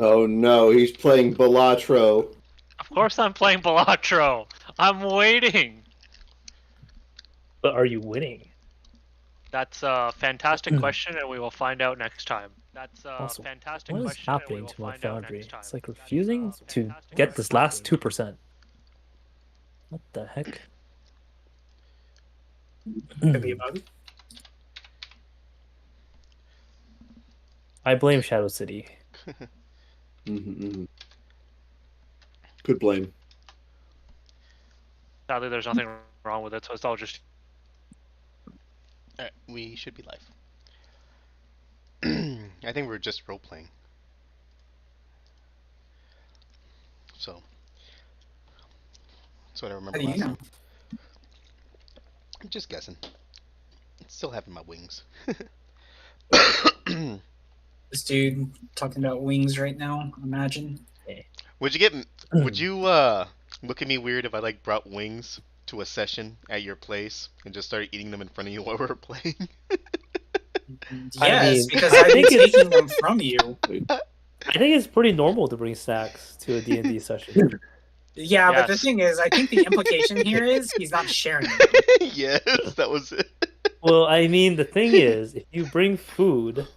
Oh no, he's playing Balatro. Of course I'm playing Balatro. I'm waiting. But are you winning? That's a fantastic question, and we will find out next time. That's a Also, fantastic what is question, and we happening will to my find out foundry? next time. It's like That's a refusing to fantastic get this last question. 2%. What the heck? Could be a bug. I blame Shadow City. Could blame. Sadly, there's nothing wrong with it, so it's all just. Alright, we should be live. I think we're just role playing. So that's what I remember How do you last know? time. I'm just guessing. Still having my wings. This dude talking about wings right now. Imagine. Would you look at me weird if I like brought wings to a session at your place and just started eating them in front of you while we were playing? Yes, mean, because I've been taking them from you. I think it's pretty normal to bring snacks to a D&D session. Yeah, but the Yes. thing is, I think the implication here is he's not sharing it. Yes, that was it. Well, I mean, the thing is, if you bring food,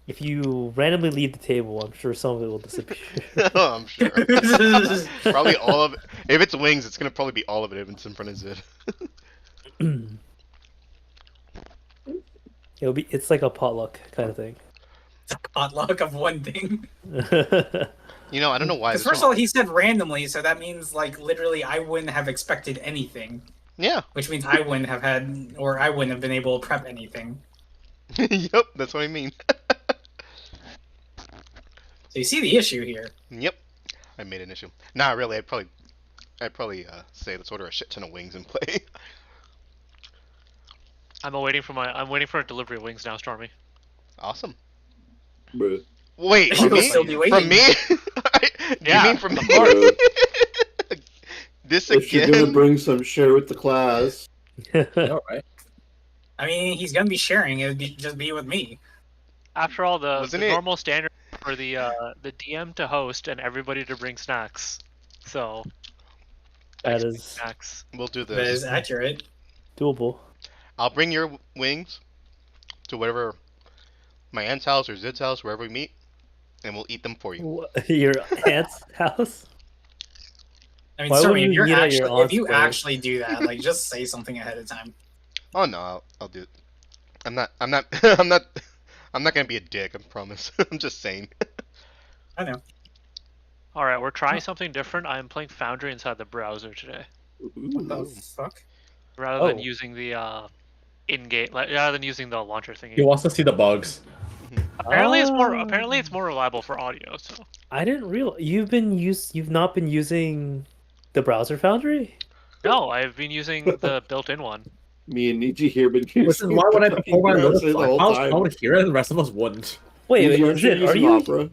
if you randomly leave the table, I'm sure some of it will disappear. Oh, I'm sure. Probably all of it. If it's wings, it's gonna probably be all of it if it's in front of Zid. It's like a potluck kind of thing. Potluck of one thing. You know, I don't know why. Because this first of one- all, he said randomly, so that means like literally I wouldn't have expected anything, Yeah. which means I wouldn't have had, or I wouldn't have been able to prep anything. Yep, that's what I mean. So you see the issue here. Yep. I made an issue. Nah, really, I'd probably say let's order a shit ton of wings and play. I'm waiting for a delivery of wings now, Stormy. Awesome. Bruh. Wait, You'll from me? still be waiting. From me? Do Yeah, you mean from me? of course. Bruh. This If you're gonna again? bring some, share with the class. All right. I mean, he's gonna be sharing. It would be just be with me. After all, the Wasn't it- normal standard for the DM to host and everybody to bring snacks. So That is snacks. We'll do That is this. accurate. doable. I'll bring your wings to whatever my aunt's house or Zid's house, wherever we meet, and we'll eat them for you. Your aunt's house? I mean, Why sorry, wouldn't if you you're eat at your actually, if aunt's you place? actually do that, like, just say something ahead of time. Oh no, I'll do it. I'm not, I'm not gonna be a dick, I promise. I'm just saying. I know. All right, we're trying something different. I am playing Foundry inside the browser today, What the fuck? rather than Oh. using the in-game, rather than using the launcher thingy. He wants to see the bugs. Apparently, it's more. Ah. Apparently, it's more reliable for audio. So I didn't realize you've not been using the browser foundry? no, I've been using the built-in one. Me and Niji here been using Listen, why would I fucking program browser those? the whole I time. would hear it, and the rest of us wouldn't. Wait, Niji, aren't you Zid, are using you? Opera?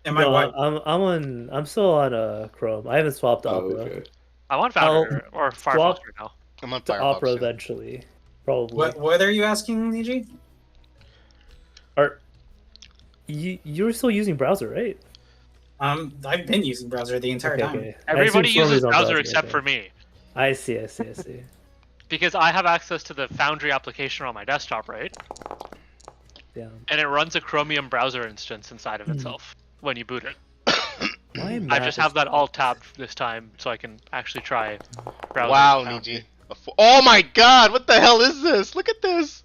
Am I No, what? I'm still on Chrome. I haven't swapped Oh, Opera. okay. I want Foundry or Firefox swap- right now. I'm on To Firefox. Opera too. eventually, probably. What are you asking, Niji? Are you're still using browser, right? I've been using browser the entire Okay, time. okay. I Everybody assume Stormy's uses on browser except okay. for me, I see. because I have access to the Foundry application on my desktop, right? Yeah. And it runs a Chromium browser instance inside of Hmm. itself when you boot it. Why am I just have that all tabbed this time, so I can actually try browser. Wow, Foundry. Niji. Oh my god, what the hell is this? Look at this!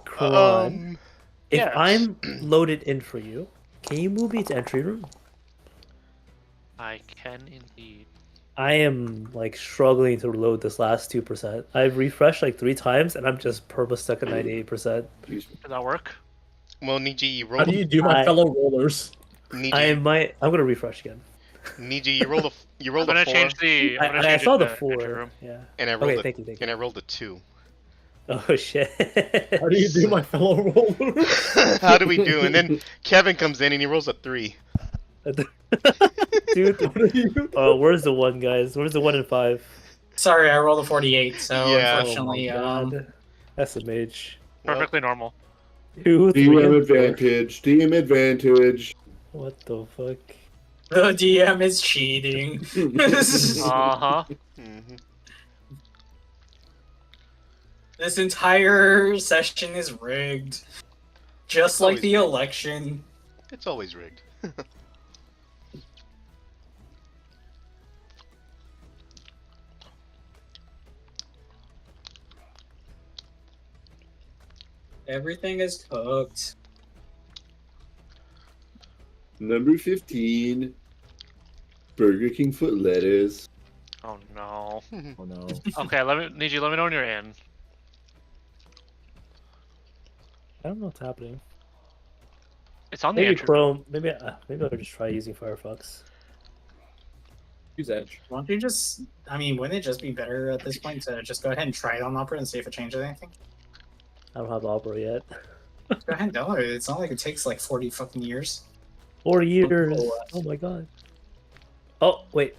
Kron. If yes. I'm loaded in for you, can you move me to entry room? I can indeed. I am like struggling to load this last 2%. I've refreshed like 3 times and I'm just purple stuck at 98%. Does that work? Well, Niji, you How rolled. do you do, my I- fellow rollers? Niji, I'm gonna refresh again. Niji, you rolled a I'm gonna 4, change the. I'm gonna I change saw it the to entry 4. room. Yeah. and I rolled Okay, a, thank you. and I rolled a 2. Oh shit. How do you do, my fellow rollers? How do we do? And then Kevin comes in and he rolls a 3. Dude, What do you do? where's the 1, guys? Where's the 1 and 5? Sorry, I rolled a 48, so Yeah. unfortunately, God. That's a mage. Well, Perfectly normal. 2, 3, DM and 4. advantage. DM advantage. What the fuck? The DM is cheating. Uh-huh. Mhm. This entire session is rigged. Just like the election. It's always rigged. Everything is cooked. Number 15. Burger King foot lettuce. Oh no. Oh no. Okay, let me know when you're in. I don't know what's happening. It's on the Maybe entry room. Chrome. Maybe I'll just try using Firefox. Use Edge. Why don't you just... I mean, wouldn't it just be better at this point to just go ahead and try it on Opera and see if it changes anything? I don't have Opera yet. Go ahead and download it. It's not like it takes like 40 fucking years. 4 years. Oh, Oh my god. Oh wait.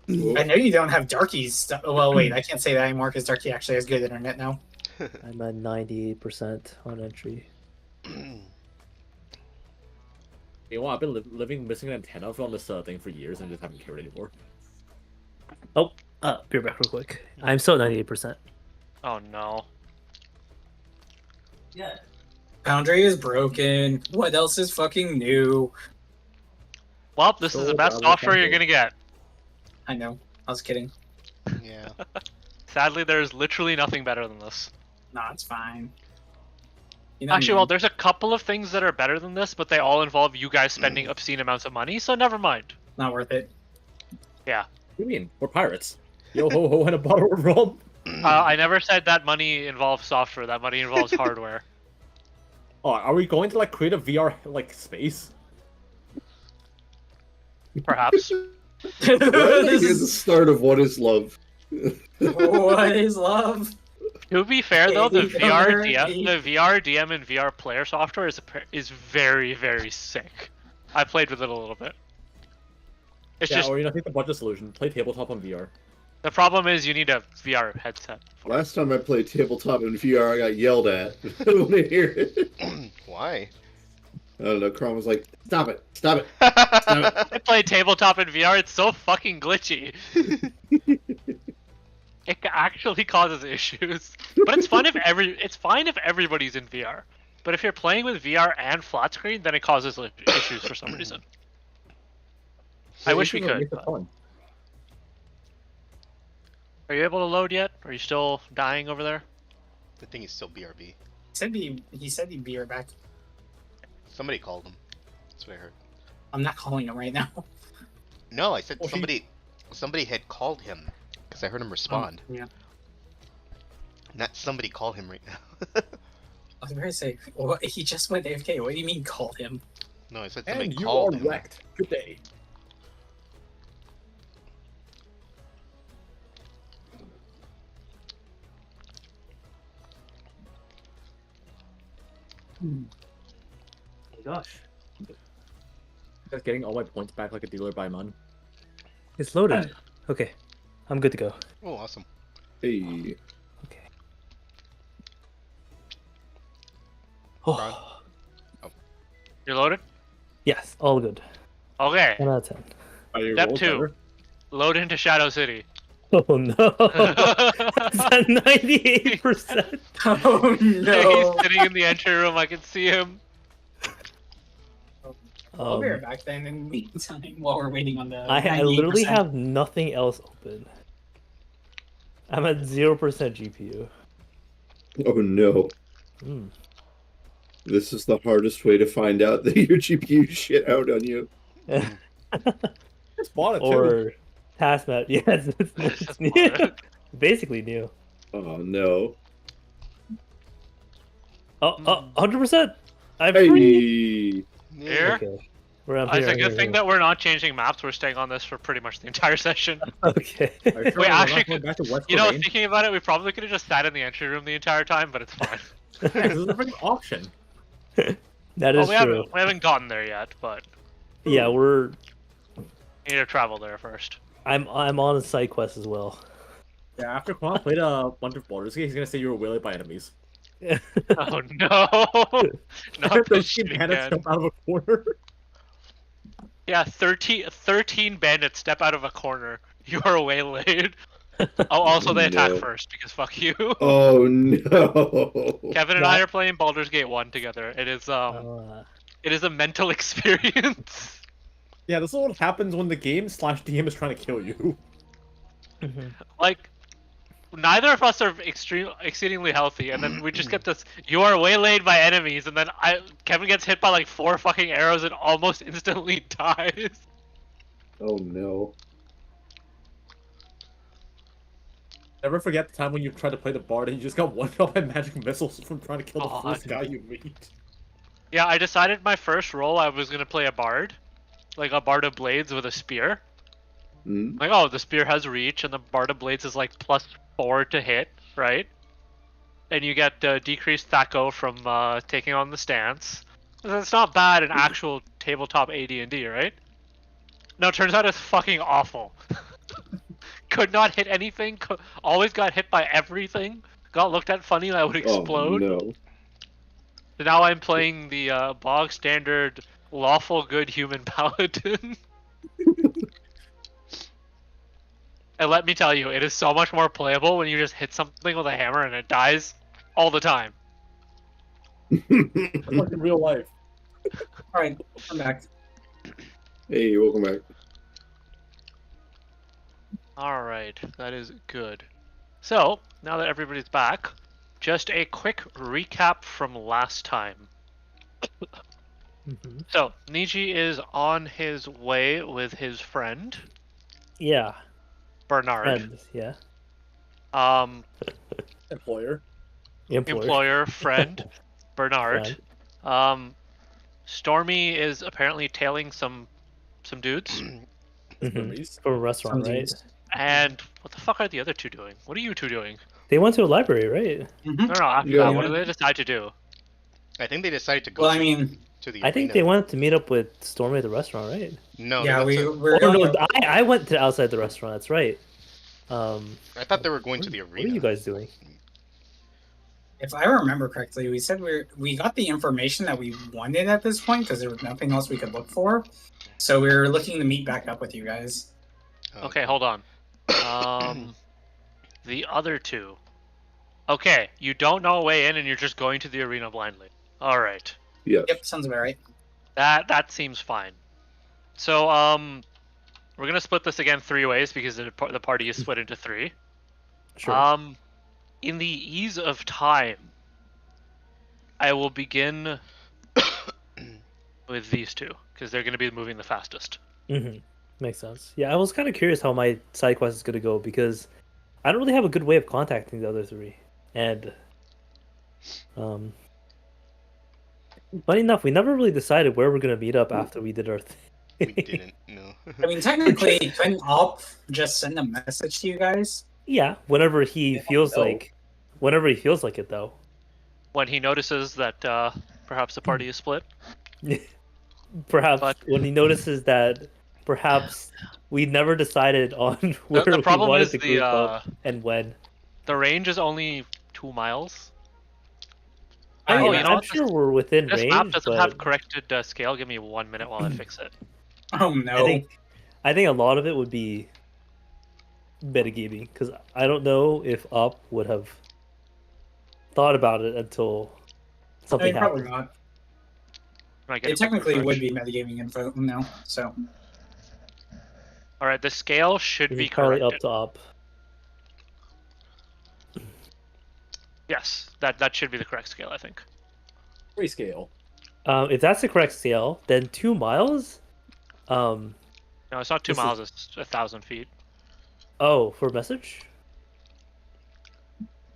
I know you don't have Darky's stuff. Well, wait, I can't say that anymore because Darky actually has good internet now. I'm at 98% on entry. You know what? I've been living missing an antenna from this thing for years and just haven't cared anymore. Be right back real quick. I'm still at 98%. Oh no. Yeah. Foundry is broken. What else is fucking new? Well, this is the So best bad, software you're thank gonna get. I know. I was kidding. Yeah. Sadly, there's literally nothing better than this. Nah, it's fine. You know Actually, me. well, there's a couple of things that are better than this, but they all involve you guys spending obscene amounts of money, so never mind. Not worth it. Yeah. What do you mean? We're pirates. Yo ho ho and a bottle of rum. I never said that money involves software. That money involves hardware. Oh, are we going to like create a VR like space? Perhaps. Right at the start of What is Love. What is love? To be fair, though, the Baby VR Shark. DM, the VR DM and VR player software is very, very sick. I played with it a little bit. It's Yeah, just or you know, take the budget solution. Play tabletop on VR. the problem is you need a VR headset. For it. Last time I played tabletop in VR, I got yelled at. I don't want to hear it. Why? I don't know. Chrome was like, "Stop it! Stop it!" I played tabletop in VR. It's so fucking glitchy. It actually causes issues, but it's fun if it's fine if everybody's in VR. But if you're playing with VR and flat screen, then it causes issues for some reason. I wish we could. but- Are you able to load yet? Are you still dying over there? The thing is still BRB. He said he'd be right back. Somebody called him. That's what I heard. I'm not calling him right now. No, I said Oh, he- somebody had called him because I heard him respond. Yeah. Not somebody called him right now. I was going to say, well, he just went AFK. What do you mean called him? No, I said somebody And you are called him. wrecked. Good day. Oh my gosh. Just getting all my points back like a dealer by month. It's loaded. Okay. I'm good to go. Oh, awesome. Hey, Okay. Ron? Oh. You're loaded? Yes, all good. Okay. 10 out of 10. Are your Step rolls 2. better? Load into Shadow City. Oh no. It's at 98%. Oh no! He's sitting in the entry room. I can see him. I'll be right back then. In the meantime, while we're waiting on the. I literally 98%. have nothing else open. I'm at 0% GPU. oh no! Hmm. This is the hardest way to find out that your GPU shit out on you. Just bought it too. Or TaskMap. Yes, it's Just new. bought it. Basically new. Oh no! Oh, 100%. I'm free. Hey, Here? Okay. I'm It's a here, good thing that we're not changing maps. We're staying on this for pretty much the entire session. Okay. Are you sure Wait, we're not actually, going back to West You know, Domain? thinking about it, we probably could have just sat in the entry room the entire time, but it's fine. Yeah, 'cause this is a freaking auction. That Well, is we true. haven't gotten there yet, but Yeah, we need to travel there first. I'm on a side quest as well. Yeah, after Quan played a bunch of Baldur's Gate, he's gonna say you were waylaid by enemies. Oh no! Not this shit bandits again. jump out of a corner. Yeah, 13 bandits step out of a corner. You are waylaid. Oh, also they attack No. first because fuck you. Oh no. Kevin and I are playing Baldur's Gate 1 together. It is it is a mental experience. Yeah, this is what happens when the game/DM is trying to kill you. Like, neither of us are exceedingly healthy, and then we just get this. You are waylaid by enemies, and then Kevin gets hit by like 4 fucking arrows and almost instantly dies. Oh no. Never forget the time when you tried to play the bard and you just got one shot by magic missiles from trying to kill the Oh, first guy you meet. Yeah, I decided my first roll I was gonna play a bard, like a bard of blades with a spear. Hmm? Like, oh, the spear has reach, and the bard of blades is like +4 to hit, right? And you get decreased THAC0 from taking on the stance. That's not bad in actual tabletop AD&D, right? No, it turns out it's fucking awful. Could not hit anything. Always got hit by everything. Got looked at funny and I would explode. Oh no. So now I'm playing the bog standard lawful good human paladin. And let me tell you, it is so much more playable when you just hit something with a hammer and it dies all the time. It's like in real life. Alright, I'm back. Hey, welcome back. Alright, that is good. So, now that everybody's back, just a quick recap from last time. So, Niji is on his way with his friend, Yeah. Bernard. Friend, yeah. Employer. Employer, friend, Bernard. Stormy is apparently tailing some dudes. Memories. From a restaurant, Some right? dudes. And what the fuck are the other two doing? What are you two doing? They went to a library, right? No, after Yeah. that, what do they decide to do? I think they decided to go Well, I mean, to the I think arena. they wanted to meet up with Stormy at the restaurant, right? No, yeah, they we went we're Oh, going no, I went to outside the restaurant. That's right. to, I thought they were going to the What are arena. you guys doing? If I remember correctly, we said we got the information that we wanted at this point because there was nothing else we could look for. So we were looking to meet back up with you guys. Oh. Okay, hold on. The other two. Okay, you don't know a way in and you're just going to the arena blindly. Alright. Yes. Yep, sounds about right. That seems fine. So, we're gonna split this again 3 ways because the party is split into 3. Sure. In the ease of time, I will begin with these two because they're gonna be moving the fastest. Makes sense. Yeah, I was kind of curious how my side quest is going to go because I don't really have a good way of contacting the other 3. And funny enough, we never really decided where we're going to meet up after we did our thing. We didn't. No. I mean, technically, couldn't Op just send a message to you guys? Yeah, whenever he feels no. like it though. When he notices that perhaps the party is split. Perhaps But- when he notices that perhaps we never decided on where The we problem wanted is to group up and when. the range is only 2 miles. I Oh, mean, you know I'm what? sure we're within This range, map doesn't but have corrected scale. Give me 1 minute while I fix it. Oh no. I think a lot of it would be metagaming because I don't know if Up would have thought about it until I something mean, probably happened. not. When I get It a quick technically refresh. would be metagaming info now, so. All right, the scale should be It's probably corrected. up to Up. Yes, that should be the correct scale, I think. Grayscale. If that's the correct scale, then 2 miles. No, it's not 2 This is- miles. It's 1,000 feet. Oh, for message.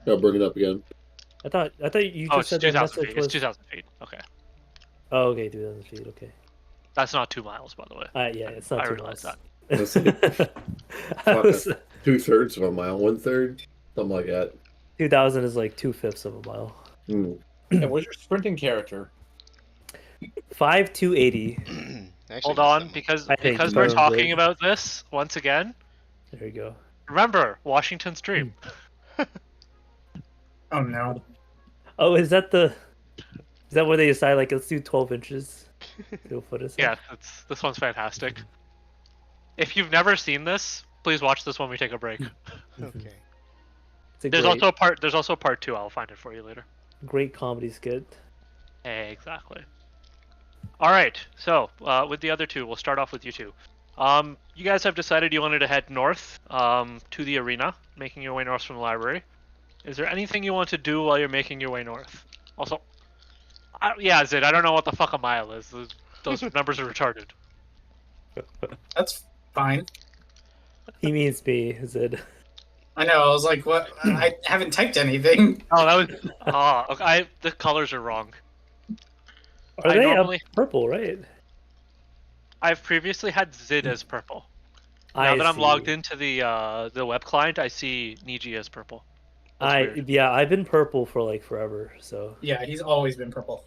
I'll bring it up again. I thought you Oh, just it's said the 2,000 message feet. was. It's 2,000 feet. Okay, Oh, okay, 2,000 feet. Okay. that's not 2 miles, by the way. Yeah, it's not I 2 realize miles. That's like I was, 2/3 of a mile, 1/3, something like that. 2,000 is like 2/5 of a mile. Hmm. And what's your sprinting character? 5,280. Actually, Hold not on, that much. because I think we're probably- talking about this once again. There you go. Remember Washington Stream. Oh no. Oh, is that the? Is that where they decide like let's do 12 inches? To a foot or something? Yeah, this one's fantastic. If you've never seen this, please watch this when we take a break. Okay. It's a There's great, also a part. There's also part 2. I'll find it for you later. great comedy skit. Exactly. All right. So with the other two, we'll start off with you two. You guys have decided you wanted to head north to the arena, making your way north from the library. Is there anything you want to do while you're making your way north? Also, yeah, Zid, I don't know what the fuck a mile is. Those numbers are retarded. That's fine. He means me, is it? I know. I was like, what? I haven't typed anything. Oh, that was. Okay, the colors are wrong. Are I they normally- purple, right? I've previously had Zid as purple. Now that I'm see. logged into the web client, I see Niji as purple. That's weird. Yeah, I've been purple for like forever, so. Yeah, he's always been purple.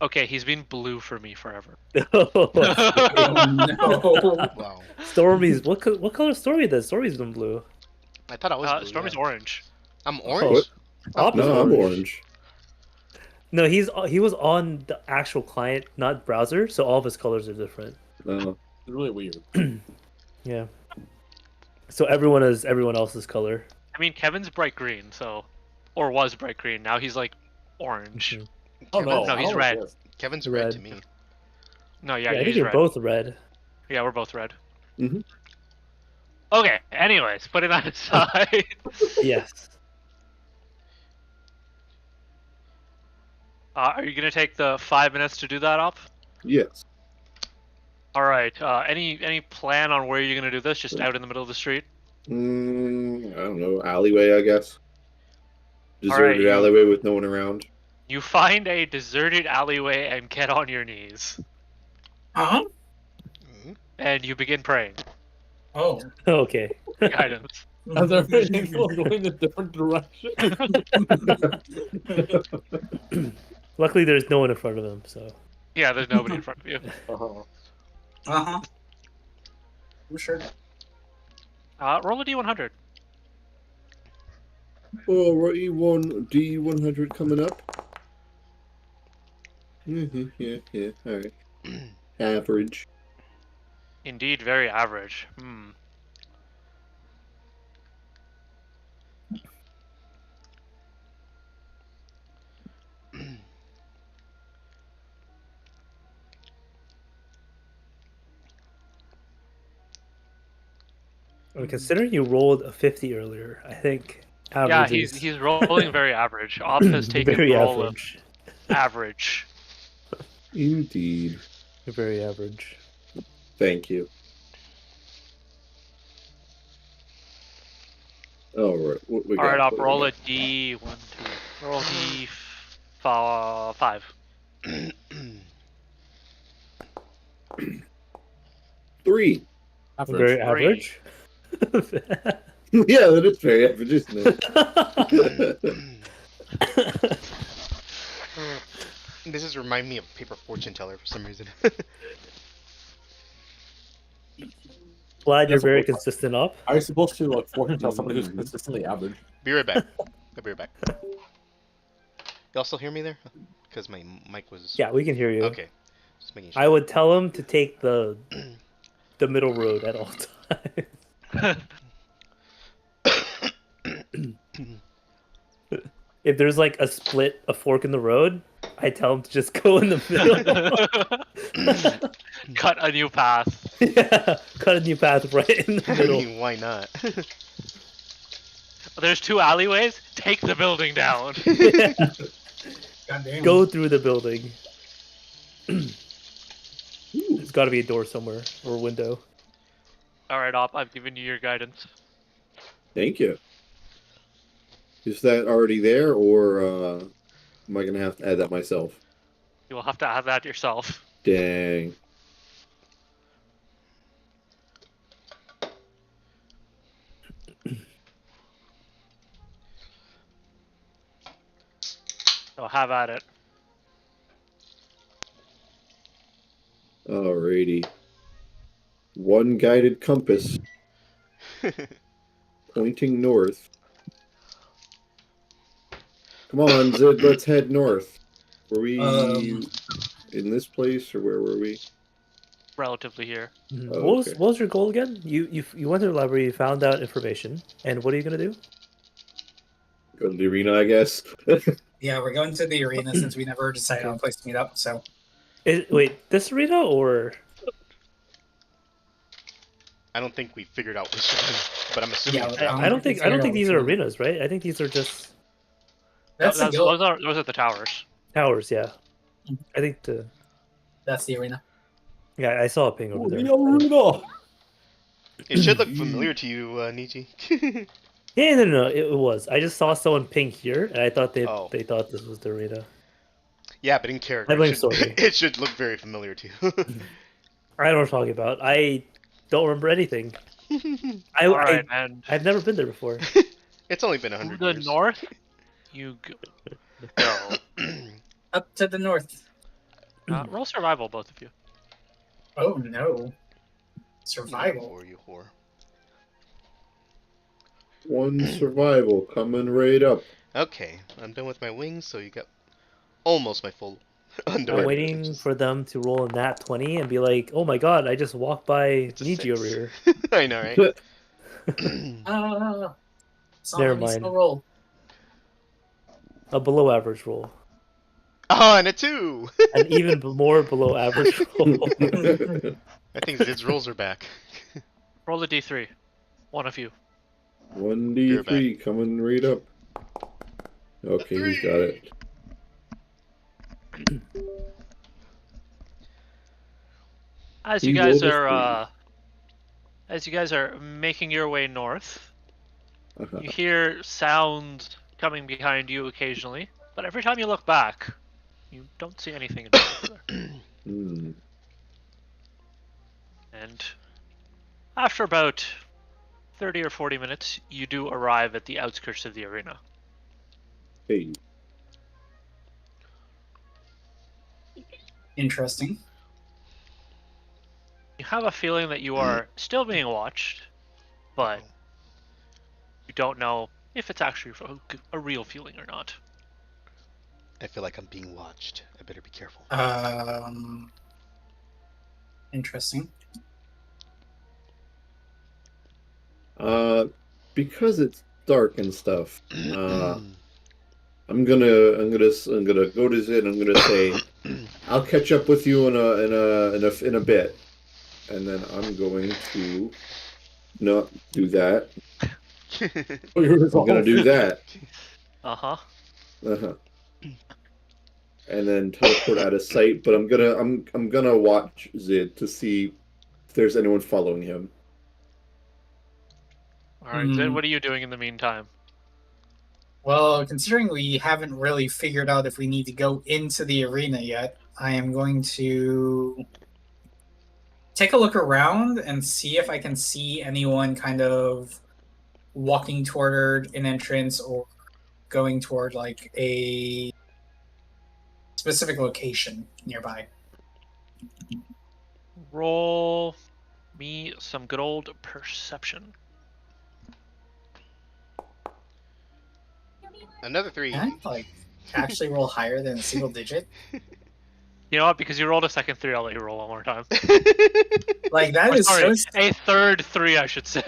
Okay, he's been blue for me forever. Oh, no. Wow. Stormy's what color Stormy does? Stormy's been blue. I thought I was. Blue, Stormy's yeah. orange. I'm orange. Op is No, I'm orange. No, he was on the actual client, not browser, so all of his colors are different. No. It's really weird. Yeah. So everyone is everyone else's color. I mean, Kevin's bright green, so, or was bright green. Now he's like orange. Mhm. Oh no, No, I he's don't red. guess. Kevin's Red. red to me. No, Yeah, yeah, I think he's you're red. both red. Yeah, we're both red. Mhm. Okay. Anyways, putting that aside, Yes. are you gonna take the 5 minutes to do that up? Yes. All right. Any plan on where you're gonna do this? Just out in the middle of the street? I don't know. Alleyway, I guess. All right, Deserted you- alleyway with no one around. You find a deserted alleyway and get on your knees, Huh? Mhm. and you begin praying. Oh. Okay. Guidance. As everything's going in a different direction. Luckily, there's no one in front of him, so. Yeah, there's nobody in front of you. Uh-huh. Uh-huh. I'm sure. Roll a d100. Oh, right, one D100 coming up. Yeah. All right. Average. Indeed, very average. Hmm. I mean, considering you rolled a 50 earlier, I think average Yeah, is he's rolling very average. Op has taken very roll average. of average. Indeed. Very average. Thank you. All right. What we All right, got? Op, What we roll a got? d1, 2. Roll d5. 3. Average. Very average. Yeah, that is very average, isn't it? This is remind me of Paper Fortune Teller for some reason. Glad you're That's very okay. consistent up. Are you supposed to like fortune tell somebody who's consistently average? Be right back. I'll be right back. Y'all still hear me there? Because my mic was. Yeah, we can hear you. Okay. Just making sure. I would tell him to take the middle road at all times. If there's like a fork in the road, I tell him to just go in the middle. Cut a new path. Yeah, cut a new path right in the I middle. mean, why not? There's 2 alleyways. Take the building down. Yeah, God damn. go through the building. There's got to be a door somewhere or a window. All right, Op, I've given you your guidance. Thank you. Is that already there, or am I gonna have to add that myself? You will have to add that yourself. Dang. So have at it. Alrighty. One guided compass pointing north. Come on, Zid, let's head north. Were we Um, in this place, or where were we? Relatively here. Oh, What was okay. what was your goal again? You went to the library, you found out information, and what are you gonna do? Go to the arena, I guess. Yeah, we're going to the arena since we never decided on a place to meet up. So Wait, this arena or I don't think we figured out which one, but I'm assuming. Yeah, it's that I one. don't think these are arenas, right? I think these are just that's the guild. Those are the towers. towers. Yeah, I think That's the arena. I saw a ping over there. Arena! It should look familiar to you, Niji. Yeah, no, it was. I just saw someone ping here, and I thought Oh. they thought this was the arena. Yeah, but in character, I blame it should, Sorry. it should look very familiar to you. I don't know what I'm talking about. I don't remember anything. All right, and I've never been there before. It's only been to 100 the years. north, you go. Up to the north. Roll survival, both of you. Oh no. Survival. For you whore. One survival coming right up. Okay, I'm done with my wings, so you got almost my full I'm underwear. waiting for them to roll a nat 20 and be like, "Oh my god, I just walked by It's a Niji over 6. here." I know, right? Never mind. Roll. A below average roll, Oh, and a 2! an even more below average roll. I think Zid's rolls are back. Roll a d3. One of you. 1d3 coming right up. Okay, he's got it. As He you guys rolled a are making your way north, Uh-huh. you hear sounds coming behind you occasionally, but every time you look back, you don't see anything in particular. Hmm. And after about 30 or 40 minutes, you do arrive at the outskirts of the arena. Hey. Interesting. You have a feeling that you are still being watched, but you don't know if it's actually a real feeling or not. I feel like I'm being watched. I better be careful. Interesting. Because it's dark and stuff. I'm gonna go to Zid. I'm gonna say, I'll catch up with you in a bit, and then I'm going to not do that. I'm gonna do that. Uh-huh. Uh-huh. And then teleport out of sight. But I'm gonna watch Zid to see if there's anyone following him. Alright, Zid, what are you doing in the meantime? Well, considering we haven't really figured out if we need to go into the arena yet, I am going to take a look around and see if I can see anyone kind of walking toward an entrance or going toward like a specific location nearby. Roll me some good old perception. Another 3. Can I like actually roll higher than a single digit? You know what? Because you rolled a second 3, I'll let you roll one more time. Like that Or is sorry, so a third 3, I should say.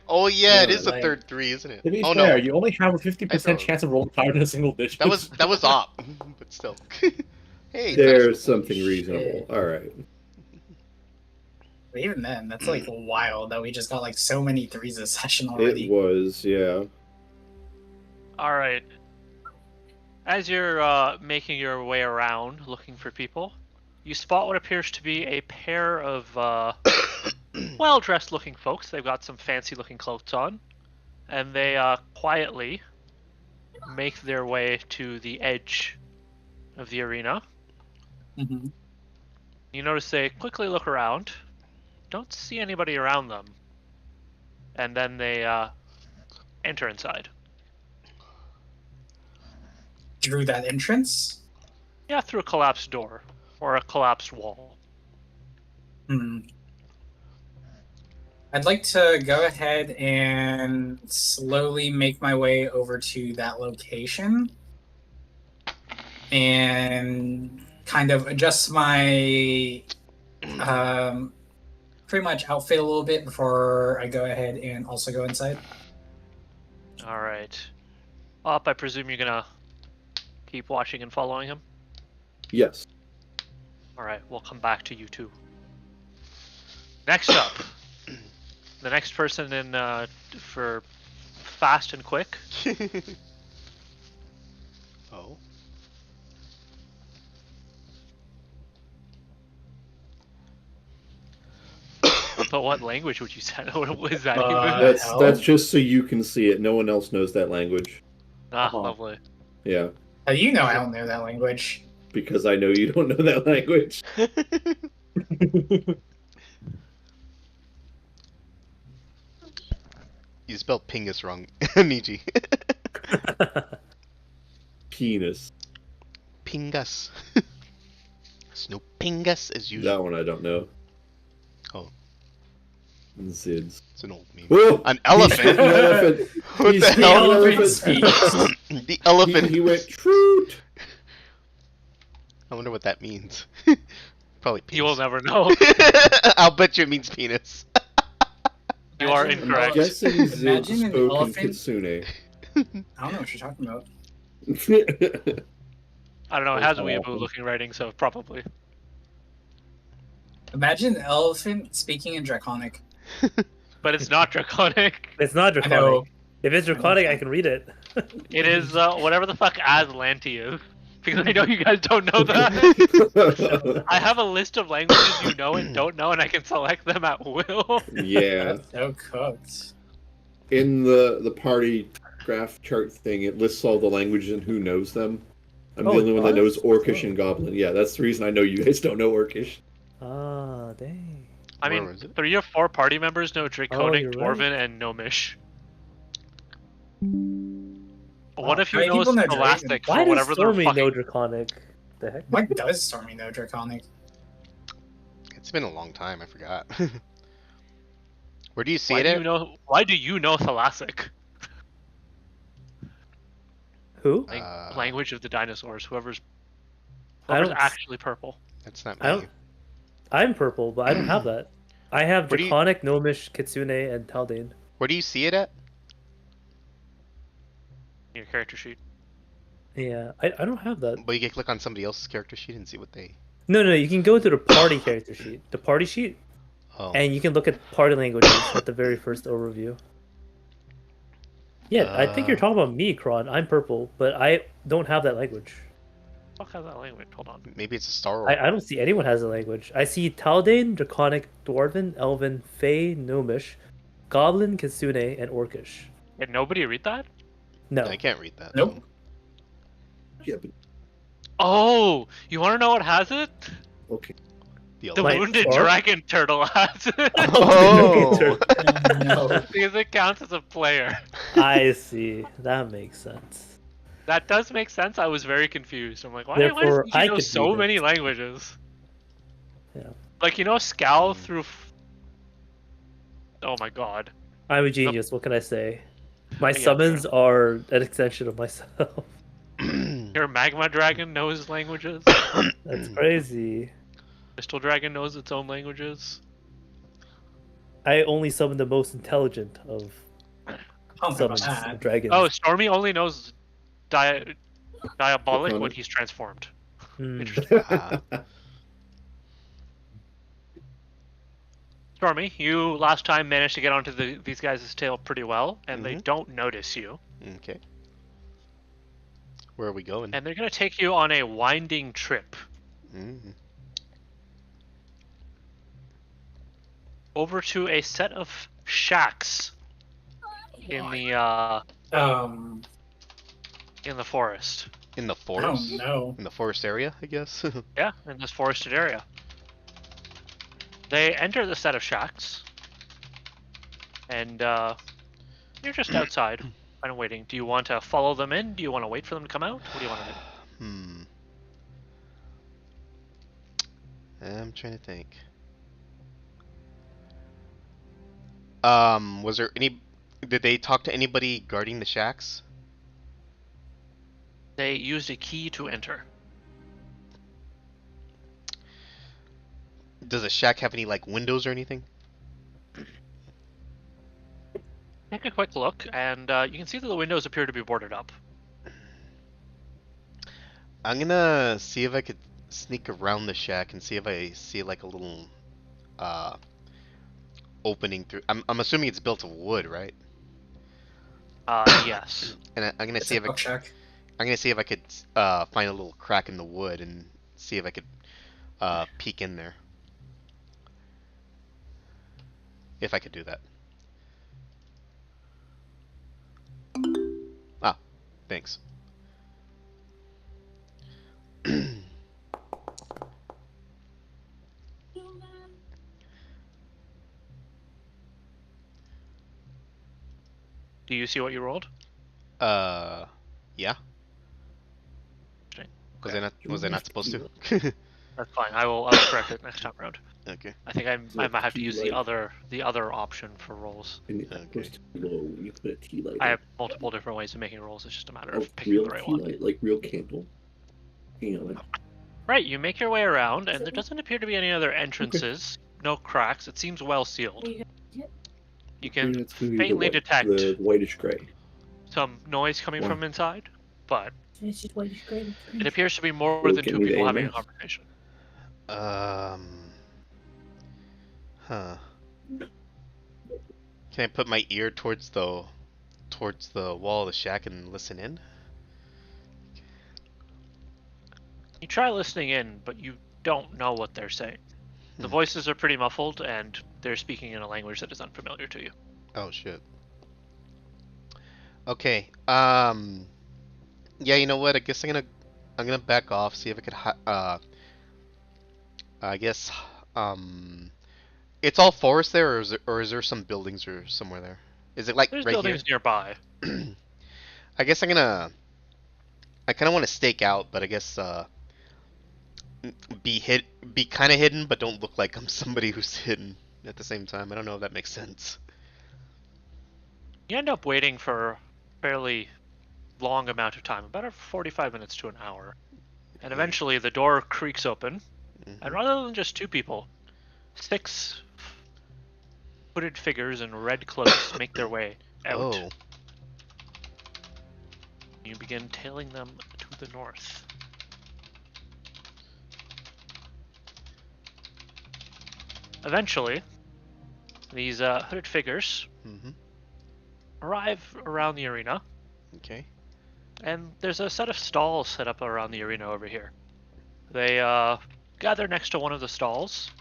Oh yeah, it Yeah, is a like- third 3, isn't it? To be Oh fair, no, you only have a I 50% don't. chance of rolling higher than a single digit. that was op, but still. Hey, There's something Shit. reasonable. All right. But even then, that's like wild that we just got like so many threes this session already. It was, yeah. Alright. As you're making your way around looking for people, you spot what appears to be a pair of well-dressed looking folks. They've got some fancy looking clothes on, and they quietly make their way to the edge of the arena. Mm-hmm. You notice they quickly look around, don't see anybody around them, and then they enter inside. Through that entrance? Yeah, through a collapsed door or a collapsed wall. Hmm. I'd like to go ahead and slowly make my way over to that location and kind of adjust my pretty much outfit a little bit before I go ahead and also go inside. All right. Up, I presume you're gonna keep watching and following him. Yes. All right, we'll come back to you two. Next up, the next person in for fast and quick. Oh. But what language would you say? What is that Hell? That's just so you can see it. No one else knows that language. Ah, lovely. Yeah, How do you know I don't know that language? because I know you don't know that language. You spelled pingus wrong, Niji. Penis. Pingus. Snoop Pingus as usual. That one I don't know. Oh. Zids. It's an old meme. Whoa! An elephant. An elephant. What He's the speaking hell? elephant Speaks. The elephant. He went troot. I wonder what that means. Probably penis. You will never know. I'll bet you it means penis. You are Imagine- I'm incorrect. guessing Zid Imagine an spoke in elephant- Kitsune. I don't know what you're talking about. I don't know. It has a Oh. weeaboo looking writing, so probably. Imagine an elephant speaking in Draconic. But it's not draconic. It's not I know. draconic. If it's draconic, I can read it. It is whatever the fuck Aslanti is. Because I know you guys don't know that. I have a list of languages you know and don't know, and I can select them at will. Yeah. So cooked. In the party graph chart thing, it lists all the languages and who knows them. I'm Oh, the it only one that knows does? Orcish Oh. and Goblin. Yeah, that's the reason I know you guys don't know Orcish. Ah, dang. I Where mean, was it? 3 or 4 party members know Draconic, you're Dwarven, right. and Gnomish. What Wow. if you How many know people know Scholastic Why for does whatever the Stormy fucking... know draconic? The heck? Why does Stormy know Draconic? It's been a long time. I forgot. Where do you see Why it do at? you know? Why do you know Thalassic? Who? Language of the dinosaurs. I Whoever's don't- actually purple. That's not me. I don't. I'm purple, but I don't have that. I have Where do you- draconic, gnomish, kitsune, and Taldane. Where do you see it at? Your character sheet. Yeah, I don't have that. But you can click on somebody else's character sheet and see what they. No, you can go to the party character sheet, the party sheet, Oh. and you can look at party languages at the very first overview. Yeah, I think you're talking about me, Kron. I'm purple, but I don't have that language. Fuck has that language? Hold on. Maybe it's a star. I don't see anyone has a language. I see Taldane, Draconic, Dwarven, Elven, Fey, Gnomish, Goblin, Kitsune, and Orcish. Did nobody read that? No. I can't read that. Nope. Yeah, but Oh, you want to know what has it? okay. The The Wait, wounded or? dragon turtle has it. Oh. No. Because it counts as a player. I see. That makes sense. That does make sense. I was very confused. I'm like, why Therefore, does I he know could so read it. many languages? Yeah. Like, you know, scowl through. Oh my god. I'm a genius. What can I say? My Yeah, summons are an extension of myself. Your magma dragon knows languages. That's crazy. Crystal dragon knows its own languages. I only summon the most intelligent of I don't know summons about of that. dragons. Oh, Stormy only knows diabolic when Draconic. he's transformed. Hmm. Interesting. Ah. Stormy, you last time managed to get onto these guys' tail pretty well, and they Mhm. don't notice you. Okay. Where are we going? And they're going to take you on a winding trip Mm. over to a set of shacks in the forest. In the I forest. don't know. In the forest area, I guess. Yeah, in this forested area. They enter the set of shacks, and you're just outside, kind of waiting. Do you want to follow them in? Do you want to wait for them to come out? What do you want to do? I'm trying to think. Was there any? Did they talk to anybody guarding the shacks? They used a key to enter. Does the shack have any like windows or anything? Take a quick look, and you can see that the windows appear to be boarded up. I'm gonna see if I could sneak around the shack and see if I see like a little opening through. I'm assuming it's built of wood, right? Yes. And I'm gonna It's see a if I book check. I'm gonna see if I could find a little crack in the wood and see if I could peek in there. If I could do that. Ah, thanks. Do you see what you rolled? Yeah. Okay. Was I not supposed to? That's fine. I will correct it next time around. Okay. I think I might have to use the other option for rolls. And that Okay. goes too low. You put a tea light. I have up. multiple different ways of making rolls. It's just a matter Oh, of picking real the right tea one. light, like real candle. Hang on. Right, you make your way around, and there doesn't appear to be any other entrances. No cracks. It seems well sealed. You can It's gonna be faintly the detect the whitish gray. some noise coming Wow. from inside, but It's just whitish gray. it appears to be more Well, than can two we people having a AMS? conversation. Huh. Can I put my ear towards the wall of the shack and listen in? You try listening in, but you don't know what they're saying. The Hmm. voices are pretty muffled, and they're speaking in a language that is unfamiliar to you. Oh shit. Okay. Yeah, you know what? I guess I'm gonna back off. See if I could. I guess. It's all forest there, or is there some buildings or somewhere there? Is it like There's right buildings nearby. here? I guess I'm gonna. I kind of want to stake out, but I guess be kind of hidden, but don't look like I'm somebody who's hidden at the same time. I don't know if that makes sense. You end up waiting for a fairly long amount of time, about 45 minutes to an hour. And eventually the door creaks open, Mhm. and rather than just two people, 6 hooded figures in red cloaks make their way out. Oh. You begin tailing them to the north. Eventually, these hooded figures Mm-hmm. arrive around the arena, Okay. and there's a set of stalls set up around the arena over here. They gather next to one of the stalls,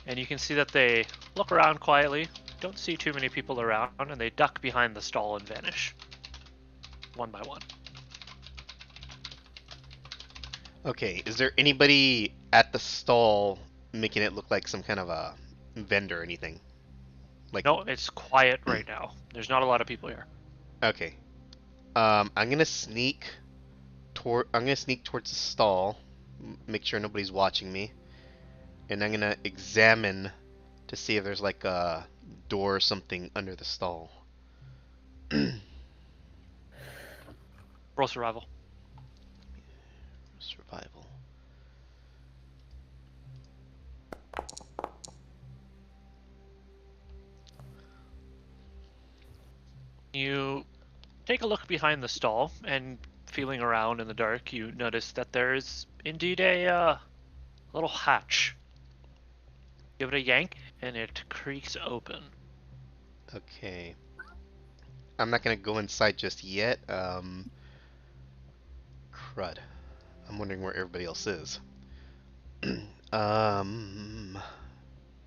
and you can see that they look around quietly, don't see too many people around, and they duck behind the stall and vanish. One by one. Okay, is there anybody at the stall making it look like some kind of a vendor or anything? Like, No, it's quiet right now. There's not a lot of people here. okay. I'm gonna sneak towards the stall, make sure nobody's watching me, and I'm gonna examine to see if there's like a door or something under the stall. Roll survival. Survival. You take a look behind the stall, and feeling around in the dark, you notice that there is indeed a little hatch. Give it a yank, and it creaks open. Okay. I'm not gonna go inside just yet. Crud. I'm wondering where everybody else is.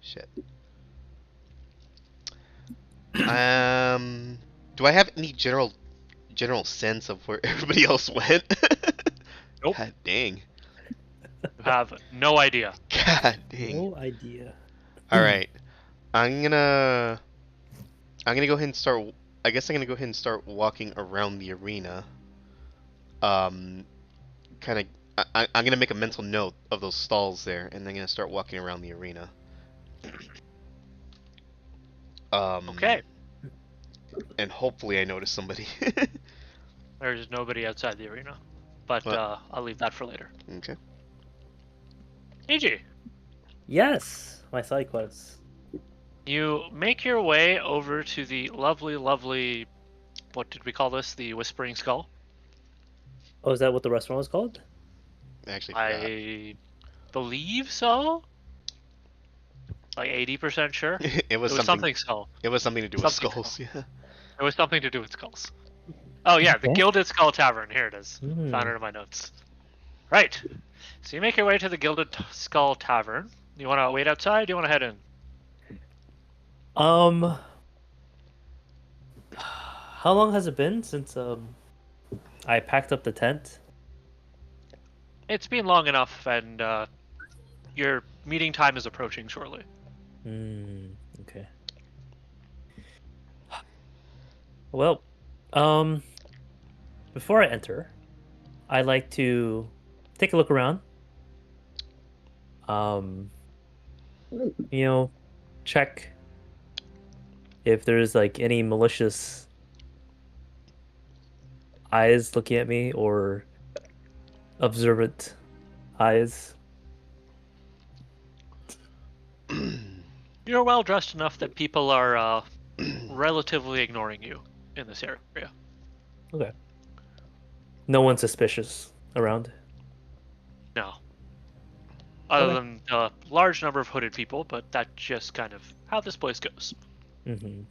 Shit. Do I have any general sense of where everybody else went? Nope. God dang. You have no idea. God dang. No idea. All right. I'm gonna go ahead and start. I guess I'm gonna go ahead and start walking around the arena. Kind of. I'm gonna make a mental note of those stalls there, and then gonna start walking around the arena. Okay. And hopefully I notice somebody. There's nobody outside the arena, but What? I'll leave that for later. Okay. EG, Yes, my side quests. You make your way over to the lovely, lovely. What did we call this? The Whispering Skull. Oh, is that what the restaurant was called? I actually forgot. I believe so. Like 80% sure. It It was was something. something skull. It was something to do with Something skulls. Yeah. It was something to do with skulls. Oh yeah, the Okay. Gilded Skull Tavern. Here it is. Hmm. Found it in my notes. Right. So you make your way to the Skull Tavern. You want to wait outside? Do you want to head in? How long has it been since I packed up the tent? It's been long enough, and your meeting time is approaching shortly. Okay. Well, before I enter, I like to take a look around. You know, check if there's like any malicious eyes looking at me or observant eyes. You're well dressed enough that people are relatively ignoring you in this area. Okay. No one suspicious around. No. Other Okay. than a large number of hooded people, but that's just kind of how this place goes. Mm-hmm.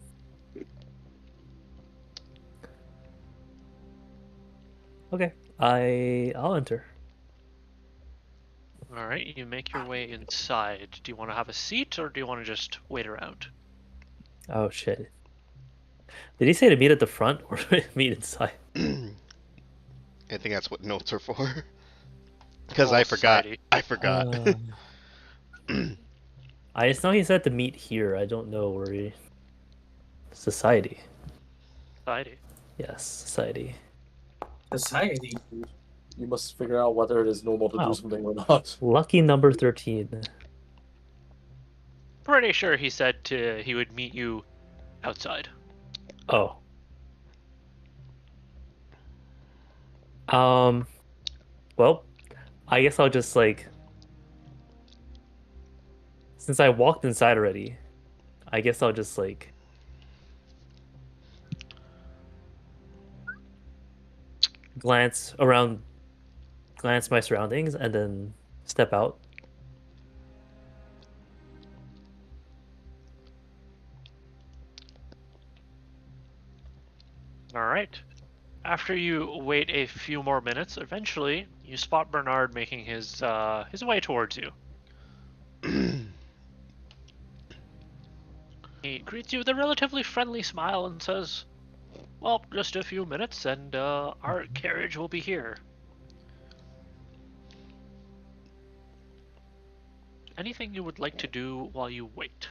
Okay, I'll enter. All right, you make your way inside. Do you want to have a seat, or do you want to just wait around? Oh shit! Did he say to meet at the front or meet inside? I think that's what notes are for. Because Oh, I forgot. society. I forgot. I just know he said to meet here. I don't know where he. Society. Society. Yes, society. Society. You must figure out whether it is normal to Wow. do something or not. Lucky number 13. Pretty sure he said he would meet you outside. Oh. Well, I guess I'll just like. Since I walked inside already, I guess I'll just like. Glance around, glance my surroundings, and then step out. All right. After you wait a few more minutes, eventually you spot Bernard making his way towards you. He greets you with a relatively friendly smile and says, "Well, just a few minutes, and our carriage will be here." Anything you would like to do while you wait?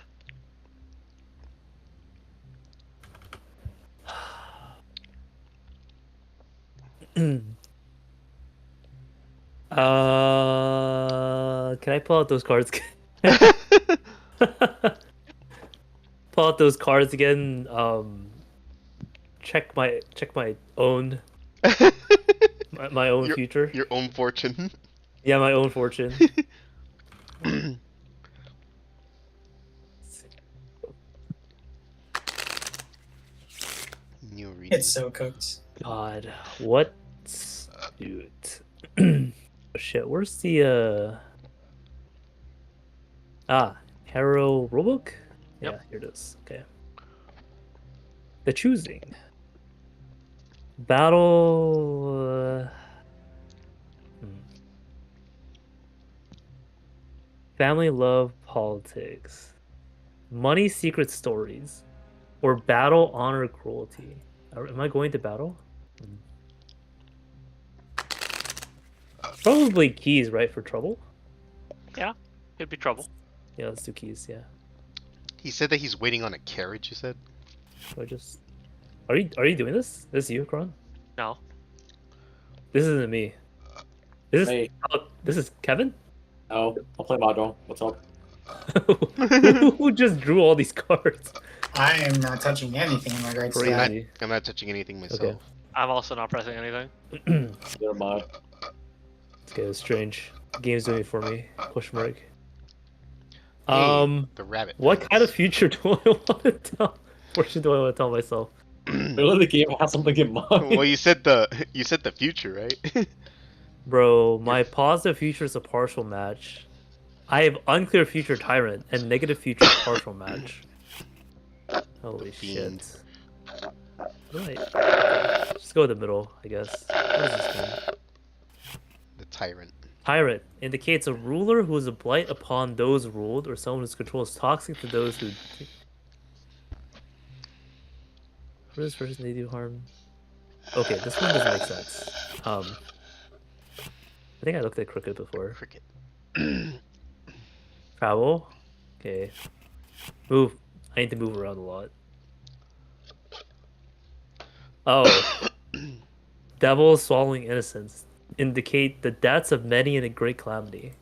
Can I pull out those cards? Pull out those cards again. Check my own my own future. Your own fortune. Yeah, my own fortune. New reading. It's so cooked. God, what? Dude. Oh, shit, where's the Hero rulebook? Yeah, Yep. here it is. Okay. The choosing. Battle. Family, love, politics. Money, secret stories. Or battle, honor, cruelty. Am I going to battle? Probably keys, right, for trouble? It'd be trouble. Yeah, let's do keys, yeah. He said that he's waiting on a carriage. You said. So I just... Are you doing this? This is you, Kron? No. This isn't me. This is, Hey, this is Kevin? no, I'll play Mahjong. What's up? Who just drew all these cards? I am not touching anything in regards to Crazy. that. I'm not touching anything myself. Okay. I'm also not pressing anything. Never mind. Okay, it's strange. The game's doing it for me. Question mark. The rabbit. What kind of prince. future do I want to tell? Fortune do I want to tell myself? Middle of the game has something in mind. Well, you said the future, right? Bro, my positive future is a partial match. I have unclear future tyrant and negative future partial match. Holy Fiend. shit. Right. Just go with the middle, I guess. What does this mean? The tyrant. Tyrant indicates a ruler who is a blight upon those ruled, or someone whose control is toxic to those who. What does person they do harm? Okay, this one doesn't make sense. I think I looked at cricket before. Cricket. Travel. Okay. Move. I need to move around a lot. Oh. Devil swallowing innocence indicate the deaths of many in a great calamity.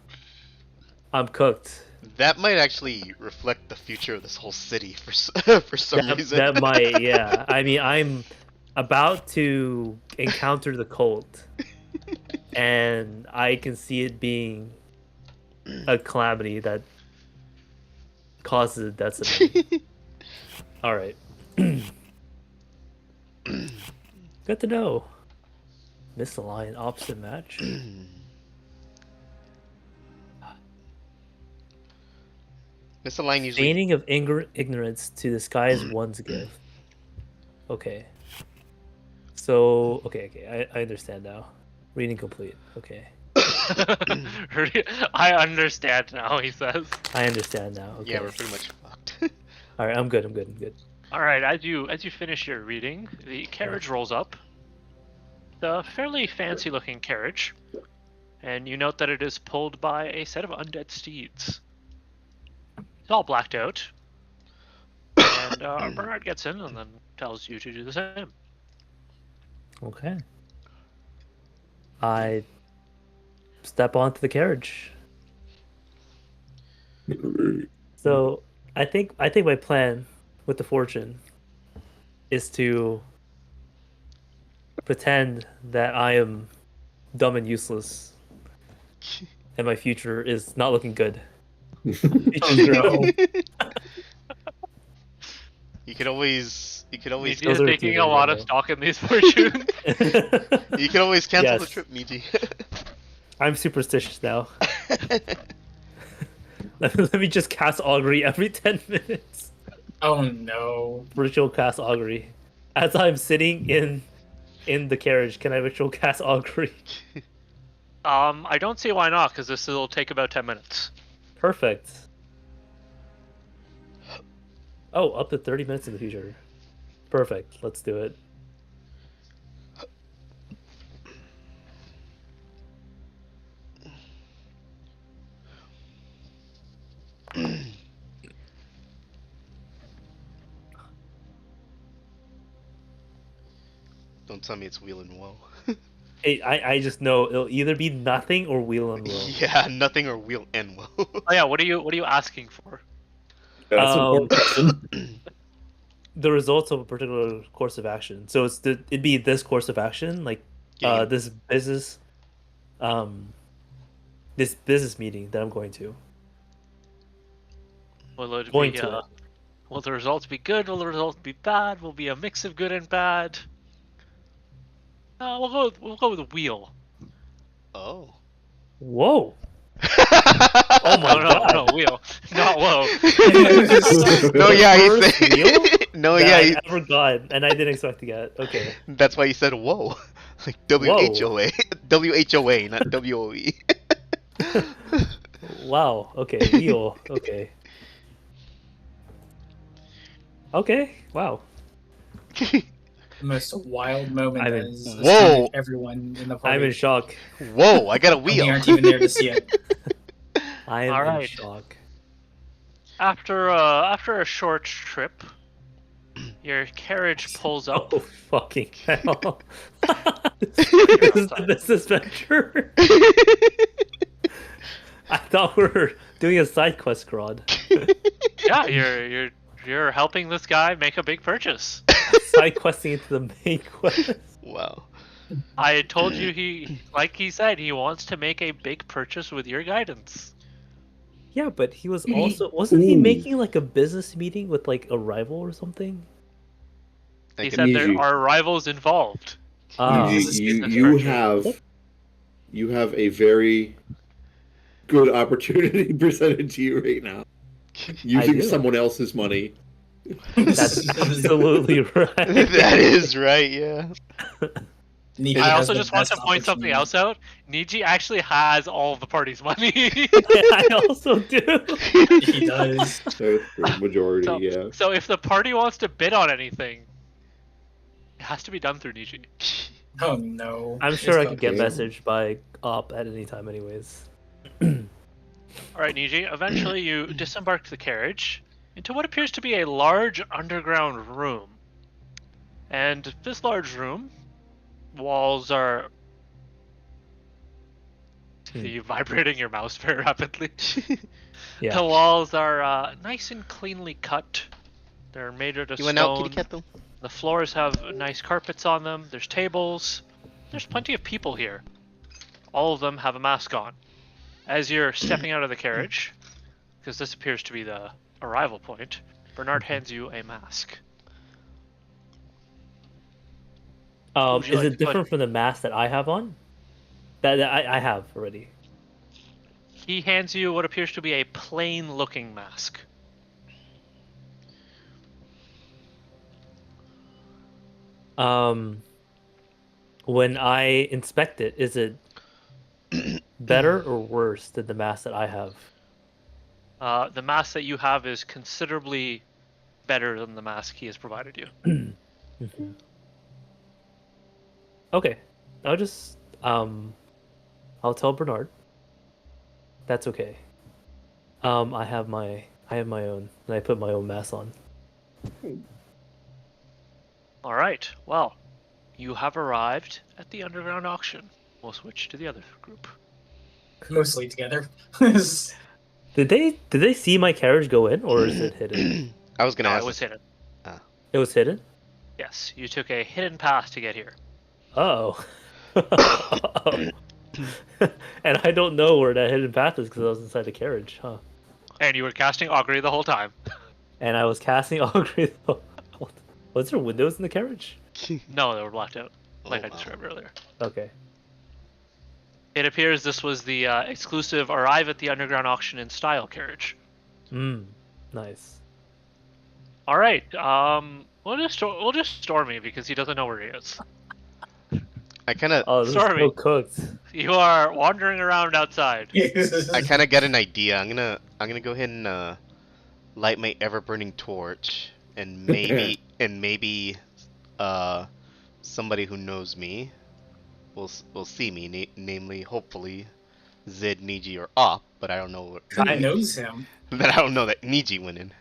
I'm cooked. That might actually reflect the future of this whole city for for some reason. That might, yeah. I mean, I'm about to encounter the cult, and I can see it being a calamity that causes the deaths of many. All right. Good to know. Misaligned opposite match. Misaligned usually. Feigning of ignorance to disguise one's gift. Okay. So, okay. I understand now. Reading complete. Okay. I understand now, he says. I understand now. Okay. Yeah, we're pretty much fucked. All right, I'm good. I'm good. All right, as you finish your reading, the carriage rolls up. The fairly fancy-looking carriage, and you note that it is pulled by a set of undead steeds. It's all blacked out, and Bernard gets in and then tells you to do the same. Okay. I step onto the carriage. So I think my plan with the fortune is to pretend that I am dumb and useless, and my future is not looking good. no. You could always He's Those are taking two a lot of things, stock in these fortunes. you could always cancel Yes. the trip, Miji. I'm superstitious now. Let me just cast augury every 10 minutes. Oh no. Ritual cast augury. As I'm sitting in the carriage, can I ritual cast augury? I don't see why not, because this will take about 10 minutes. Perfect. Oh, up to 30 minutes in the future. Perfect. Let's do it. Don't tell me it's wheel and woe. I just know it'll either be nothing or wheel and will. Yeah, nothing or wheel and woe. Oh yeah, what are you asking for? That's an important question. The results of a particular course of action. So it'd be this course of action, like Yeah, this business meeting that I'm going to. Will it Going be, to it. will the results be good? Will the results be bad? Will it be a mix of good and bad? We'll go with the wheel. Oh. Whoa! Oh my god! No, wheel, not whoa. No, yeah, he First said. wheel No, that yeah, I ever got, and I didn't expect to get. Okay. that's why he said whoa. Like WHOA. WHOA, not WOE. Wow. Okay. Wheel. Okay. Okay. Wow. The most wild moment I'm that in- is Whoa. astounded everyone in the party. I'm in shock. Whoa, I got a And we wheel. aren't even there to see it. I am in Alright. shock. After a short trip, your carriage pulls up. Oh fucking hell! This is the business venture. I thought we were doing a side quest, Grod. Yeah, you're helping this guy make a big purchase. Side questing into the main quest. Wow. I had told you like he said, he wants to make a big purchase with your guidance. Yeah, but he was also wasn't he Ooh. making like a business meeting with like a rival or something? I He can- said there Niji. are rivals involved. Ah, This You, is you, business you structure. have a very good opportunity presented to you right now. Using do. someone else's money. that's absolutely right. that is right, yeah. Niji I has also the just want best to point something opportunity. else out. Niji actually has all of the party's money. I also do. He does. That's true. Majority, so, yeah. so if the party wants to bid on anything, it has to be done through Niji. Oh no. I'm sure I It's could get okay. messaged by op at any time, anyways. All right, Niji. Eventually, you disembarked the carriage into what appears to be a large underground room. And this large room, walls are. You vibrating your mouse very rapidly. Yeah. The walls are nice and cleanly cut. They're made out of You went out, kitty stone. cat, though? The floors have nice carpets on them. There's tables. There's plenty of people here. All of them have a mask on. As you're stepping out of the carriage, because this appears to be the arrival point, Bernard hands you a mask. Would you Is like it to put- different from the mask that I have on? That I have already. He hands you what appears to be a plain-looking mask. When I inspect it, is it better or worse than the mask that I have? The mask that you have is considerably better than the mask he has provided you. Okay, I'll tell Bernard. That's okay. I have my own, and I put my own mask on. All right. Well, you have arrived at the underground auction. We'll switch to the other group. Mostly together. Did they see my carriage go in, or is it hidden? I was gonna No, ask. it was hidden. It was hidden. Yes, you took a hidden path to get here. Oh. And I don't know where that hidden path is because I was inside the carriage, huh? And you were casting augury the whole time. And I was casting augury. Was there windows in the carriage? No, they were blacked out, like I wow. described earlier. Okay. It appears this was the exclusive arrive at the underground auction in style carriage. Nice. All right. We'll just Stormy because he doesn't know where he is. I kind of, Oh, this is Sorry. so cooked. You are wandering around outside. I kind of got an idea. I'm gonna go ahead and light my ever-burning torch, and maybe, somebody who knows me will see me, namely, hopefully, Zid, Niji, or Op. But I don't know. Who knows him? But I don't know that Niji went in.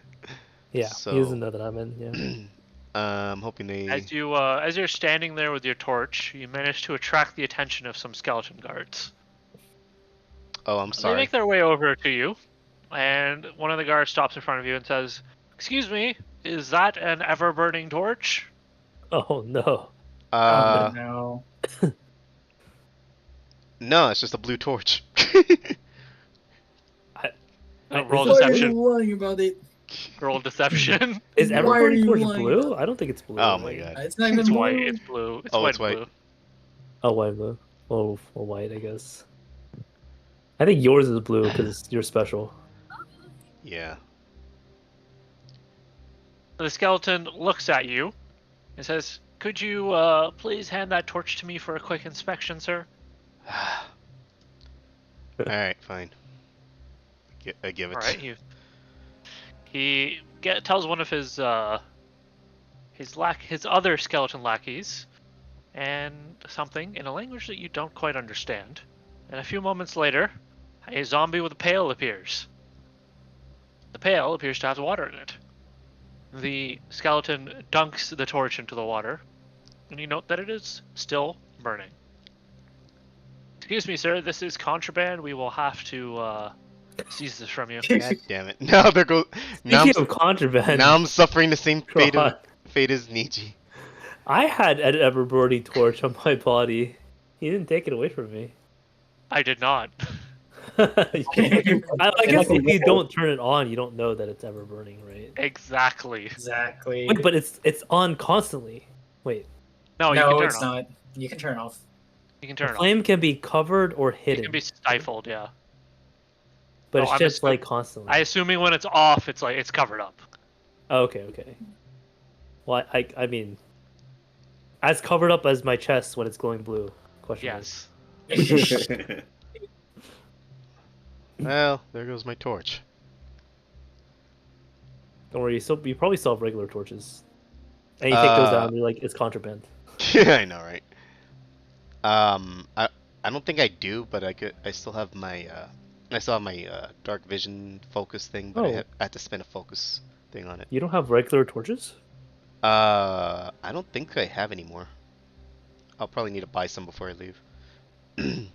Yeah, So- he doesn't know that I'm in. Yeah. I'm hoping they. As you're standing there with your torch, you manage to attract the attention of some skeleton guards. Oh, I'm They sorry. make their way over to you, and one of the guards stops in front of you and says, "Excuse me, is that an ever-burning torch?" Oh no. Uh, No. no, it's just a blue torch. Roll Is it- deception. lying about it? Roll deception. Is Why are everybody you torch lying blue? about- I don't think it's blue. Oh my god. It's not even It's blue. white. It's blue. It's Oh, white. it's and white. Blue. Oh, white and blue. Oh, well, white, I guess. I think yours is blue because you're special. Yeah. The skeleton looks at you and says, "Could you please hand that torch to me for a quick inspection, sir?" Alright, fine. I give it. All right. He tells one of his other skeleton lackeys, and something in a language that you don't quite understand. And a few moments later, a zombie with a pail appears. The pail appears to have water in it. The skeleton dunks the torch into the water, and you note that it is still burning. "Excuse me, sir, this is contraband. We will have to seize this from you." God damn it. Now there go. Now Speaking of contraband, now I'm suffering the same fate God. as Niji. I had an ever-burning torch on my body. He didn't take it away from me. I did not. I guess if you don't turn it on, you don't know that it's ever burning, right? Exactly. Exactly. Wait, but it's on constantly. Wait, No, you can No, turn it's it off. not. You can turn it off. You can the turn it off. flame can be covered or It hidden, can be stifled, yeah. but Oh, it's I'm just like assuming- constantly. I assuming when it's off, it's like it's covered up. Oh, okay. Well, I mean, as covered up as my chest when it's glowing blue. Question mark. Yes. Well, there goes my torch. Don't worry, you probably still have regular torches. And you take those down, you're like, it's contraband. Yeah, I know, right? I don't think I do, but I still have my dark vision focus thing, but Oh. I have to spend a focus thing on it. You don't have regular torches? I don't think I have any more. I'll probably need to buy some before I leave. Any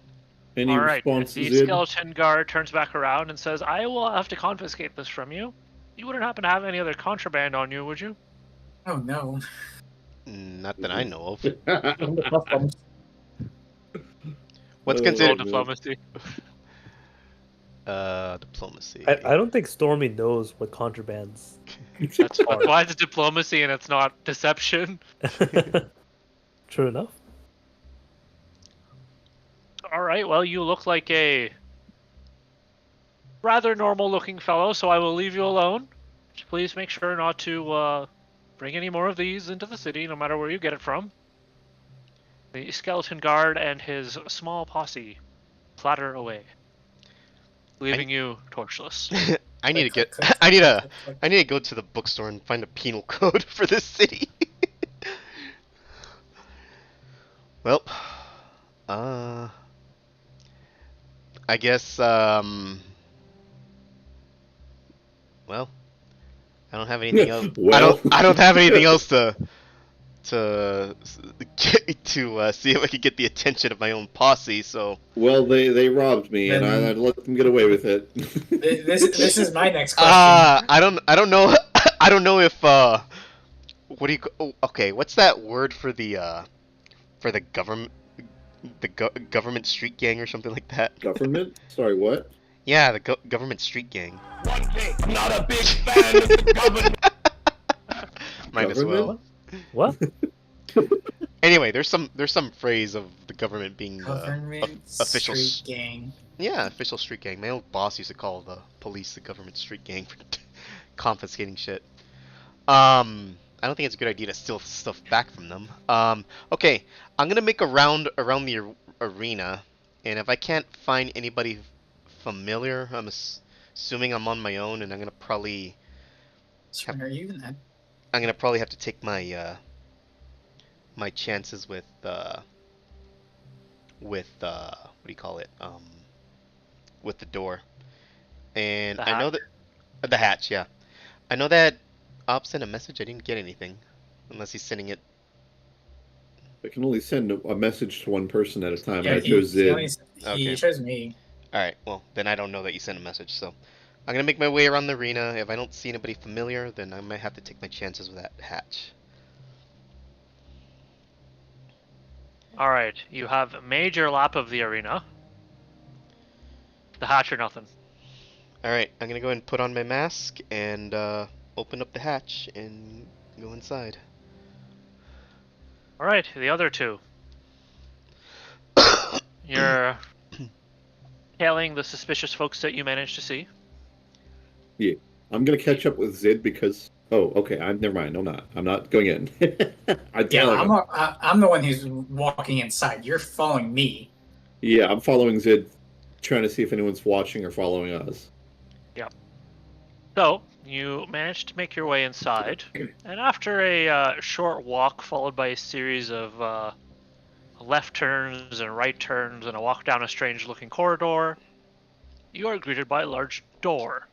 All right. responses? The Zid? skeleton guard turns back around and says, "I will have to confiscate this from you. You wouldn't happen to have any other contraband on you, would you?" Oh no. Not that I know of. What's Oh, Roll considered no. diplomacy. diplomacy? I don't think Stormy knows what contrabands. That's why it's diplomacy and it's not deception. True enough. All right. Well, you look like a rather normal-looking fellow, so I will leave you alone. Please make sure not to bring any more of these into the city, no matter where you get it from. The skeleton guard and his small posse clatter away, leaving you torchless. I need to get. Click, click, I need to. click, click. I need to go to the bookstore and find a penal code for this city. Well, I guess. Well, I don't have anything else. Well. I don't have anything else to see if I could get the attention of my own posse. So Well, they robbed me, and Then- I let them get away with it. This is my next question. I don't know. I don't know if what do you okay, what's that word for the government government street gang or something like that? Government? Sorry, what? Yeah, the government street gang. Not a big fan of the government. Might as well. What? Anyway, there's some phrase of the government being Government official street gang. yeah, official street gang. My old boss used to call the police the government street gang for confiscating shit. I don't think it's a good idea to steal stuff back from them. Okay, I'm gonna make a round around the arena, and if I can't find anybody familiar, I'm assuming I'm on my own, and I'm gonna probably Are you even that? I'm gonna probably have to take my my chances with what do you call it? With the door. And The I know that the hatch, yeah. I know that Op sent a message. I didn't get anything, unless he's sending it. I can only send a message to one person at a time. Yeah, I chose he Zid. Okay. chose me. All right. Well, then I don't know that you sent a message. So I'm gonna make my way around the arena. If I don't see anybody familiar, then I might have to take my chances with that hatch. All right. You have made your lap of the arena. The hatch or nothing. All right. I'm gonna go ahead and put on my mask and open up the hatch and go inside. All right. The other two. You're tailing the suspicious folks that you managed to see. I'm gonna catch up with Zid because. Oh, okay. Never mind. I'm not going in. I'm Yeah, I'm the one who's walking inside. You're following me. Yeah, I'm following Zid, trying to see if anyone's watching or following us. So, you managed to make your way inside, and after a short walk followed by a series of left turns and right turns and a walk down a strange-looking corridor, you are greeted by a large door.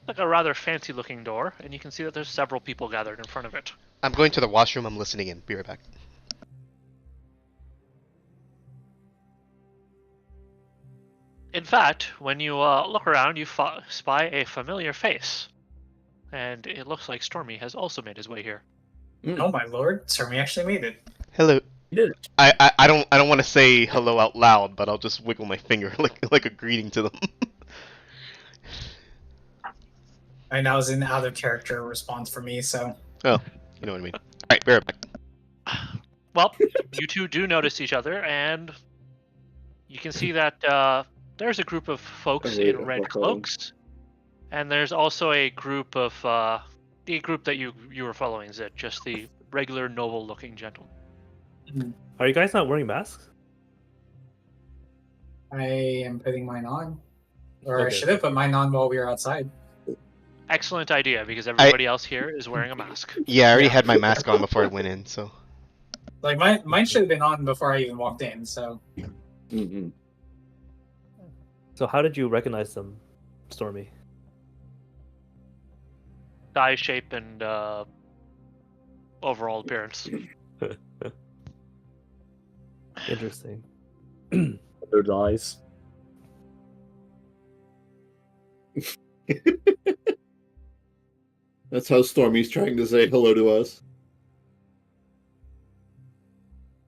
Like a rather fancy-looking door, and you can see that there's several people gathered in front of it. I'm going to the washroom. I'm listening in. Be right back. In fact, when you look around, you spy a familiar face. And it looks like Stormy has also made his way here. Oh my lord, Stormy actually made it. Hello. You did it. I don't want to say hello out loud, but I'll just wiggle my finger like a greeting to them. And that was an out of character response for me, so Oh, you know what I mean. All right, be right back. Well, you two do notice each other, and you can see that there's a group of folks Oh, wait, in red hold on. cloaks, and there's also a group of the group that you were following, Zid, just the regular noble-looking gentlemen. Are you guys not wearing masks? I am putting mine on. Or I Okay. should have put mine on while we were outside. Excellent idea, because everybody else here is wearing a mask. Yeah, I already Yeah. had my mask on before I went in, so. Like mine should have been on before I even walked in, so Mhm. So how did you recognize them, Stormy? Eye shape and overall appearance. Interesting. Third eyes. That's how Stormy's trying to say hello to us.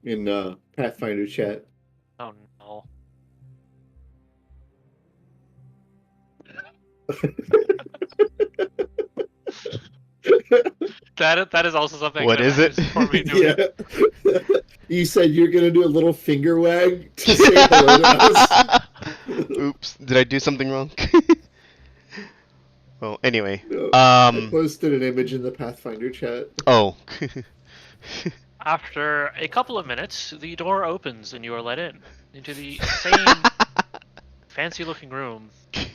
In Pathfinder chat. Oh no. That is also something. What that is it? is for me doing. Yeah. You said you're gonna do a little finger wag to say hello to us. Oops, did I do something wrong? Well, anyway. No, I Um. posted an image in the Pathfinder chat. Oh. After a couple of minutes, the door opens and you are let in into the same fancy-looking room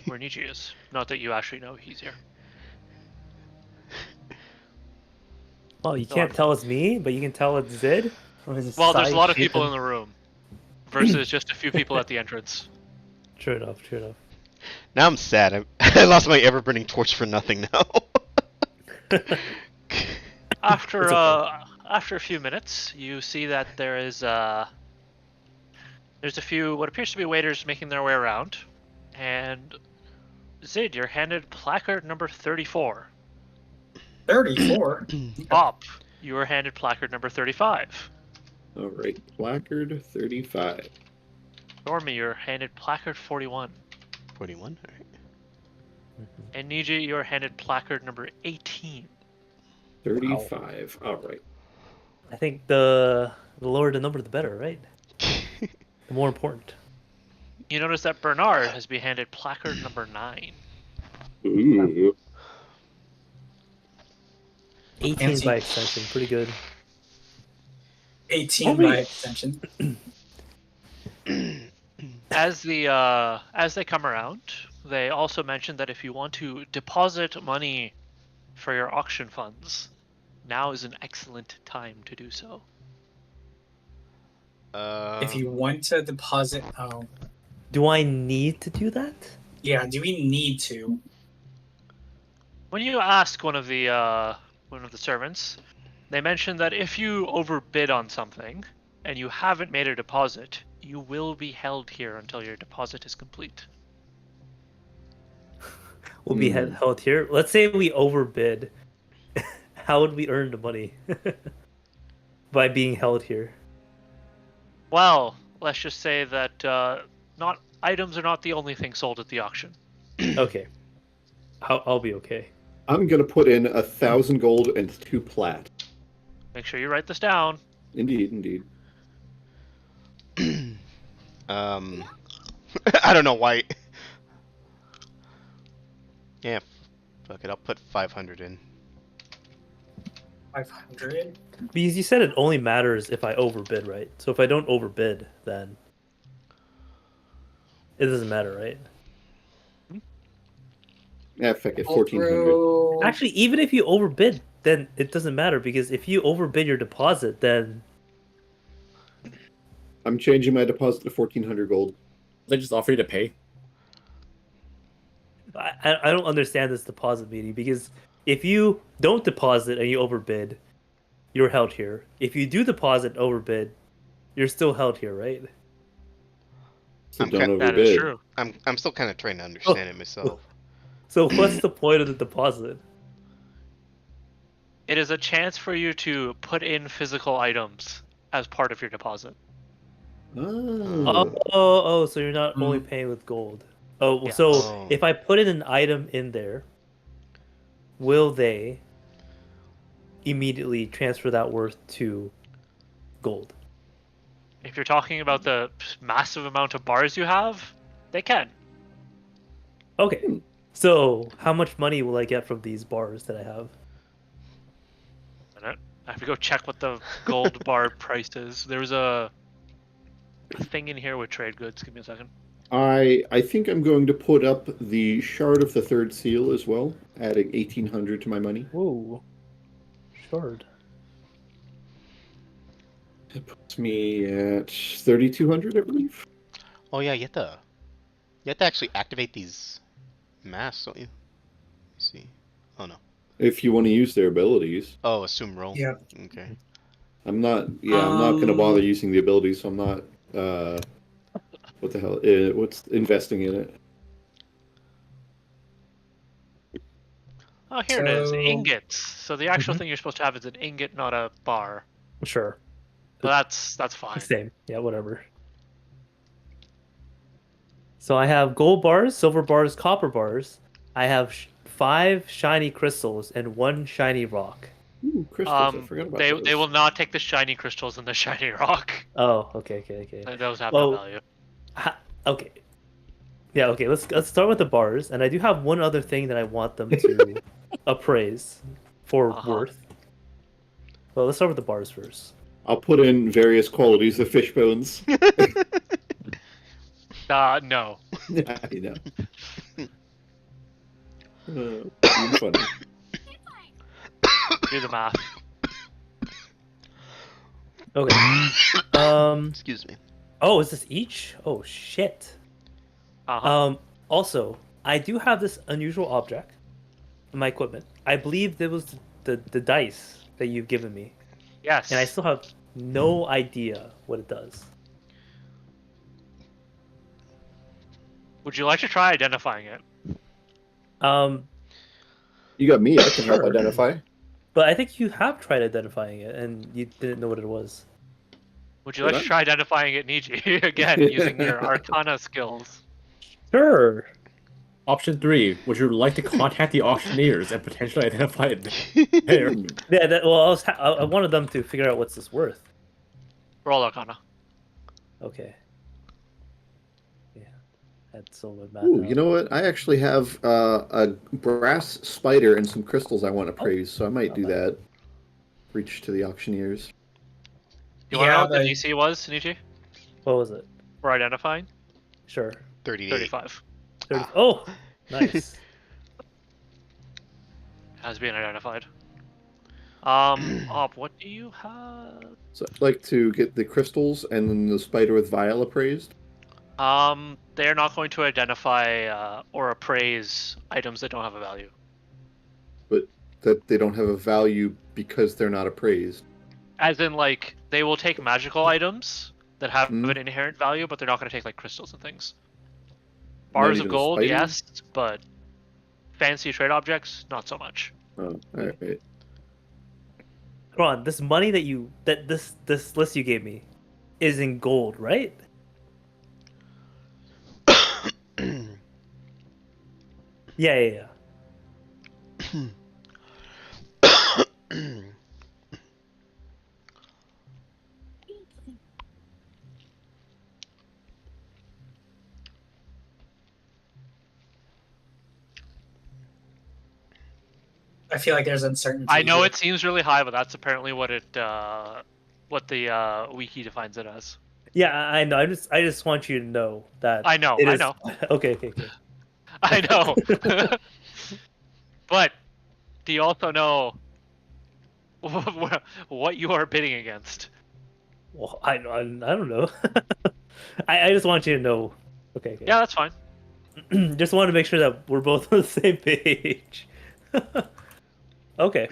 where Nietzsche is. Not that you actually know he's here. Well, you No, can't I'm- tell it's me, but you can tell it's Zid. Or is it Well, there's a Sai, lot of people Ethan? in the room versus just a few people at the entrance. True enough, true enough. Now I'm sad. I lost my ever-burning torch for nothing now. After It's okay. after a few minutes, you see that there's a few what appears to be waiters making their way around, and Zid, you're handed placard number 34. 34. Bob, you are handed placard number 35. All right, placard 35. Stormy, you're handed placard 41. 41? Alright. And Niji, you're handed placard number 18. 35. All right. I think the lower the number, the better, right? The more important. You notice that Bernard has been handed placard number 9. Ooh. 18 Fancy. by extension, pretty good. 18 by extension. As they come around, they also mention that if you want to deposit money for your auction funds, now is an excellent time to do so. If you want to deposit, Do I need to do that? yeah, do we need to? When you ask one of the servants, they mention that if you overbid on something and you haven't made a deposit, you will be held here until your deposit is complete. We'll be held here. Let's say we overbid. How would we earn the money? By being held here. Well, let's just say that not items are not the only thing sold at the auction. Okay. I'll be okay. I'm gonna put in 1,000 gold and 2 plat. Make sure you write this down. Indeed, indeed. I don't know why. Yeah, fuck it. I'll put 500 in. 500? Because you said it only matters if I overbid, right? So if I don't overbid, then it doesn't matter, right? Yeah, fuck it, I'll 1,400. throw- Actually, even if you overbid, then it doesn't matter because if you overbid your deposit, then I'm changing my deposit to 1,400 gold. They just offer you to pay. I don't understand this deposit meeting because if you don't deposit and you overbid, you're held here. If you do deposit and overbid, you're still held here, right? So I'm don't ca- overbid. That is true. I'm still kind of trying to understand it myself. So what's the point of the deposit? It is a chance for you to put in physical items as part of your deposit. Oh. So you're not only paying with gold. Oh, Yeah. so Oh. if I put in an item in there, will they immediately transfer that worth to gold? If you're talking about the massive amount of bars you have, they can. Okay. So how much money will I get from these bars that I have? I have to go check what the gold bar price is. There's a thing in here with trade goods. Give me a second. I think I'm going to put up the Shard of the Third Seal as well, adding 1,800 to my money. Whoa. Shard. It puts me at 3,200, I believe. Oh yeah, you have to actually activate these masks, don't you? Let's see. Oh no. If you want to use their abilities. Oh, assume roll. Yeah. Okay. I'm not going to bother using the abilities, so I'm not, what the hell, what's investing in it. Oh, here it is. So- Ingots. So the actual thing you're supposed to have is an ingot, not a bar. Sure. But that's fine. Same. Yeah, whatever. So I have gold bars, silver bars, copper bars. I have 5 shiny crystals and 1 shiny rock. Ooh, crystals, I forgot about they those. will not take the shiny crystals and the shiny rock. Oh, okay. Those have Well, no value. Okay. Yeah, okay. Let's start with the bars, and I do have one other thing that I want them to appraise for worth. Well, let's start with the bars first. I'll put in various qualities of fish bones. No. I know. You're funny. Do the math. Okay. Excuse me. Oh, is this each? Oh shit. Also, I do have this unusual object in my equipment. I believe there was the dice that you've given me, Yes. and I still have no idea what it does. Would you like to try identifying it? You got me, I can help Sure. identify. But I think you have tried identifying it, and you didn't know what it was. Would you like to try identifying it, Niji? Again, using your Arcana skills. Sure. Option 3. Would you like to contact the auctioneers and potentially identify it there? Yeah. Well, I wanted them to figure out what's this worth. Roll Arcana. Okay. Yeah. That's so math. Ooh, you know what? I actually have a brass spider and some crystals I want to praise, so I might do that. Reach to the auctioneers. You want to know what the they- DC was, Niji? What was it? For identifying? Sure. 38. 35. 30. Oh, nice. Has been identified. Op, what do you have? So I'd like to get the crystals and then the spider with vial appraised. They're not going to identify or appraise items that don't have a value. But that they don't have a value because they're not appraised. As in, like, they will take magical items that have Hmm. an inherent value, but they're not going to take, like, crystals and things. Not Bars of even gold, spider? yes, but fancy trade objects, not so much. Oh, alright. Ron, this money this list you gave me is in gold, right? Yeah. I feel like there's uncertainty. I know here. it seems really high, but that's apparently what what the wiki defines it as. Yeah, I know. I just want you to know that. I know, it I is- know. Okay. I know. But do you also know what you are bidding against? Well, I don't know. I just want you to know. Okay. Yeah, that's fine. Just want to make sure that we're both on the same page. Okay.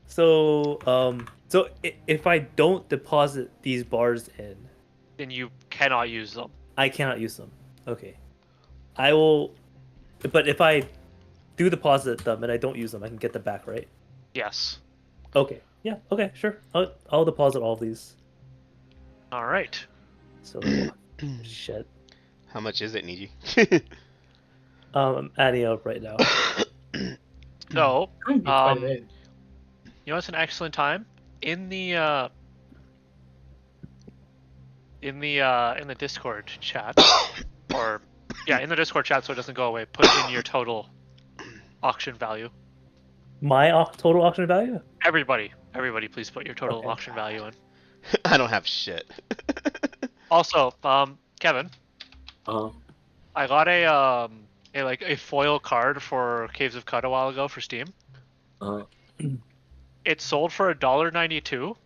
So if I don't deposit these bars in, Then you cannot use them. I cannot use them. Okay. I will. But if I do deposit them and I don't use them, I can get them back, right? Yes. Okay. Yeah. Okay. Sure. I'll deposit all of these. All right. So shit. How much is it, Niji? I'm adding up right now. So, Might be quite a Um, bit. you know, it's an excellent time in the in the Discord chat, or yeah, in the Discord chat, so it doesn't go away. Put in your total auction value. My total auction value? Everybody, please put your total Okay. auction value in. I don't have shit. Also, Kevin, Uh, I got a foil card for Caves of Cut a while ago for Steam. uh, It sold for $1.92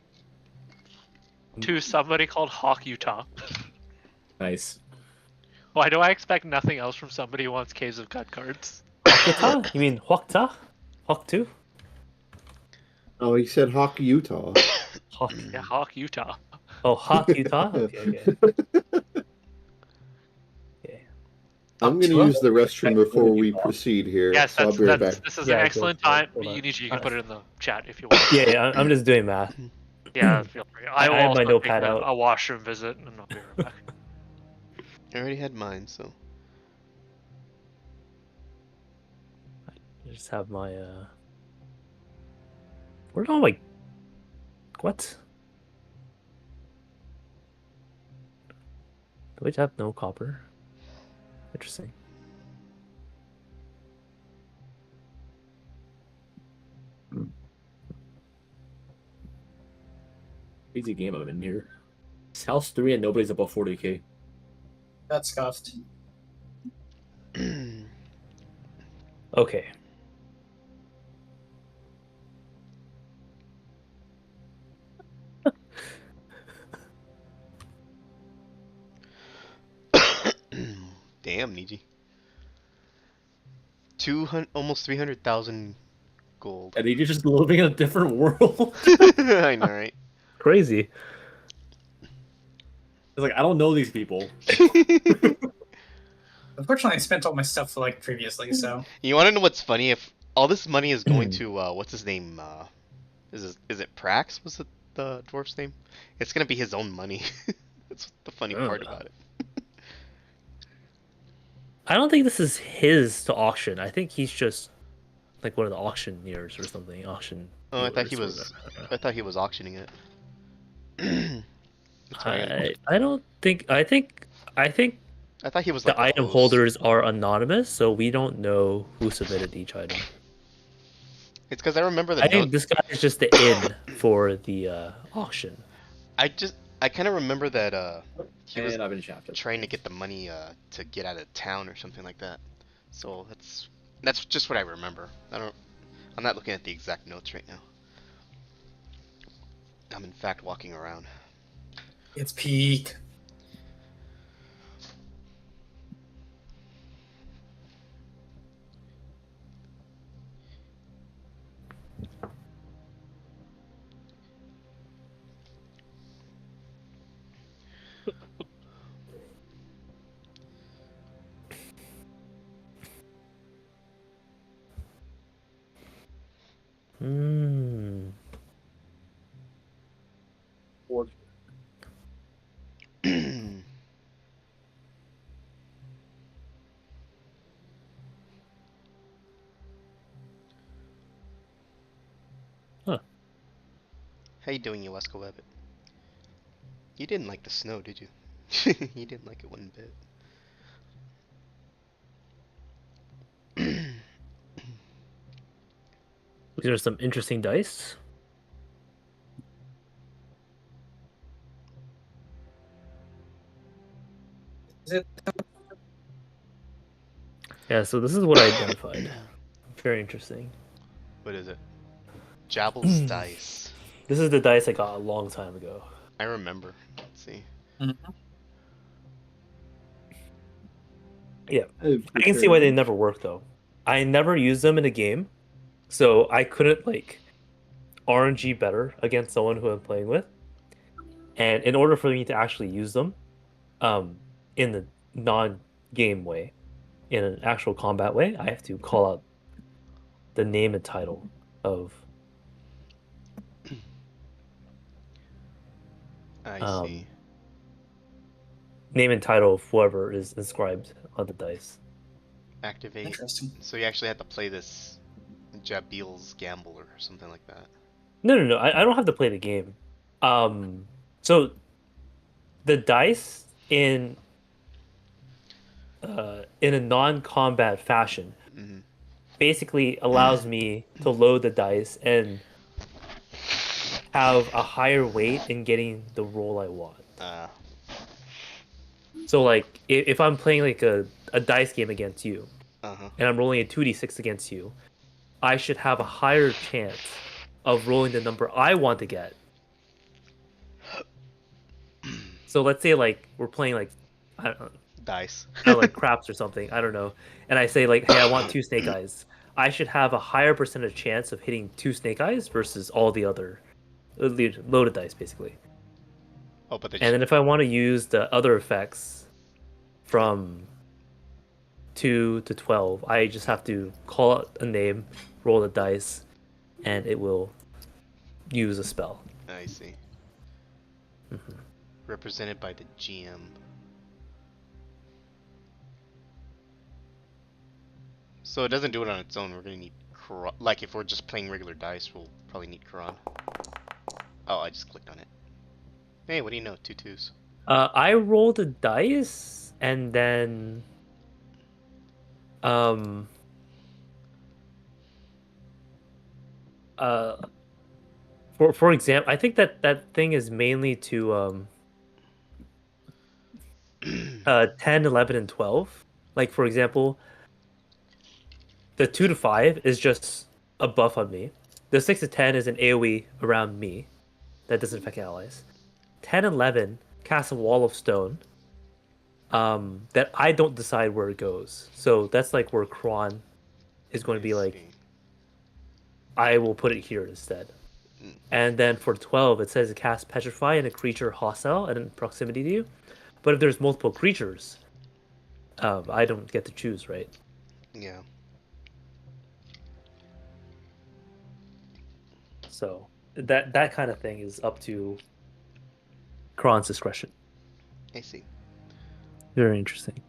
to somebody called Hawk Utah. nice. Why do I expect nothing else from somebody who wants Caves of Cut cards? Hwakta? You mean Hwakta? Hwak2? Oh, he said Hockey, Utah. Hawk. Yeah, Hawk Utah. Oh, Hawk Utah? Okay. Okay. I'm going to Utah? use the restroom before we Utah. proceed here. Yes, so I'll be right this back. is Yeah, an go excellent for it. time. Hold on. You can put it in the chat if you want. Yeah, I'm just doing math. Yeah, feel free. I will I have my also take notepad a out. washroom visit, and I'll be right back. I already had mine, so. I just have my where'd all my what? Do we have no copper? Interesting. Easy game I'm in here. It's House 3 and nobody's above 40k. That's scuffed. Okay. Damn, Niji. 200, almost 300,000 gold. And you're just living in a different world. I know, right? Crazy. It's like, I don't know these people. Unfortunately, I spent all my stuff like previously, so You want to know what's funny? If all this money is going to what's his name? Is it Prax? Was it the dwarf's name? It's gonna be his own money. That's the funny part about it. I don't think this is his to auction. I think he's just like one of the auctioneers or something. Auction. Oh, I thought he dealers or was. whatever. I thought he was auctioning it. That's why I don't think. I think I thought he was like the item host. holders are anonymous, so we don't know who submitted each item. It's because I remember the I note. think this guy is just the in for the auction. I kind of remember that he was And I've been shafted. trying to get the money to get out of town or something like that. So that's just what I remember. I'm not looking at the exact notes right now. I'm in fact walking around. it's peak. Hmm. How you doing, Uesco Webbit? You didn't like the snow, did you? You didn't like it one bit. These are some interesting dice. Is it? Yeah, so this is what I identified. Very interesting. What is it? Jabble's dice. This is the dice I got a long time ago. I remember. Let's see. Yeah, I can see why they never work though. I never used them in a game, so I couldn't like RNG better against someone who I'm playing with. And in order for me to actually use them, in the non-game way, in an actual combat way, I have to call out the name and title of. I see. name and title of whoever is inscribed on the dice. Activate. Interesting. So you actually have to play this Jabil's Gamble or something like that. No. I don't have to play the game. So the dice in a non-combat fashion Mhm. basically allows me to load the dice and have a higher weight in getting the roll I want. So like if I'm playing like a dice game against you Uh-huh. and I'm rolling a 2d6 against you, I should have a higher chance of rolling the number I want to get. So let's say like we're playing like I don't know, Dice. like craps or something, I don't know, and I say like, hey, I want 2 snake eyes. I should have a higher percentage chance of hitting 2 snake eyes versus all the other loaded dice, basically. Oh, but And then if I want to use the other effects from 2 to 12, I just have to call out a name, roll the dice, and it will use a spell. I see. Mhm. Represented by the GM. So it doesn't do it on its own. We're gonna need like if we're just playing regular dice, we'll probably need Quran. Oh, I just clicked on it. Hey, what do you know? 2 2s. I rolled the dice, and then for example, I think that thing is mainly to 10, 11, and 12. Like for example, the 2 to 5 is just a buff on me. The 6 to 10 is an AoE around me that doesn't affect allies. 10 and 11 casts a wall of stone that I don't decide where it goes. So that's like where Kron is going to be like, I will put it here instead. And then for 12, it says it casts Petrify and a creature hostile and in proximity to you. But if there's multiple creatures, I don't get to choose, right? Yeah. So that kind of thing is up to Kron's discretion. I see. Very interesting.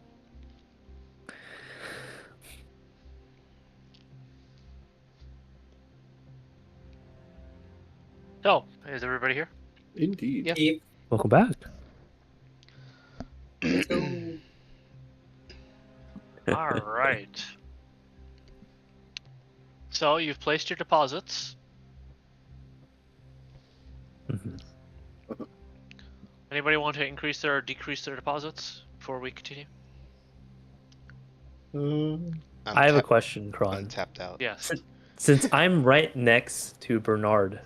So, is everybody here? Indeed. Yeah. Yep. Welcome back. All right. So you've placed your deposits. Mhm. Anybody want to increase or decrease their deposits before we continue? I have a question, Kron. I'm tapped out. Yes. Since I'm right next to Bernard,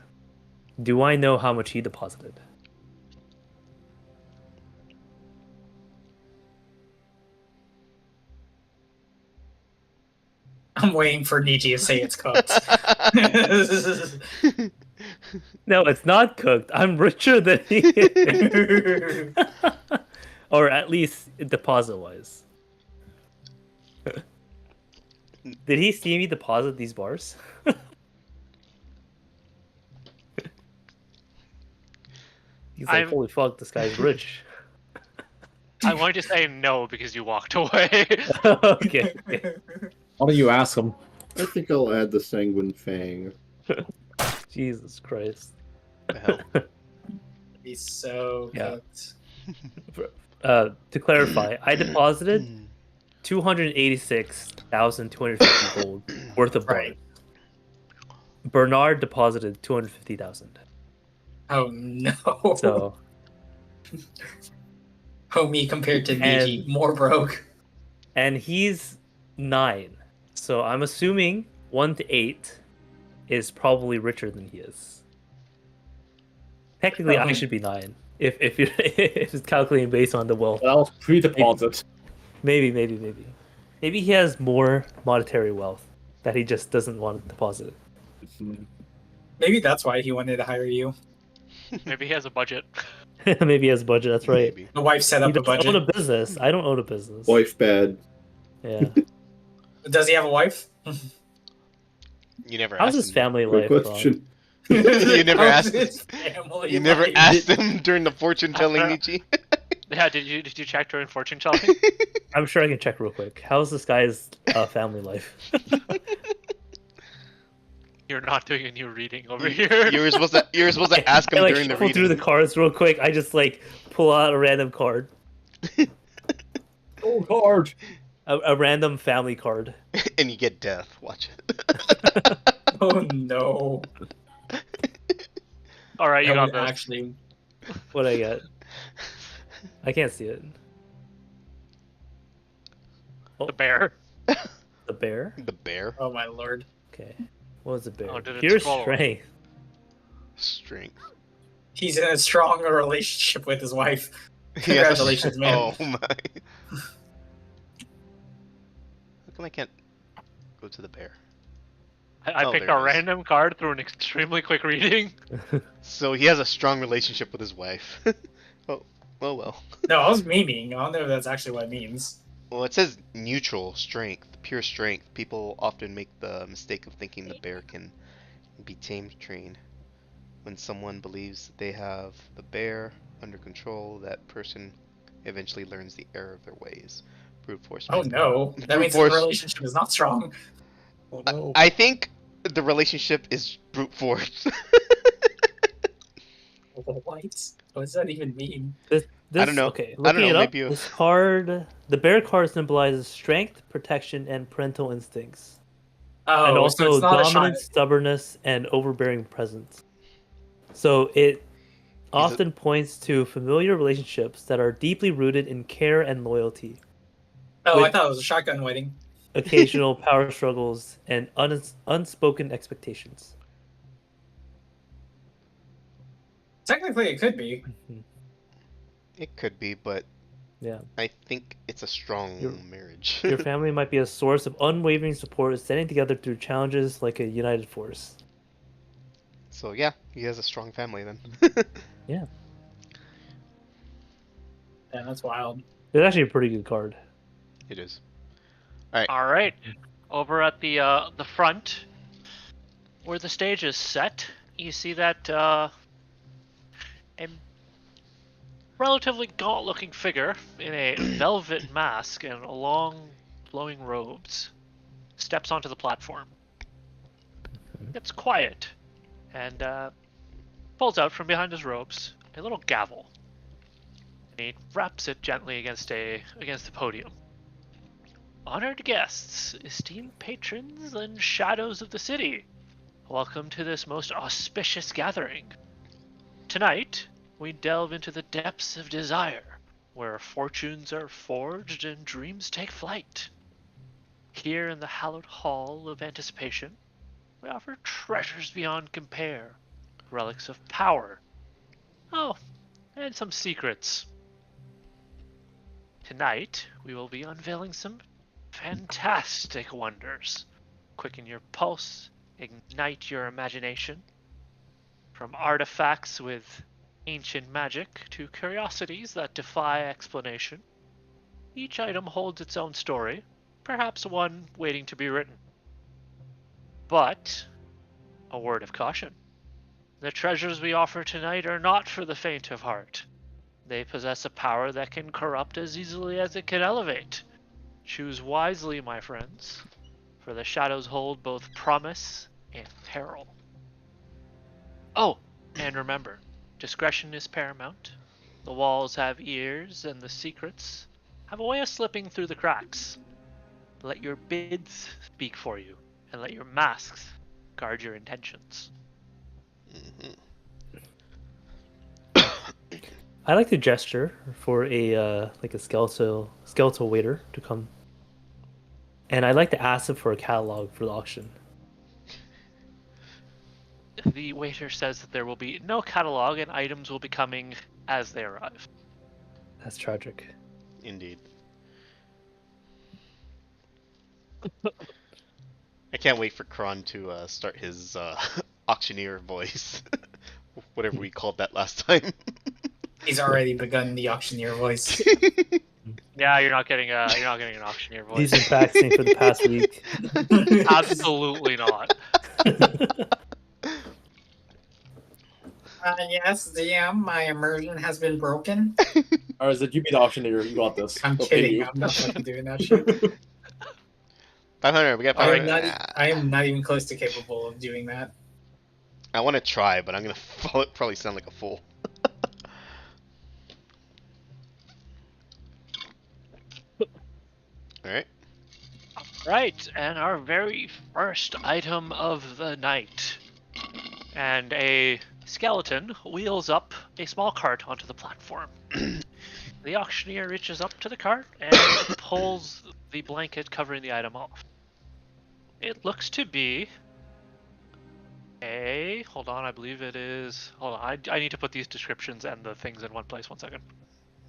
do I know how much he deposited? I'm waiting for Nietzsche to say it's cooked. No, it's not cooked. I'm richer than he is. Or at least deposit-wise. Did he see me deposit these bars? He's like, I'm- holy fuck, this guy's rich. I'm going to say no because you walked away. Okay. Why don't you ask him? I think I'll add the Sanguine Fang. Jesus Christ. The hell? He's so Yeah. cooked. To clarify, I deposited 286,250 gold worth of bars. Right. Bernard deposited 250,000. Oh no. So Oh, me compared to Nietzsche, And- more broke. and he's 9. So I'm assuming 1 to 8 is probably richer than he is. Technically, I should be 9 if you're if it's calculating based on the wealth. That was pre-deposit. Maybe. Maybe he has more monetary wealth that he just doesn't want to deposit. Maybe that's why he wanted to hire you. Maybe he has a budget. Maybe he has budget. That's right. Maybe. The wife set He up a doesn't own budget. a business. I don't own a business. Wife bad. Yeah. Does he have a wife? You never How's asked his him. family Good life? question. You never How's asked- his family You never life? asked him during the fortune telling, Nietzsche? Yeah, did you check during fortune telling? I'm sure I can check real quick. How's this guy's family life? You're not doing a new reading over here. You were supposed to ask him I during the shuffle reading. through the cards real quick. I just pull out a random card, Oh, card. a random family card. And you get death. Watch it. Oh no. All right, you That got would this. actually. What I get? I can't see it. The bear. The bear. The bear. Oh my lord. Okay. What was the bear? Oh, did it Pure scroll? strength. Strength. He's in a stronger relationship with his wife. He has a- Congratulations, man. Oh my. How come I can't go to the bear? I Oh, picked there a it is. random card through an extremely quick reading. So he has a strong relationship with his wife. Oh well. No, I was memeing. I don't know if that's actually what it means. Well, it says neutral strength, pure strength. People often make the mistake of thinking the bear can be tamed, trained. When someone believes they have the bear under control, that person eventually learns the error of their ways. Brute force. Oh no. That Brute means the force. relationship is not strong. Oh no. I think the relationship is brute force. What? What does that even mean? This, don't know. Okay, I don't looking know, it up, maybe you- this card, the bear card symbolizes strength, protection, and parental instincts, Oh, and so also it's not a dominance, stubbornness, and overbearing presence. So it often points to familiar relationships that are deeply rooted in care and loyalty, Oh, I with- thought it was a shotgun wedding. occasional power struggles, and unspoken expectations. Technically, it could be. It could be, but Yeah. I think it's a strong Your- marriage. Your family might be a source of unwavering support, standing together through challenges like a united force. So yeah, he has a strong family then. Yeah, that's wild. It's actually a pretty good card. It is. All right, over at the front, where the stage is set, you see that a relatively gaunt-looking figure in a velvet mask and long, flowing robes steps onto the platform. It's quiet, and pulls out from behind his robes a little gavel. And he wraps it gently against the podium. Honored guests, esteemed patrons, and shadows of the city, welcome to this most auspicious gathering. Tonight, we delve into the depths of desire, where fortunes are forged and dreams take flight. Here in the hallowed hall of anticipation, we offer treasures beyond compare, relics of power. Oh, and some secrets. Tonight, we will be unveiling some fantastic wonders. Quicken your pulse, ignite your imagination. From artifacts with ancient magic to curiosities that defy explanation, each item holds its own story, perhaps one waiting to be written. But, a word of caution. The treasures we offer tonight are not for the faint of heart. They possess a power that can corrupt as easily as it can elevate. Choose wisely, my friends, for the shadows hold both promise and peril. Oh, and remember, discretion is paramount. The walls have ears, and the secrets have a way of slipping through the cracks. Let your bids speak for you, and let your masks guard your intentions. I like to gesture for a skeletal waiter to come, and I'd like to ask him for a catalog for the auction. The waiter says that there will be no catalog, and items will be coming as they arrive. That's tragic. Indeed. I can't wait for Kron to start his auctioneer voice. Whatever we called that last time. He's already begun the auctioneer voice. Yeah, you're not getting an auctioneer voice. He's been practicing for the past week. Absolutely not. Yes, DM, my immersion has been broken. Or is it you be the auctioneer? You got this. I'm They'll pay kidding. you. I'm not fucking doing that shit. 500. We got I 500. am not. I am not even close to capable of doing that. I want to try, but I'm gonna probably sound like a fool. All right. Right, and our very first item of the night. And a skeleton wheels up a small cart onto the platform. The auctioneer reaches up to the cart and pulls the blanket covering the item off. It looks to be a... Hold on, I believe it is... Hold on, I need to put these descriptions and the things in one place. 1 second.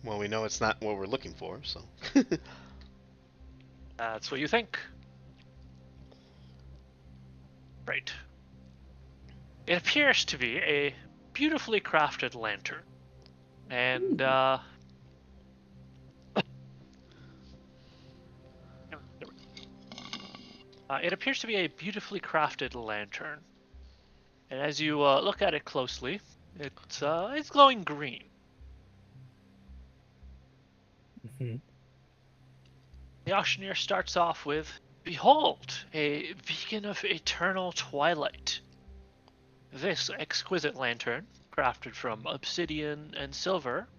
Well, we know it's not what we're looking for, so. That's what you think. Right. It appears to be a beautifully crafted lantern. And, it appears to be a beautifully crafted lantern. And as you look at it closely, it's glowing green. Mhm. The auctioneer starts off with, "Behold, a beacon of eternal twilight. This exquisite lantern, crafted from obsidian and silver,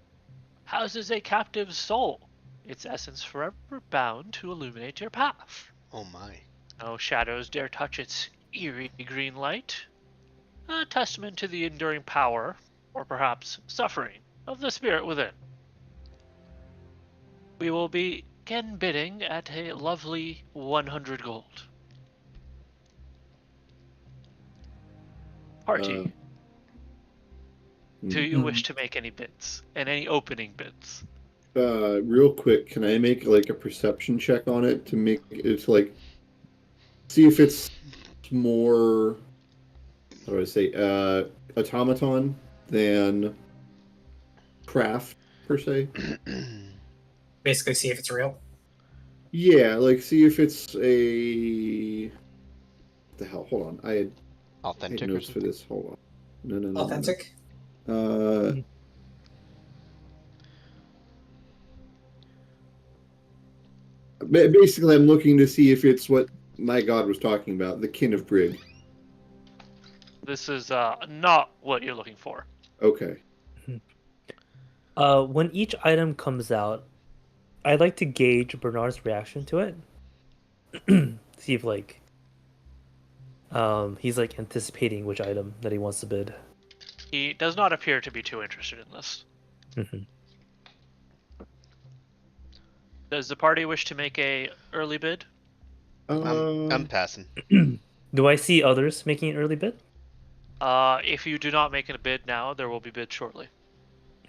houses a captive's soul, its essence forever bound to illuminate your path. Oh my. No shadows dare touch its eerie green light, a testament to the enduring power, or perhaps suffering, of the spirit within. We will begin bidding at a lovely 100 gold. Party, do you wish to make any bids? And any opening bids? Real quick, can I make like a perception check on it to make it like see if it's more, how do I say, automaton than craft per se? Basically, see if it's real. Yeah, like see if it's a. What the hell? Hold on, I had Authentic or notes for something? this. Hold on. No. Authentic. Basically, I'm looking to see if it's what my god was talking about, the kin of Brig. This is not what you're looking for. Okay. When each item comes out, I'd like to gauge Bernard's reaction to it. See if like he's like anticipating which item that he wants to bid. He does not appear to be too interested in this. Mhm. Does the party wish to make a early bid? I'm passing. Do I see others making an early bid? If you do not make a bid now, there will be bids shortly.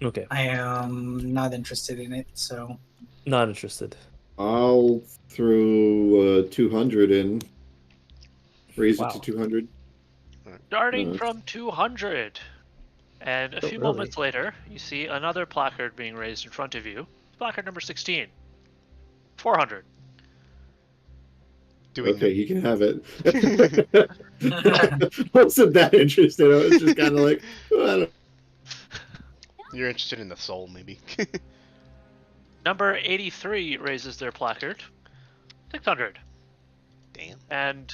Okay, I am not interested in it, so not interested. I'll throw 200 in. Raise it Wow. to 200. Starting Nice. from 200. And a So few early. moments later, you see another placard being raised in front of you. Placard number 16. 400. Do we Okay, you can have it. Wasn't that interested. I was just kind of like, oh, I don't... You're interested in the soul, maybe. Number 83 raises their placard. 600. Damn. And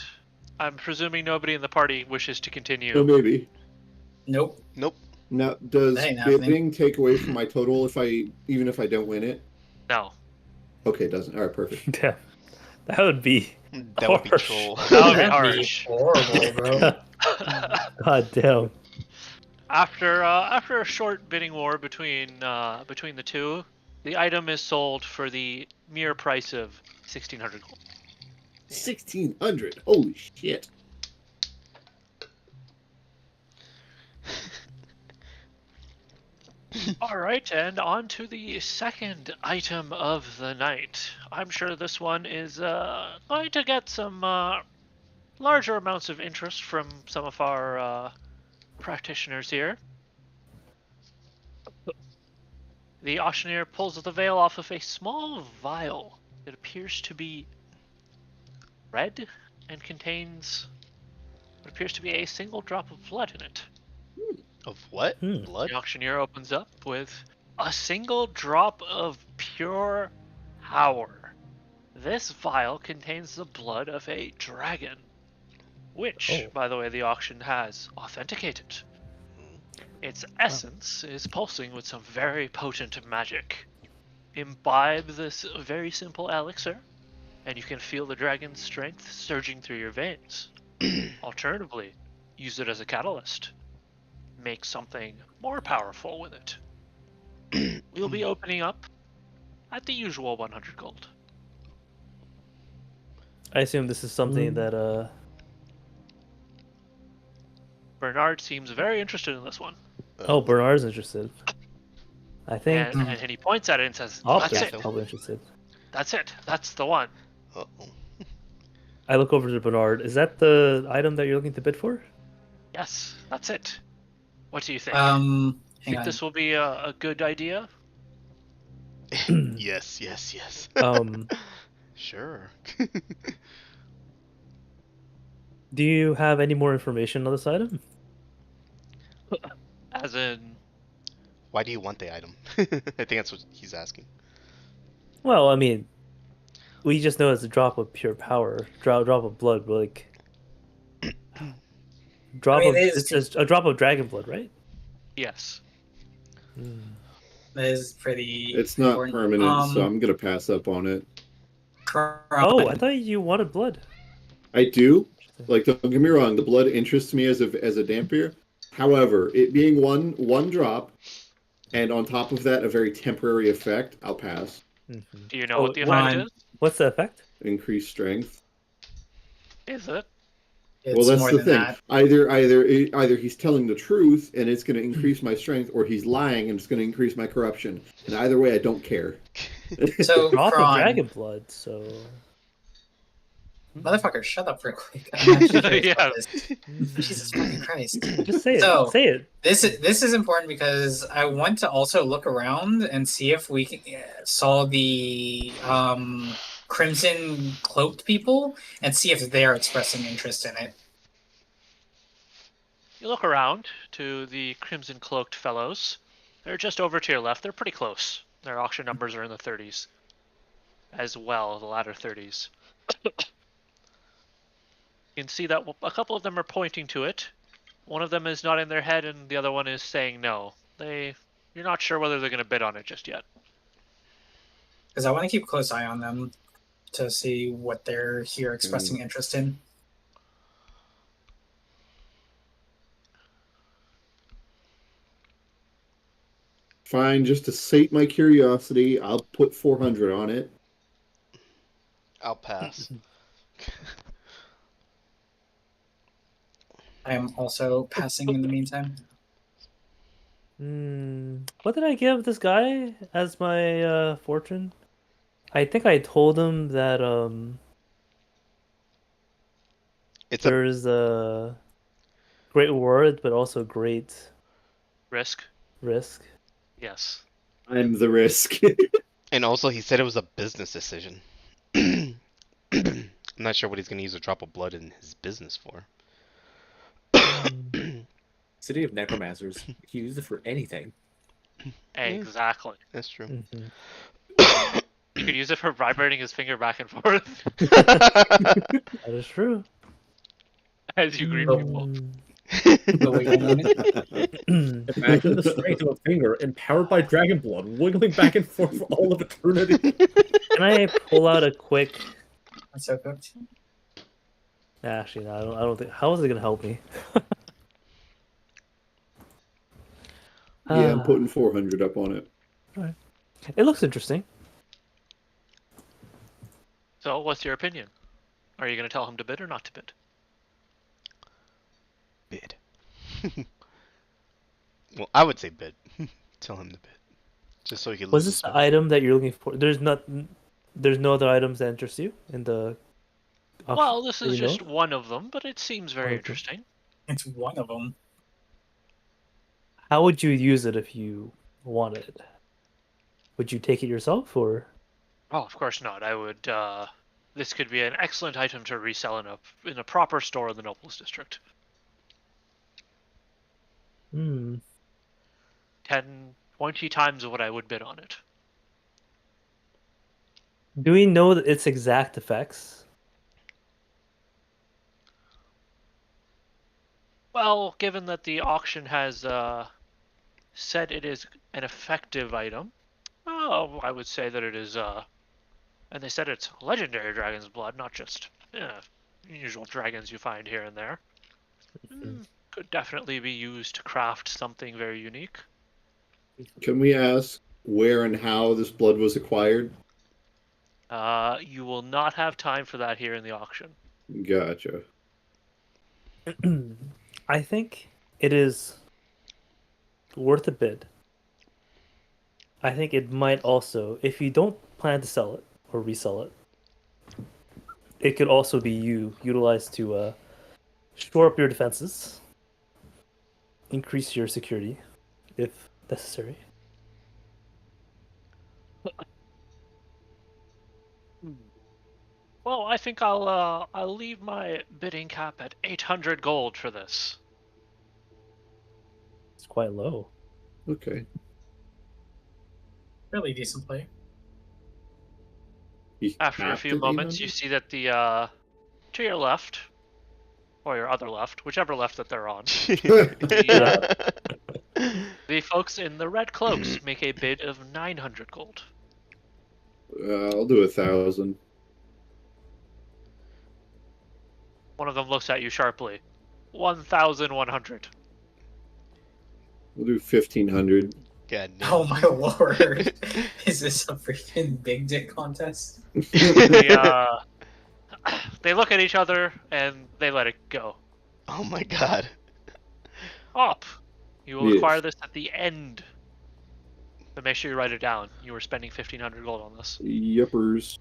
I'm presuming nobody in the party wishes to continue. Oh, maybe. nope. Nope. Now, does That ain't happening. bidding take away from my total even if I don't win it? No. Okay, it doesn't. All right, perfect. Damn, that would be That would be Harsh. troll. That would be That'd harsh. horrible, bro. god damn. After a short bidding war between the two, the item is sold for the mere price of 1,600 gold. 1,600. Holy shit. All right, and on to the second item of the night. I'm sure this one is going to get some larger amounts of interest from some of our practitioners here. The auctioneer pulls the veil off of a small vial. It appears to be red and contains what appears to be a single drop of blood in it. Of what? Hmm. Blood? The auctioneer opens up with a single drop of pure power. This vial contains the blood of a dragon, which, Oh. by the way, the auction has authenticated. Its essence is pulsing with some very potent magic. Imbibe this very simple elixir, and you can feel the dragon's strength surging through your veins. Alternatively, use it as a catalyst. Make something more powerful with it. We'll be opening up at the usual 100 gold. I assume this is something that Bernard seems very interested in this one, Oh, Bernard's interested. I think and he points at it and says, Optus "That's is it. probably interested. That's it. That's the one." Uh-oh. I look over to Bernard. Is that the item that you're looking to bid for? Yes, that's it. What do you think? Hang Think on. this will be a good idea? Yes, yes, yes. Um, Sure. do you have any more information on this item? As in, Why do you want the item? I think that's what he's asking. Well, I mean, we just know it's a drop of pure power, drop of blood, but like drop mean, of it is- it's a drop of dragon blood, right? yes. That is pretty. It's not important. permanent, so I'm gonna pass up on it. Oh, I thought you wanted blood. I do. Like, don't get me wrong, the blood interests me as a dampier. However, it being one drop, and on top of that, a very temporary effect, I'll pass. Mhm. Do you know Oh, what the one- effect What's the effect? Increased strength. is? Is it? It's Well, that's more the than thing. that. Either he's telling the truth and it's going to increase my strength, or he's lying and it's going to increase my corruption. And either way, I don't care. So, Drop of Kron, dragon blood. So motherfucker, shut up real quick. I'm actually curious about Yeah. this. Jesus fucking Christ. just say it. So- Say it. This is important because I want to also look around and see if we saw the crimson cloaked people and see if they're expressing interest in it. You look around to the crimson cloaked fellows. They're just over to your left. They're pretty close. Their auction numbers are in the 30s as well, the latter 30s. You can see that a couple of them are pointing to it. One of them is nodding their head, and the other one is saying no. You're not sure whether they're going to bid on it just yet. Because I want to keep a close eye on them to see what they're here expressing interest in. Fine, just to sate my curiosity, I'll put 400 on it. I'll pass. I am also passing in the meantime. What did I give this guy as my fortune? I think I told him that It's a there's a great reward, but also great Risk? risk. Yes. I'm the risk. and also he said it was a business decision. I'm not sure what he's gonna use a drop of blood in his business for. City of Necromancers. You can use it for anything. Exactly. That's true. Mhm. You could use it for vibrating his finger back and forth That is true. as you greet people. Oh, wait a minute. Imagine the strength of a finger empowered by dragon blood, wiggling back and forth for all of eternity. Can I pull out a quick? I'm so cooked. Actually, no, I don't think. How is it gonna help me? Yeah, I'm putting 400 up on it. It looks interesting. So, what's your opinion? Are you going to tell him to bid or not to bid? Bid. Well, I would say bid. Tell him to bid, just so he can. Was lose this his the item that you're looking for? There's no other items that interest you in the. Well, this is you know? just one of them, but it seems very Okay. interesting. It's one of them. How would you use it if you wanted it? Would you take it yourself, or? Oh, of course not. I would. This could be an excellent item to resell in a proper store in the Nobles District. Hmm. 10, 20 times what I would bid on it. Do we know its exact effects? Well, given that the auction has said it is an effective item, oh, I would say that it is, and they said it's legendary dragon's blood, not just usual dragons you find here and there. Could definitely be used to craft something very unique. Can we ask where and how this blood was acquired? You will not have time for that here in the auction. Gotcha. I think it is worth a bid. I think it might also, if you don't plan to sell it or resell it, it could also be utilized to shore up your defenses, increase your security if necessary. Well, I think I'll leave my bidding cap at 800 gold for this. It's quite low. Okay. Really decent play. You After a have few to be moments, you numbered? see that the to your left, or your other left, whichever left that they're on, the folks in the red cloaks make a bid of 900 gold. I'll do 1,000. One of them looks at you sharply. 1,100. We'll do 1,500. God no. Oh my lord. Is this a freaking big dick contest? They look at each other and they let it go. Oh my god. Up. You will Yes. acquire this at the end. But make sure you write it down. You were spending 1,500 gold on this. Yuppers.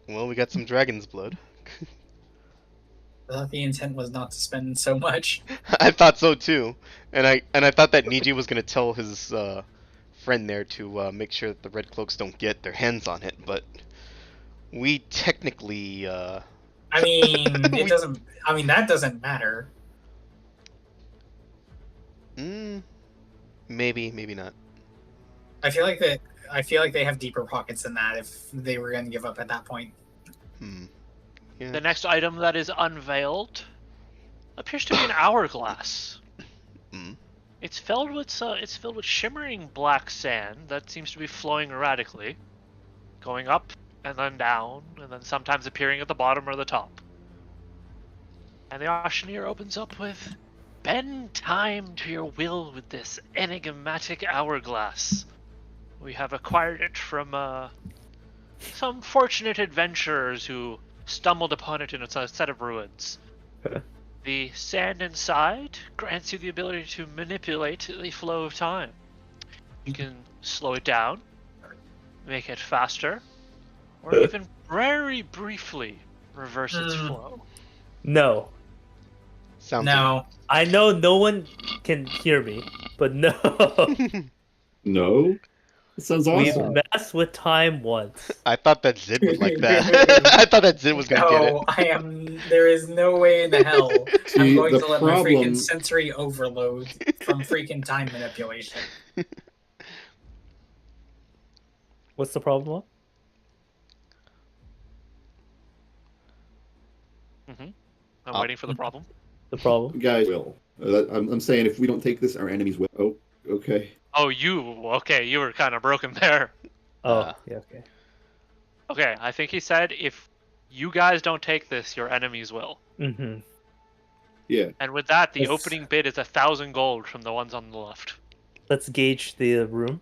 Well, we got some dragon's blood. I thought the intent was not to spend so much. I thought so too, and I thought that Niji was gonna tell his friend there to make sure that the red cloaks don't get their hands on it, but we technically I mean, it doesn't. I mean, that doesn't matter. maybe not. I feel like that. I feel like they have deeper pockets than that if they were going to give up at that point. Yeah. The next item that is unveiled appears to be an hourglass. It's filled with shimmering black sand that seems to be flowing erratically, going up and then down, and then sometimes appearing at the bottom or the top. And the auctioneer opens up with, "Bend time to your will with this enigmatic hourglass. We have acquired it from some fortunate adventurers who stumbled upon it in a set of ruins. The sand inside grants you the ability to manipulate the flow of time. You can slow it down, make it faster, or even very briefly reverse its flow." No. Sounds No, I know no one can hear me, but no. No? That sounds We've awesome. messed with time once. I thought that Zid would like that. I thought that Zid was gonna get it. no, I am. There is no way in the hell I'm See, going the to let my problem- freaking sensory overload from freaking time manipulation. What's the problem? I'm waiting for the problem. The problem? Guys will. I'm saying if we don't take this, our enemies will. Oh, okay. Oh, okay, you were kind of broken there. Oh, yeah, okay. Okay, I think he said if you guys don't take this, your enemies will. Mm-hmm. Yeah. And with that, the Yes. opening bid is 1,000 gold from the ones on the left. Let's gauge the room.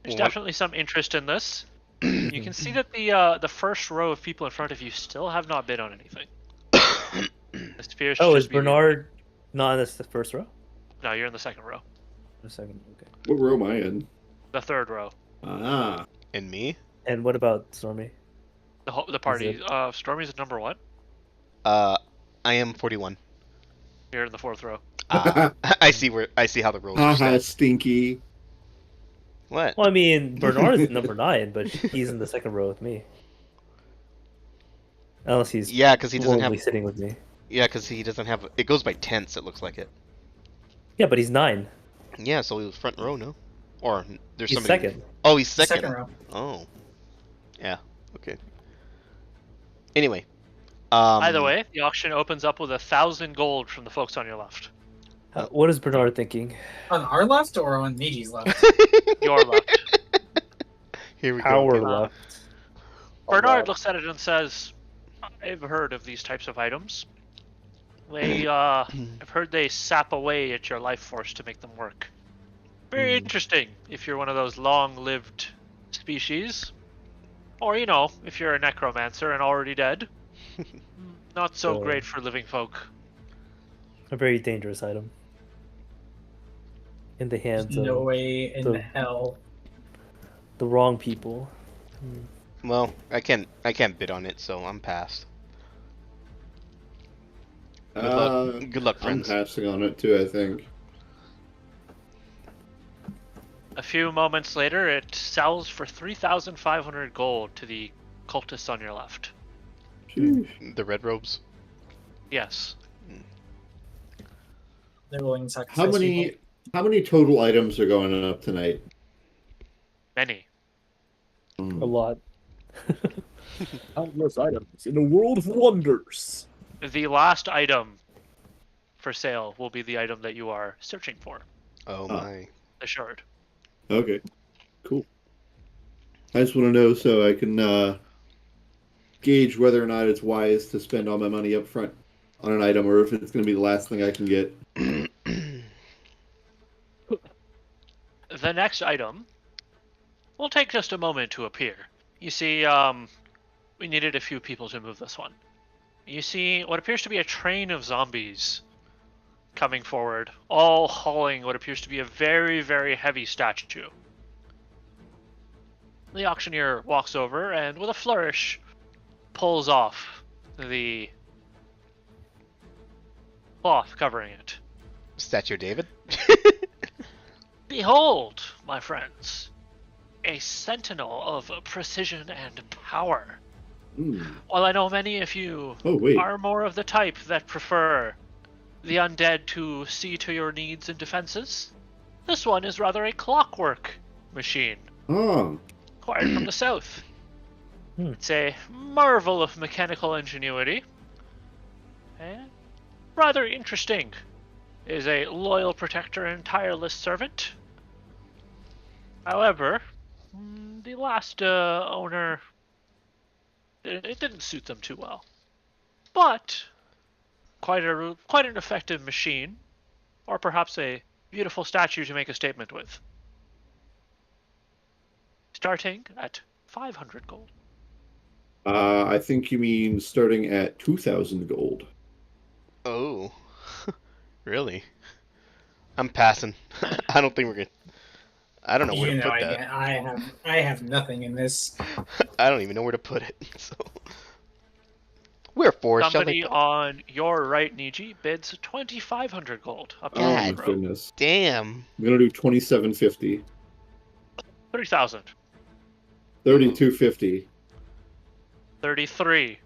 There's What? definitely some interest in this. You can see that the first row of people in front of you still have not bid on anything. This appears to Oh, just is be the- Bernard not in the first row? No, you're in the second row. A second, okay. What row am I in? The third row. Ah. And me? And what about Stormy? The party. it- Stormy's at number what? I am 41. You're in the fourth row. I see how the rolls are Haha, set. stinky. What? Well, I mean, Bernard is number 9, but he's in the second row with me. Unless he's Yeah, because he doesn't lonely have sitting with me. Yeah, because he doesn't have. It goes by tenths. It looks like it. Yeah, but he's 9. Yeah, so he was front row, no? Or there's He's somebody. second. Oh, he's second. Second row. Oh. Yeah. Okay. Anyway. Either way, the auction opens up with 1,000 gold from the folks on your left. What is Bernard thinking? On our left or on Niji's left? Your left. Here we Our go. left. Bernard looks at it and says, I've heard of these types of items. They, I've heard they sap away at your life force to make them work. Very interesting if you're one of those long-lived species. Or, you know, if you're a necromancer and already dead. Not so Or- great for living folk. A very dangerous item. In the hands No of way in the- hell. the wrong people. Well, I can't bid on it, so I'm passed. Good luck, I'm friends. passing on it too, I think. A few moments later, it sells for 3,500 gold to the cultists on your left. The red robes. Yes. They're willing to sacrifice How many total items are going up tonight? Many. A lot. Countless items in a world of wonders. The last item for sale will be the item that you are searching for. Oh Oh. my. The shard. Okay, cool. I just want to know so I can gauge whether or not it's wise to spend all my money up front on an item, or if it's going to be the last thing I can get. The next item will take just a moment to appear. You see, we needed a few people to move this one. You see what appears to be a train of zombies coming forward, all hauling what appears to be a very, very heavy statue. The auctioneer walks over and, with a flourish, pulls off the cloth covering it. Statue of David? Behold, my friends, a sentinel of precision and power. Hmm. While I know many of you Oh, wait. are more of the type that prefer the undead to see to your needs and defenses, this one is rather a clockwork machine, Oh, acquired from the south. Hmm. It's a marvel of mechanical ingenuity, and rather interesting. It is a loyal protector and tireless servant. However, the last owner, it didn't suit them too well. But quite an effective machine, or perhaps a beautiful statue to make a statement with. Starting at 500 gold. I think you mean starting at 2,000 gold. Oh. Really? I'm passing. I don't think we're good. I don't know where You to know, put that. I have nothing in this. I don't even know where to put it. So wherefore shall Somebody they? on your right, Niji, bids 2,500 gold. Up to Oh the my front row. goodness. Damn. I'm gonna do 2750, 30,000. 3250, 33.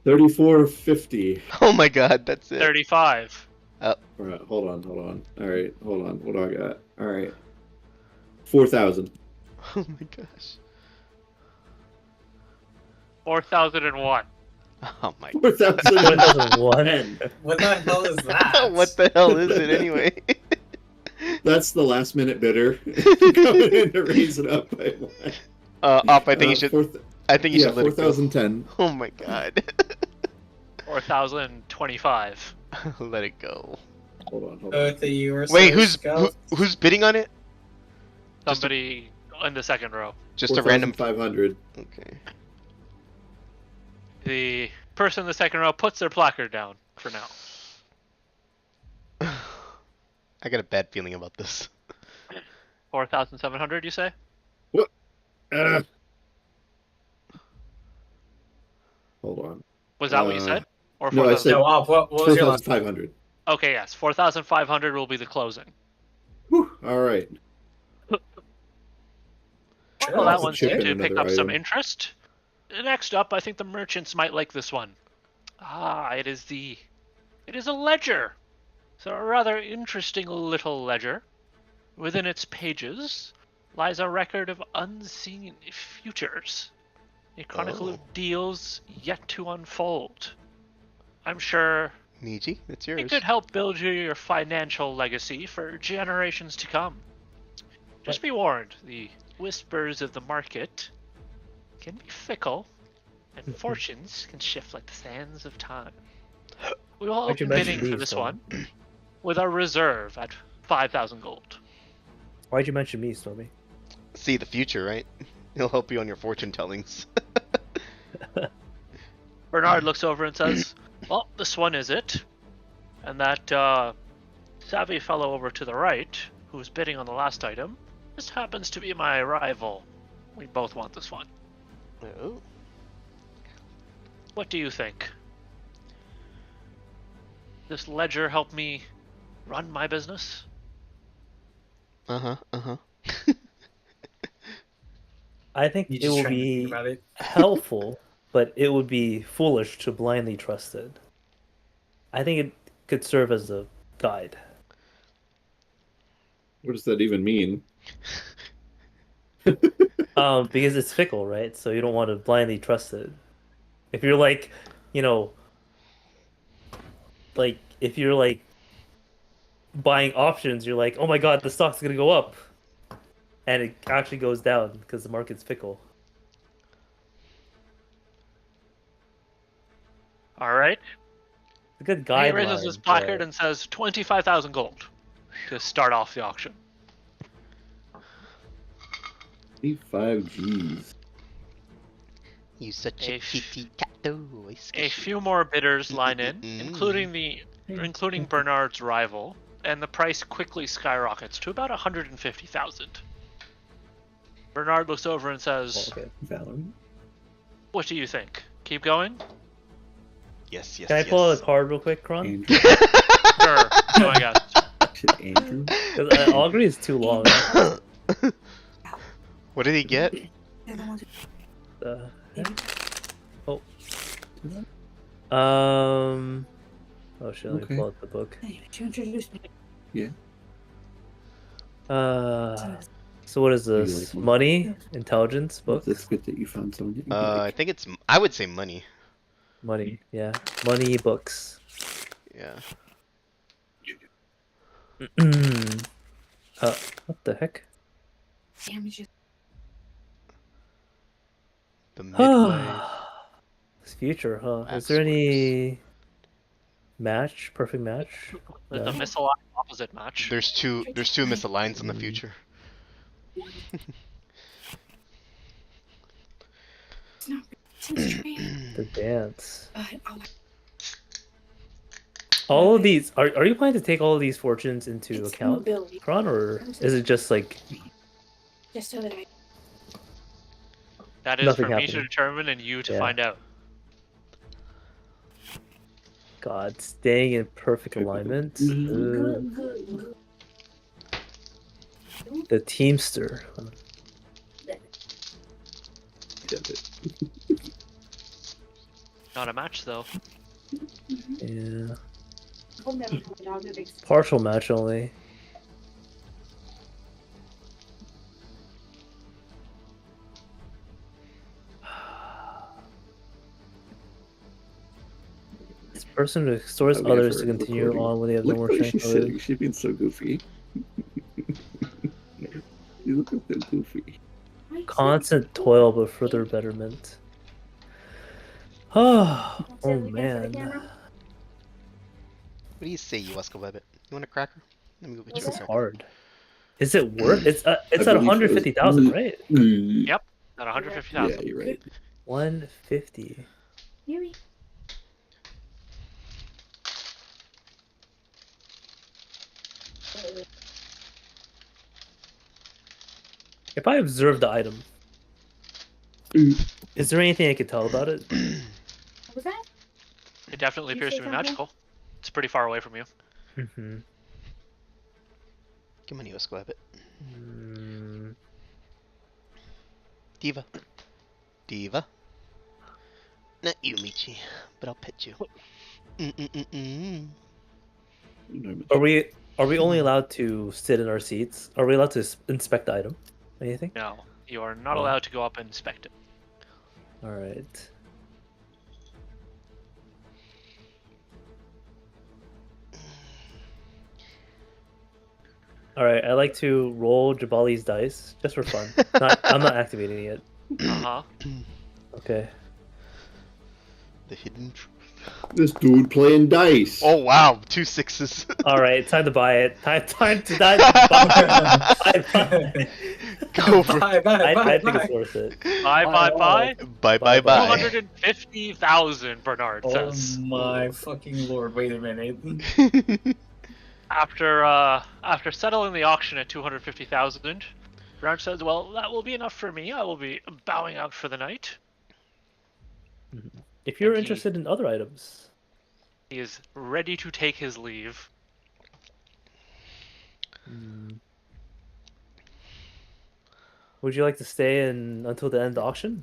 3450. Oh my god, that's it. 35. All right, hold on. All right, hold on. What do I got? All right, 4,000. Oh my gosh. 4,001. Oh my 4,001. What the hell is that? What the hell is it anyway? That's the last minute bidder coming in to raise it up by one. Up. I think you should. I think you Yeah, should let it go. 4,010. Oh my god. 4,025. Let it go. Hold on. Both of you are Wait, so who's bidding on it? Just a- Somebody in the second row. Just a random. 4,500. Okay. The person in the second row puts their placard down for now. I got a bad feeling about this. 4,700, you say? Hold on. Was that what you said? Or no, I 4,000? said- No, what was your last? 4,500. Okay, yes. 4,500 will be the closing. Whew, all right. Well, that That's a one chip seemed in to pick another up some item. interest. Next up, I think the merchants might like this one. Ah, it is a ledger. So a rather interesting little ledger. Within its pages lies a record of unseen futures, a chronicle Oh. of deals yet to unfold. I'm sure Niji, it's it yours. could help build you your financial legacy for generations to come. Just be warned, the whispers of the market can be fickle, and fortunes can shift like the sands of time. We will Why'd you open mention bidding for these, this though? one with our reserve at 5,000 gold. Why'd you mention me, Stormy? See the future, right? He'll help you on your fortune tellings. Bernard looks over and says, well, this one is it. And that savvy fellow over to the right, who's bidding on the last item, this happens to be my rival. We both want this one. Oh. What do you think? This ledger help me run my business? Uh-huh, uh-huh. I think You it just will trying to think be about it. helpful, but it would be foolish to blindly trust it. I think it could serve as a guide. What does that even mean? Because it's fickle, right? So you don't want to blindly trust it. If you're like, you know, like if you're like buying options, you're like, oh my god, the stock's gonna go up, and it actually goes down because the market's fickle. All right. It's a good He guideline. raises his placard but- and says 25,000 gold to start off the auction. 25 G's. You such A a f- kitty cat. Oh, I A sketchy. few more bidders line in, Mm. including Bernard's rival, and the price quickly skyrockets to about 150,000. Bernard looks over and says, Oh, okay. Valerie? "What do you think? Keep going?" Yes, yes, Can I yes. pull out a card real quick, Kron? Andrew? Sure. Oh my gosh. Shit, Andrew? 'Cause Augury is too long. What did he get? Heck? Oh. Oh shit, let me Okay. pull out the book. Anyway, you introduced me. So what is Do you this? like Money? Intelligence book? That's good that you found someone that you I like. think it's. I would say money. Money, yeah. Money books. Yeah. What the heck? Damages. The midway. This future, huh? Is Wax there any match? Perfect match? The No. misaligned opposite match. There's two. There's two misaligns in the future. It's not seems strange, The dance. but I'll All of these are you planning to take all of these fortunes into It's account, mobility. Kron, or is it just like just so that I That is Nothing for me to happening. determine and you to Yeah. find out. God staying in perfect alignment? The Teamster. Not a match though. Yeah. will never have a dog that makes Partial match only. This person who extorts Oh, we have others her to continue recording. on when they have no Look more how strength. she's to live. sitting. She's being so goofy. You look so goofy. Constant toil but further betterment. Oh, Say it again for the man. camera. What do you say, you Oscar Webbit? You want a cracker? Let me go get This you a is cracker. hard. Is it worth? It's at believe it was- 150,000, right? At 150,000. Yeah, you're right. 150. Yuri. If I observe the item, is there anything I could tell about it? What was that? It definitely You appears say to be something? magical. It's pretty far away from you. Mm-hmm. Come on, you Oscar Webbit. Mm, Diva. Diva. Not you, Michi, but I'll pet you. Mm-mm-mm-mm. Are we only allowed to sit in our seats? Are we allowed to inspect the item? Anything? No, you are not Oh. allowed to go up and inspect it. All right. All right. I like to roll Jabali's dice just for fun. I'm not activating it. Uh huh. Okay. The hidden truth. This dude playing dice. Oh wow, 2 6s. All right. Time to buy it. Time to die. Buy. Go for Bye, bye, bye, I think bye. it's worth it. Bye. bye. 250,000, Bernard Oh says. my fucking lord! Wait a minute. After settling the auction at 250,000, Bernard says, "Well, that will be enough for me. I will be bowing out for the night." If you're And he- interested in other items, He is ready to take his leave. would you like to stay in until the end of the auction?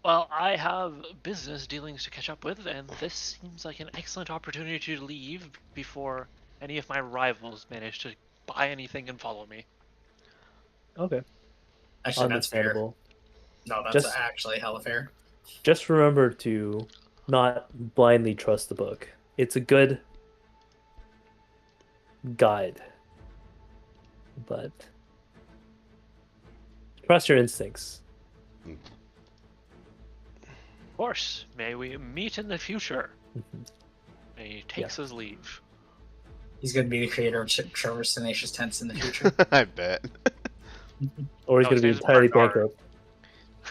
Well, I have business dealings to catch up with, and this seems like an excellent opportunity to leave before any of my rivals manage to buy anything and follow me. Okay. Actually, that's fair. Understandable. No, that's Just- actually hella fair. Just remember to not blindly trust the book. It's a good guide, but trust your instincts. Of course, may we meet in the future. And he takes his leave. He's gonna be the creator of Trevor's Tenacious Tents in the future. I bet. Or he's No, going to be his name's entirely Bernard.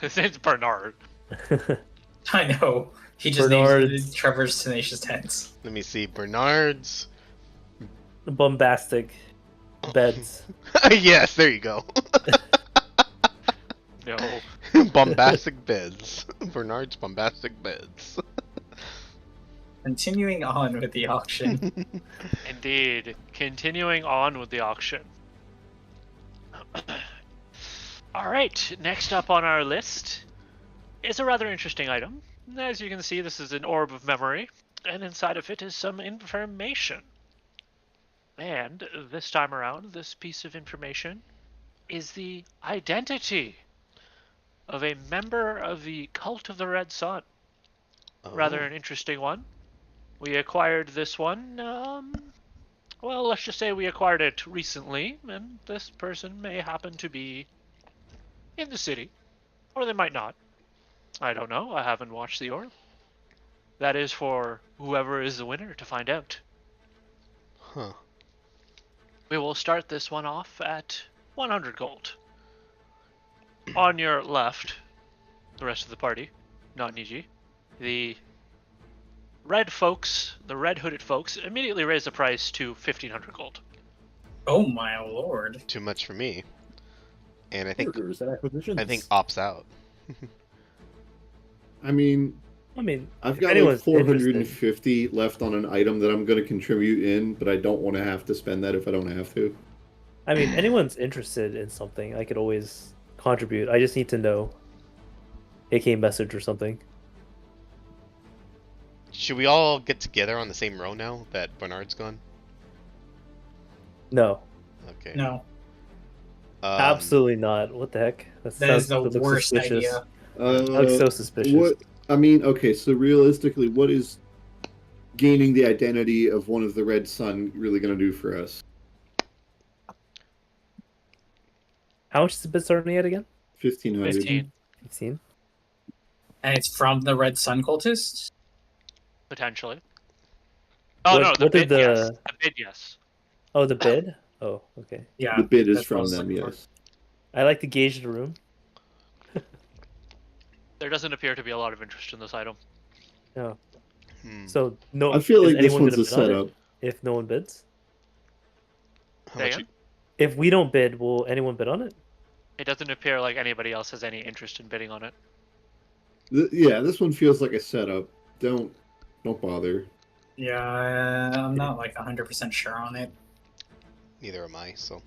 His name's Bernard. bankrupt. I know. He just Bernard's- named it Trevor's Tenacious Tents. Let me see. Bernard's. Bombastic beds. Yes, there you go. No. Bombastic beds. Bernard's bombastic beds. Continuing on with the auction. Indeed. Continuing on with the auction. Alright, next up on our list is a rather interesting item. As you can see, this is an orb of memory, and inside of it is some information. And this time around, this piece of information is the identity of a member of the Cult of the Red Sun. Rather an interesting one. We acquired this one, well, let's just say we acquired it recently, and this person may happen to be in the city. Or they might not. I don't know, I haven't watched the orb. That is for whoever is the winner to find out. Huh. We will start this one off at 100 gold. On your left, the rest of the party, not Niji, the red folks, the red hooded folks, immediately raise the price to 1500 gold. Oh my lord. Too much for me. And I think Mergers and acquisitions. opts out. I mean, I've if got like anyone's 450 left on an item that I'm going to contribute in, but I don't want to have to spend that if I don't have to. I mean, anyone's interested in something, I could always contribute. I just need to know, aka message or something. Should we all get together on the same row now that Bernard's gone? No, Okay. No, absolutely not. What the heck? that is the looks worst suspicious. idea. That looks so suspicious. What I mean, okay, so realistically, what is gaining the identity of one of the Red Sun really going to do for us? How much is the bid starting at again? 1500. 15, 15? And it's from the Red Sun cultists? potentially. Oh What- no, the what did bid, yes. the- The bid, yes. Oh, the bid? Oh, okay. Yeah. The bid is that's what I from was them, looking for. yes. I like to gauge the room. There doesn't appear to be a lot of interest in this item. No. Hmm. So no. I feel is like this anyone one's a gonna bid on it setup. if no one bids. How Say much again? If we don't bid, will anyone bid on it? It doesn't appear like anybody else has any interest in bidding on it. Yeah, this one feels like a setup. Don't bother. Yeah, I'm not like 100% sure on it. Neither am I, so.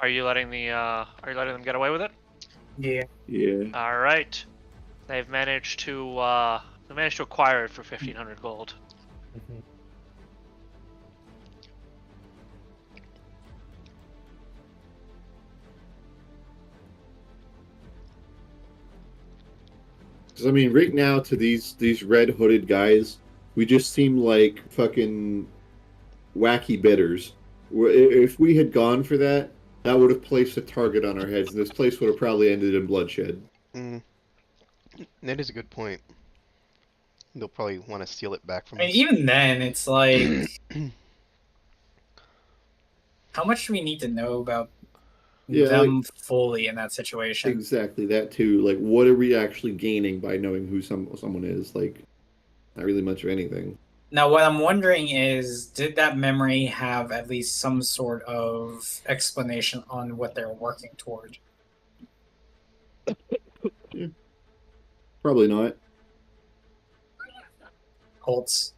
Are you letting them get away with it? Yeah. Yeah. All right. They've managed to acquire it for 1,500 gold. Mhm. Because I mean, right now to these red hooded guys, we just seem like fucking wacky bidders. If we had gone for that, that would have placed a target on our heads, and this place would have probably ended in bloodshed. Mm. That is a good point. They'll probably want to steal it back from I mean, us. even then, it's like, how much do we need to know about Yeah, them fully in that situation? Exactly that too. Like, what are we actually gaining by knowing who someone is? Like, not really much of anything. Now, what I'm wondering is, did that memory have at least some sort of explanation on what they're working toward? Probably not. Colts.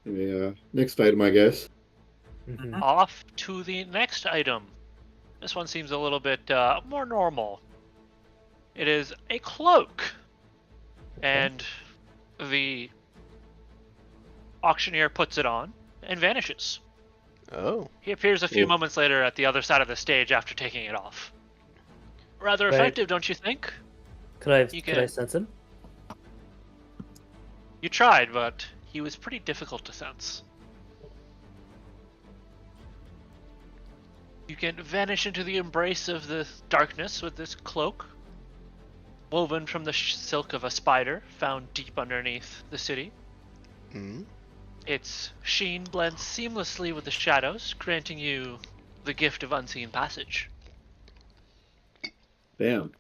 Yeah. Next item, I guess. Mhm. Off to the next item. This one seems a little bit more normal. It is a cloak. And the auctioneer puts it on and vanishes. Oh. He appears a few Oof. moments later at the other side of the stage after taking it off. Rather Right. effective, don't you think? Could I You could I can- sense him? You tried, but he was pretty difficult to sense. You can vanish into the embrace of the darkness with this cloak, woven from the silk of a spider found deep underneath the city. Mm. Its sheen blends seamlessly with the shadows, granting you the gift of unseen passage. Damn.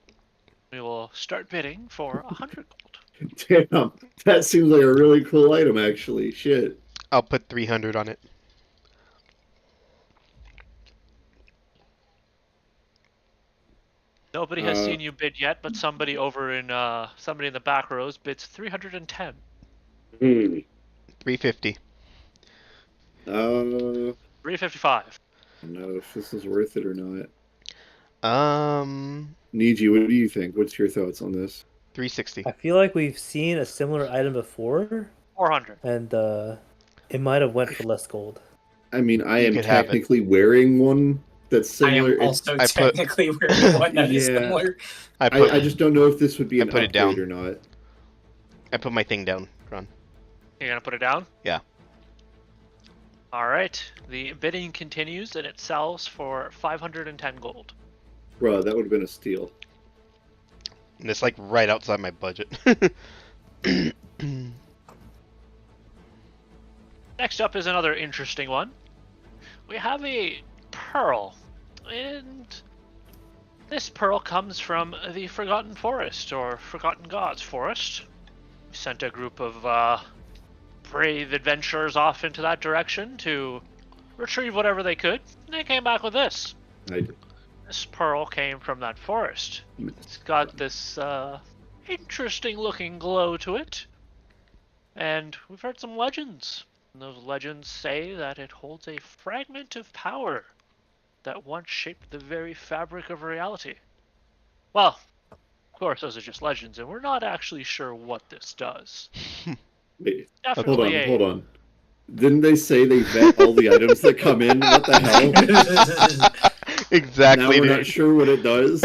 We will start bidding for 100 gold. Damn. That seems like a really cool item, actually. Shit. I'll put 300 on it. Nobody has Uh, seen you bid yet, but somebody in the back rows bids 310. 350. 355. I don't know if this is worth it or not. Um, Niji, what do you think? What's your thoughts on this? 360. I feel like we've seen a similar item before, 400. and it might have went for less gold. I mean, I You am could have it. technically wearing one that's I similar. am also I put- technically wearing one that is Yeah. similar. I just don't know if this would be I an put it upgrade down. or not. I put my thing down, Ron. You're gonna put it down? Yeah. Alright. The bidding continues and it sells for 510 gold. Bro, that would have been a steal. And it's like right outside my budget. Next up is another interesting one. We have a pearl. And this pearl comes from the Forgotten Forest, or Forgotten Gods Forest. We sent a group of brave adventurers off into that direction to retrieve whatever they could, and they came back with this. This pearl came from that forest. It's got this interesting looking glow to it, and we've heard some legends. And those legends say that it holds a fragment of power that once shaped the very fabric of reality. Well, of course, those are just legends, and we're not actually sure what this does. Wait, Definitely hold on. Didn't they say they vet all the items that come in? What the hell? Exactly. Now we're dude. not sure what it does.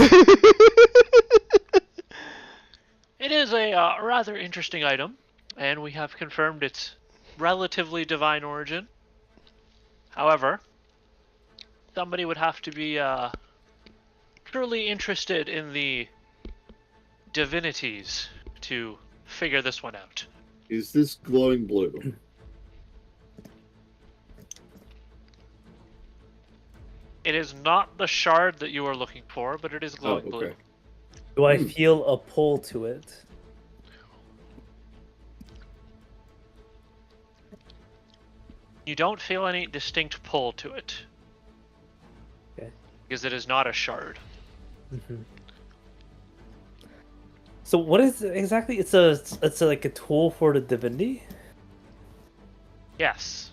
It is a rather interesting item, and we have confirmed its relatively divine origin. However, somebody would have to be truly interested in the divinities to figure this one out. Is this glowing blue? It is not the shard that you are looking for, but it is glowing Oh, blue. okay. Do I feel a pull to it? You don't feel any distinct pull to it. Okay. Because it is not a shard. Mhm. So what is it exactly? It's like a tool for the divinity. Yes.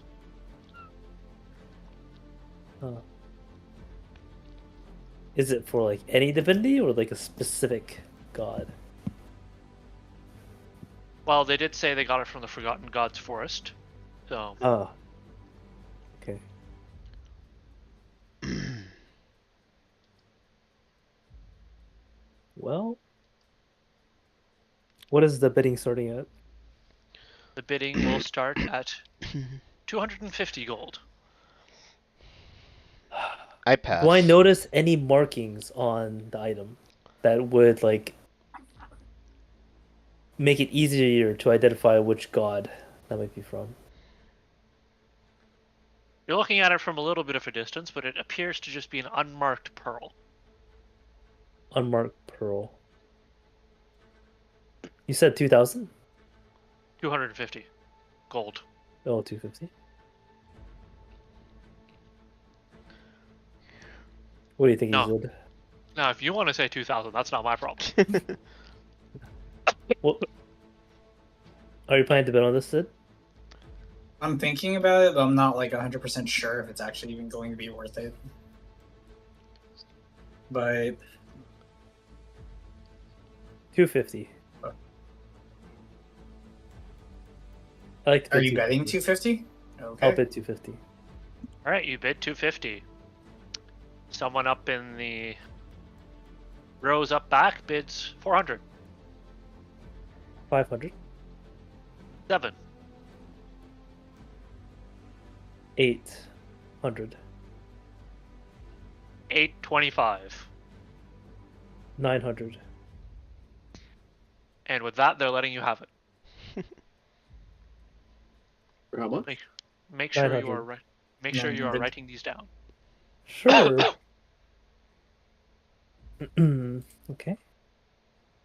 Is it for like any divinity or like a specific god? Well, they did say they got it from the Forgotten Gods Forest. So, Oh. Okay. Well, what is the bidding starting at? the bidding will start at 250 gold. I pass. Do I notice any markings on the item that would like make it easier to identify which god that might be from? You're looking at it from a little bit of a distance, but it appears to just be an unmarked pearl. Unmarked pearl. You said 2,000? 250 gold. Oh, 250. What do you think, No. Eastwood? Now, if you want to say 2,000, that's not my problem. What? Are you planning to bet on this, Sid? I'm thinking about it, but I'm not like 100% sure if it's actually even going to be worth it. But 250. I like to are bid you betting 250. 250? I'll Okay. bid 250. All right, you bid 250. Someone up in the rows up back bids 400. 500. 7. 800. 825. 900. And with that, they're letting you have it. For how much? Make sure you 900. are Make sure you are 900. writing these down. Sure. Okay.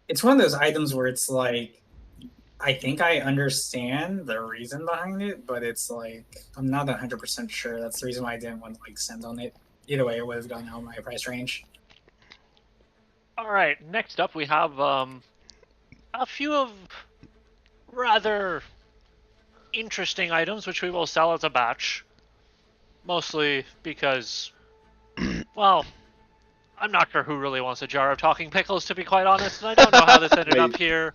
It's one of those items where it's like, I think I understand the reason behind it, but it's like, I'm not 100% sure. That's the reason why I didn't want to like send on it. Either way, it would have gone out my price range. All right, next up we have a few of rather interesting items which we will sell as a batch. Mostly because, well, I'm not sure who really wants a jar of talking pickles, to be quite honest, and I don't know how this ended up here,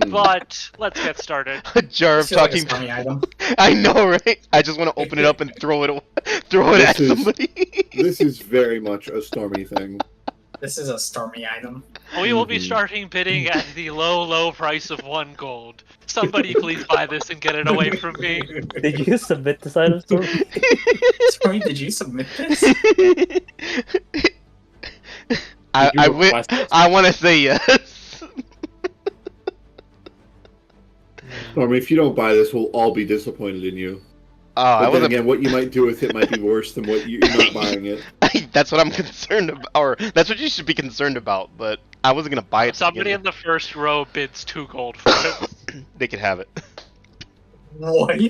but let's get started. A jar of It's like a talking. Sony item. I know, right? I just want to open it up and throw it at This is- somebody. This is very much a Stormy thing. This is a Stormy item. We will be Mhm. starting bidding at the low, low price of 1 gold. Somebody please buy this and get it away from me. Did you submit this item, Storm? Stormy, did you submit this? Did you request it? I want to say yes. Stormy, if you don't buy this, we'll all be disappointed in you. Oh, I But then wasn't. again, what you might do with it might be worse than what you not buying it. That's what I'm concerned about, or that's what you should be concerned about. But I wasn't gonna buy it. to Somebody begin in the first row bids 2 gold for it. with. They could have it. What?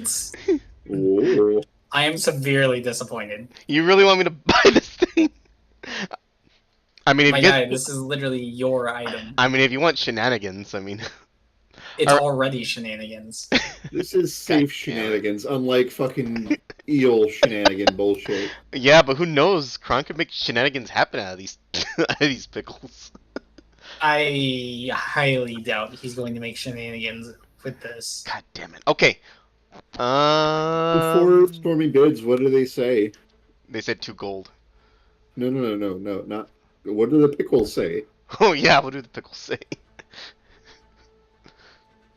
Oh. I am severely disappointed. You really want me to buy this thing? I mean, if My you guy, get, this is literally your item. I mean, if you want shenanigans, I mean, It's Alright. already shenanigans. This is safe shenanigans, unlike fucking eel shenanigan bullshit. yeah, but who knows? Kron could make shenanigans happen out of these out of these pickles. I highly doubt he's going to make shenanigans with this. God damn it. Okay. Before Stormy bids, what do they say? They said 2 gold. No, not. What do the pickles say? Oh yeah, what do the pickles say?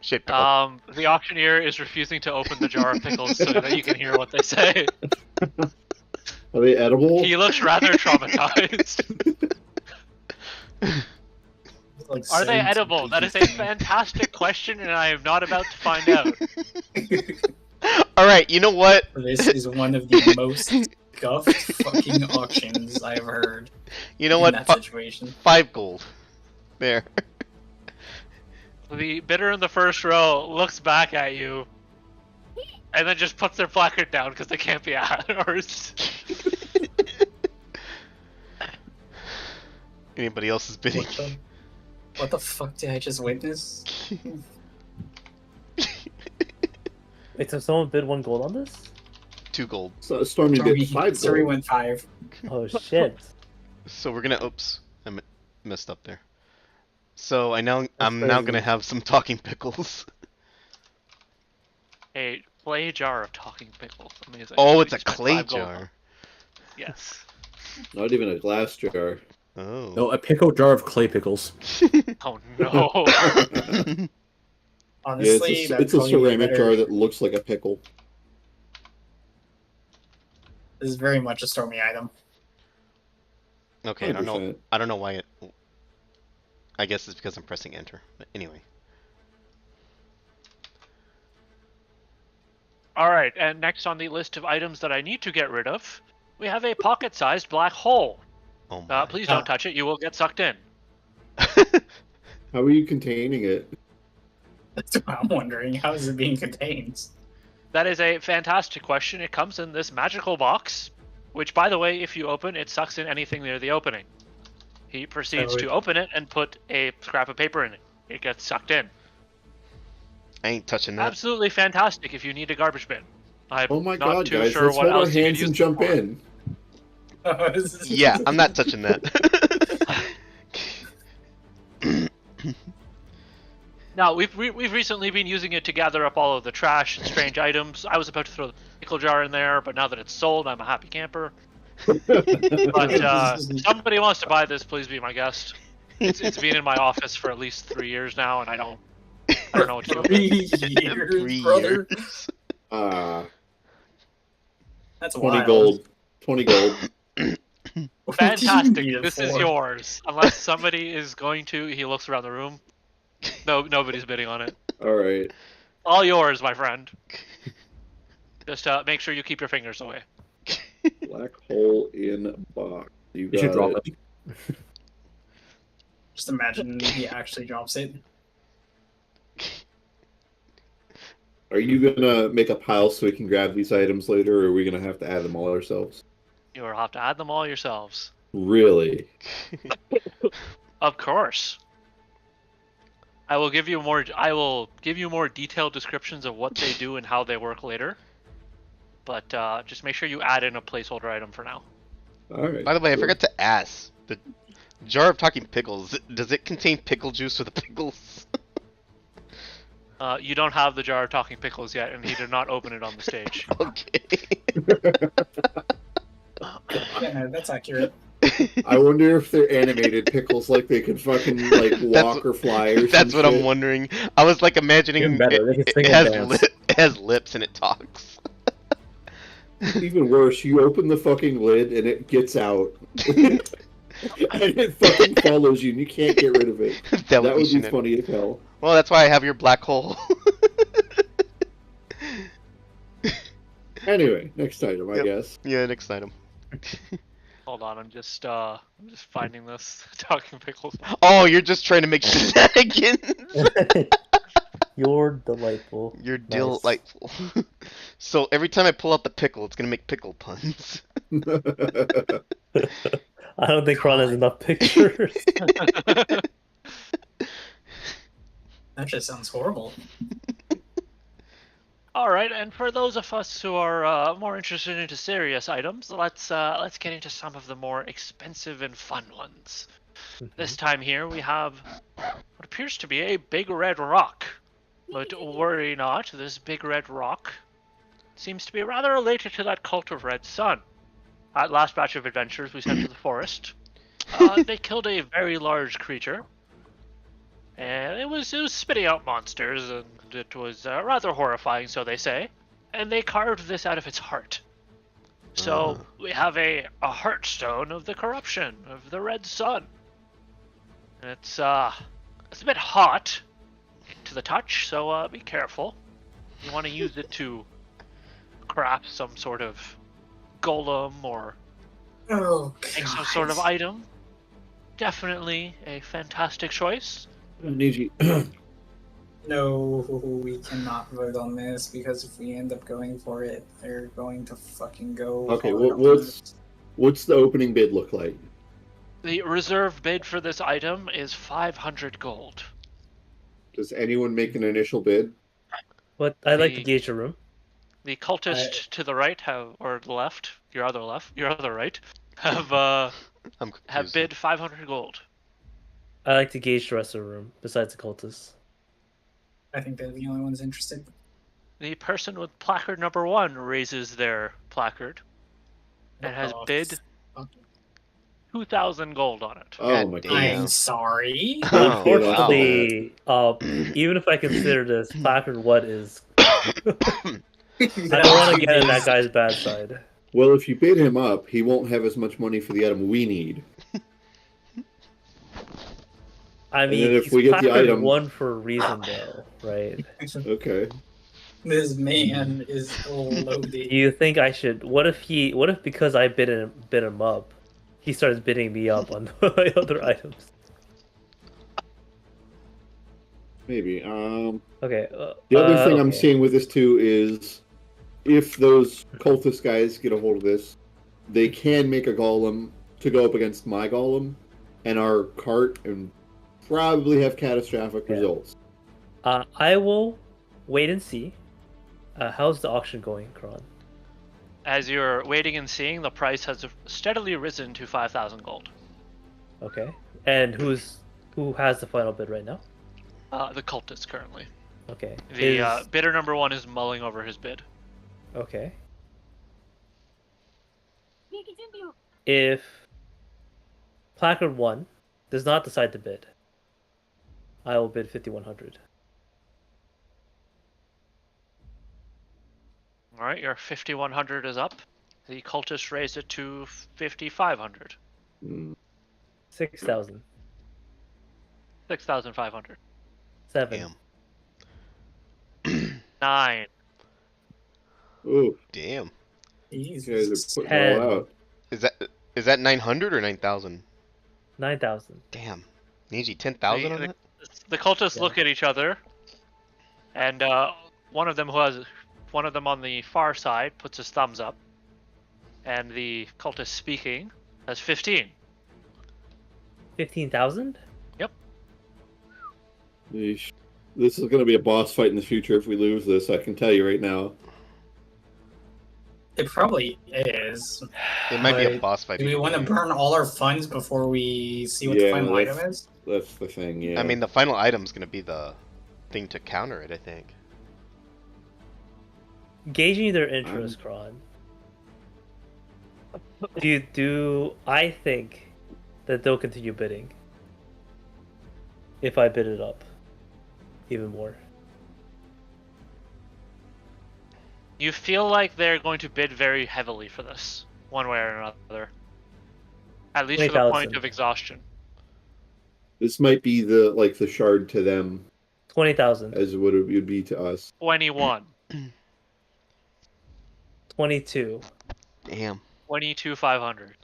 Shit, pickle. The auctioneer is refusing to open the jar of pickles so that you can hear what they say. Are they edible? He looks rather traumatized. Like, Are they so edible? That is a fantastic question, and I am not about to find out. All right, you know what? This is one of the most scuffed fucking auctions I've heard You know in what? that situation. 5 gold. There. The bidder in the first row looks back at you, and then just puts their placard down because they can't be ours. Anybody else is bidding? What the fuck did I just witness? Wait, so someone bid 1 gold on this? 2 gold. So Stormy did 5 Sorry, gold. went 5. Oh shit. So we're gonna. Oops, messed up there. So I'm now crazy. gonna have some talking pickles. A clay jar of talking pickles. Amazing. Oh, We it's a spent clay 5 gold. jar. Yes. Not even a glass jar. Oh. No, a pickle jar of clay pickles. Oh no. Honestly, it's that's a probably ceramic better. jar that looks like a pickle. This is very much a Stormy item. Okay, I don't know. 100%. I don't know why it. I guess it's because I'm pressing enter. But anyway. Alright, and next on the list of items that I need to get rid of, we have a pocket-sized black hole. Oh my. Please don't touch it, you will get sucked in. How are you containing it? That's what I'm wondering. How is it being contained? That is a fantastic question. It comes in this magical box, which, by the way, if you open, it sucks in anything near the opening. He proceeds to open it and put a scrap of paper in it. It gets sucked in. I ain't touching that. Absolutely fantastic if you need a garbage bin. I'm Oh my not god, too guys, sure let's what hold our else you could hands use and it jump for. in. Yeah, I'm not touching that. Now, we've recently been using it to gather up all of the trash and strange items. I was about to throw the pickle jar in there, but now that it's sold, I'm a happy camper. But if somebody wants to buy this, please be my guest. It's been in my office for at least 3 years now, and I don't know what to do with it. 3 years, 3 brother. years. That's 20 wild. gold. 20 gold. What do you Fantastic. need it This is for? yours. Unless somebody is going to, he looks around the room. No, nobody's bidding on it. Alright. All yours, my friend. Just make sure you keep your fingers away. Black hole in box. You You got should drop it. it. Just imagine he actually drops it. Are you gonna make a pile so we can grab these items later, or are we gonna have to add them all ourselves? You will have to add them all yourselves. Really? Of course. I will give you more detailed descriptions of what they do and how they work later. But just make sure you add in a placeholder item for now. Alright. By the way, I forgot to ask. The jar of talking pickles, does it contain pickle juice for the pickles? You don't have the jar of talking pickles yet, and he did not open it on the stage. Okay. Yeah, no, that's accurate. I wonder if they're animated pickles, like they could fucking like walk or fly or That's some what I'm shit. wondering. I was like imagining Even better, they can it sing and has dance. it has lips and it talks. Even worse, you open the fucking lid and it gets out. And it fucking follows you and you can't get rid of it. That would be shenanigans. funny as hell. Well, that's why I have your black hole. Anyway, next item, I Yep. guess. Yeah, next item. Hold on, I'm just finding this talking pickles. Oh, you're just trying to make shenanigans. You're delightful. You're Nice. delightful. So every time I pull out the pickle, it's gonna make pickle puns. I don't think Ron has enough pictures. That just sounds horrible. All right, and for those of us who are more interested into serious items, let's get into some of the more expensive and fun ones. This time here we have what appears to be a big red rock. But worry not, this big red rock seems to be rather related to that cult of Red Sun. At last batch of adventures we sent to the forest, they killed a very large creature. And it was spitting out monsters, and it was rather horrifying, so they say. And they carved this out of its heart. So we have a heartstone of the corruption of the Red Sun. And it's a bit hot to the touch, so be careful. You want to use it to craft some sort of golem or Oh, make some sort of item. Definitely a fantastic choice. Niji, No, we cannot vote on this because if we end up going for it, they're going to fucking go. Okay, hard on what's us. what's the opening bid look like? The reserve bid for this item is 500 gold. Does anyone make an initial bid? But I'd like to The- gauge the room. The cultist to the right or the left, your other right, have I'm have confused. bid 500 gold. I like to gauge the rest of the room, besides the cultists. I think they're the only ones interested. The person with placard number 1 raises their placard and has Oh, bid fuck. 2,000 gold on it. Oh God my damn. god. I'm sorry. Oh, wow. Unfortunately, even if I consider this, placard what is, I don't want to get on that guy's bad side. Well, if you bid him up, he won't have as much money for the item we need. I mean, then if he's we get the placard item- 1 for a reason, though, right? Okay. This man is loaded. Do you think I should? What if because I bid him up, he starts bidding me up on my other items? Maybe. Okay. The other thing I'm okay. seeing with this too is if those cultist guys get a hold of this, they can make a golem to go up against my golem and our cart and probably have catastrophic Yeah. results. I will wait and see. How's the auction going, Kron? As you're waiting and seeing, the price has steadily risen to 5,000 gold. Okay. And who has the final bid right now? The cultist currently. Okay. The bidder number 1 is mulling over his bid. Okay. If placard 1 does not decide to bid, I will bid 5,100. All right, your 5,100 is up. The cultist raised it to 5,500. Mm. 6,000. 6,500. 7. Damn. 9. Ooh, Damn. you guys Jesus. are putting it all 10. out. Is that 900 or 9,000? 9,000. Damn. Niji, 10,000 on that? The cultists Yeah. look at each other, and one of them on the far side puts his thumbs up, and the cultist speaking has 15. 15,000? Yeesh. This is going to be a boss fight in the future if we lose this, I can tell you right now. It probably is. It might be a But boss fight. Do we want to burn all our funds before we see what the Yeah, final that's- item is? That's the thing, yeah. I mean, the final item's gonna be the thing to counter it, I think. Gauging their interest, Kron. Do I think that they'll continue bidding if I bid it up even more? You feel like they're going to bid very heavily for this, one way or another. At least for the 20,000. point of exhaustion. This might be the shard to them 20,000. as what it would be to us. 21. 22. Damn. 22,500.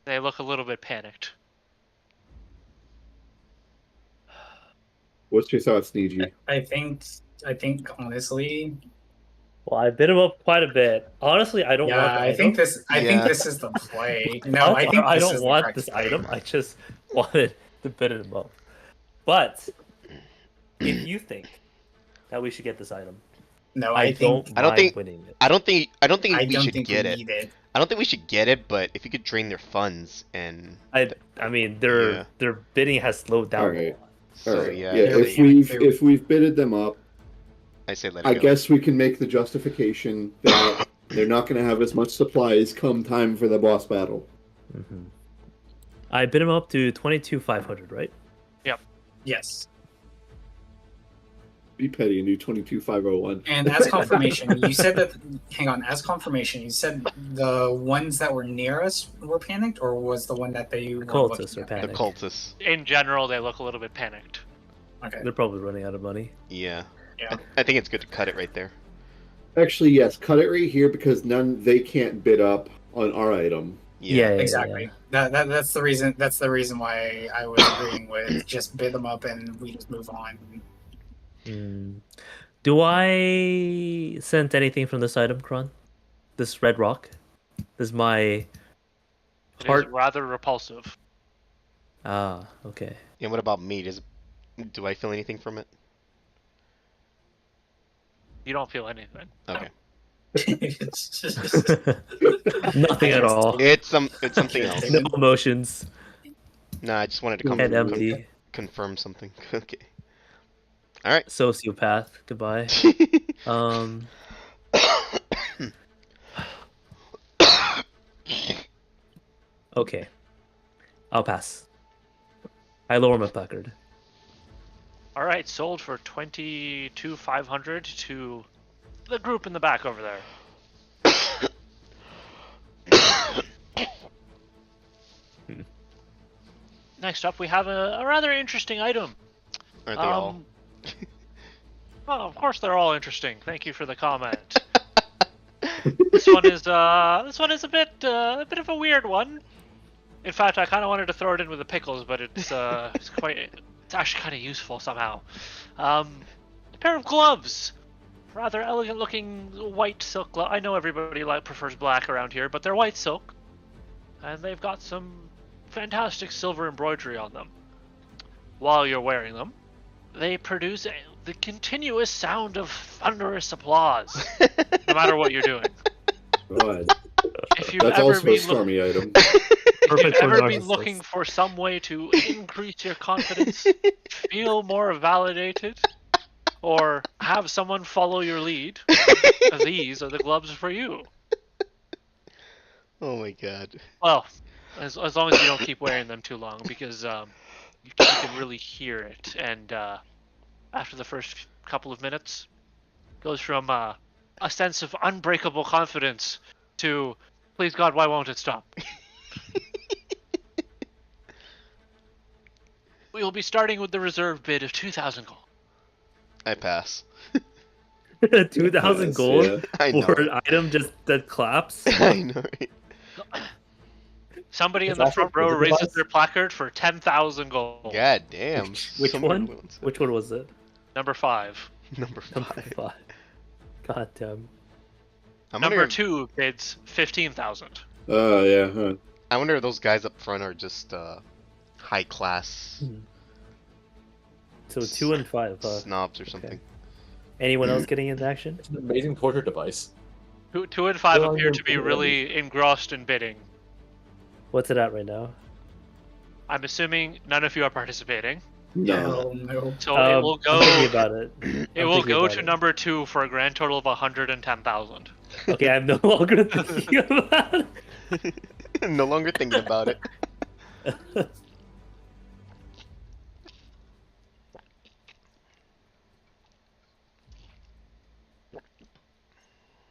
They look a little bit panicked. What's your thoughts, Niji? I think honestly, Well, I bid him up quite a bit. Honestly, I don't want the I item. think this. I think Yeah. this is the play. No, I think I this don't is the want correct this play. item. I just wanted to bid him up. But if you think that we should get this item, No, I I think. don't I don't mind think- winning it. I don't think I we don't should think get we it. need it. I don't think we should get it, but if you could drain their funds and I mean, their bidding has slowed down. Alright. A lot. so Alright, yeah, yeah. really- If we've bidded them up, I say let it I go. guess we can make the justification that they're not going to have as much supplies come time for the boss battle. Mm-hmm. I bid him up to 22,500, right? Yes. Be petty and do 22,501. And as confirmation, you said that. Hang on. As confirmation, you said the ones that were near us were panicked, or was the one that they were Cultists looking are at? The panicked. cultists. In general, they look a little bit panicked. Okay. They're probably running out of money. Yeah. Yeah. I think it's good to cut it right there. Actually, yes, cut it right here because they can't bid up on our item. Yeah, Exactly. That's the reason. That's the reason why I was agreeing with just bid them up and we just move on. Mm. Do I sense anything from this item, Kron? This red rock? This is my It is heart. rather repulsive. Ah, okay. And what about me? Do I feel anything from it? You don't feel anything. Okay. It's just- Nothing at all. It's something else. No emotions. Nah, I just wanted to And empty. confirm something. Okay. All right. Sociopath. Goodbye. Um. Okay. I'll pass. I lower my placard. All right, sold for 22,500 to the group in the back over there. Next up, we have a rather interesting item. Aren't they all? Well, of course they're all interesting. Thank you for the comment. This one is a bit of a weird one. In fact, I kind of wanted to throw it in with the pickles, but it's actually kind of useful somehow. A pair of gloves, rather elegant looking white silk glove. I know everybody prefers black around here, but they're white silk, and they've got some fantastic silver embroidery on them. While you're wearing them, they produce the continuous sound of thunderous applause, no matter what you're doing. God. If you've That's ever also a been stormy item. If you've Perfect for ever been narcissists. looking for some way to increase your confidence, feel more validated, or have someone follow your lead, these are the gloves for you. Oh my god. Well, as long as you don't keep wearing them too long, because you can really hear it. And after the first couple of minutes, it goes from a sense of unbreakable confidence to, please God, why won't it stop? We will be starting with the reserve bid of 2,000 gold. I pass. 2,000 Yes, gold yeah. I know. for an item just that claps. I know. Right? Somebody in It's the also front row a raises device. their placard for 10,000 gold. God damn. Which Somebody one? wants it. Which one was it? Number 5. Number Number 5. 5. God damn. I Number wonder, 2 bids 15,000. Oh, yeah, huh. I wonder if those guys up front are just high class So 2 and 5. snobs or something. Anyone else getting into action? It's an amazing torture device. 2 and 5 Well, appear to I'm be gonna- really engrossed in bidding. What's it at right now? I'm assuming none of you are participating. No. No. So it will I'm thinking go. about it. It I'm will thinking go about to it. number 2 for a grand total of 110,000. Okay, I'm no longer thinking about it. No longer thinking about it.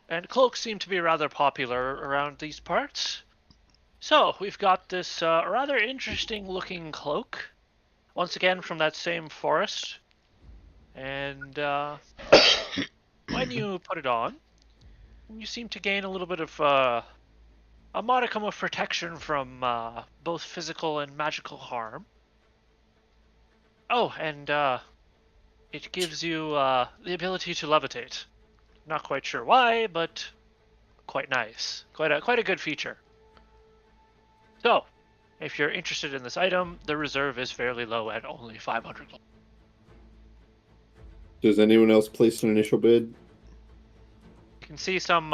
And cloaks seem to be rather popular around these parts. So, we've got this rather interesting looking cloak. Once again from that same forest. And when you put it on, you seem to gain a little bit of a modicum of protection from both physical and magical harm. Oh, and it gives you the ability to levitate. Not quite sure why, but quite nice. Quite a good feature. So, if you're interested in this item, the reserve is fairly low at only 500 gold. Does anyone else place an initial bid? You can see some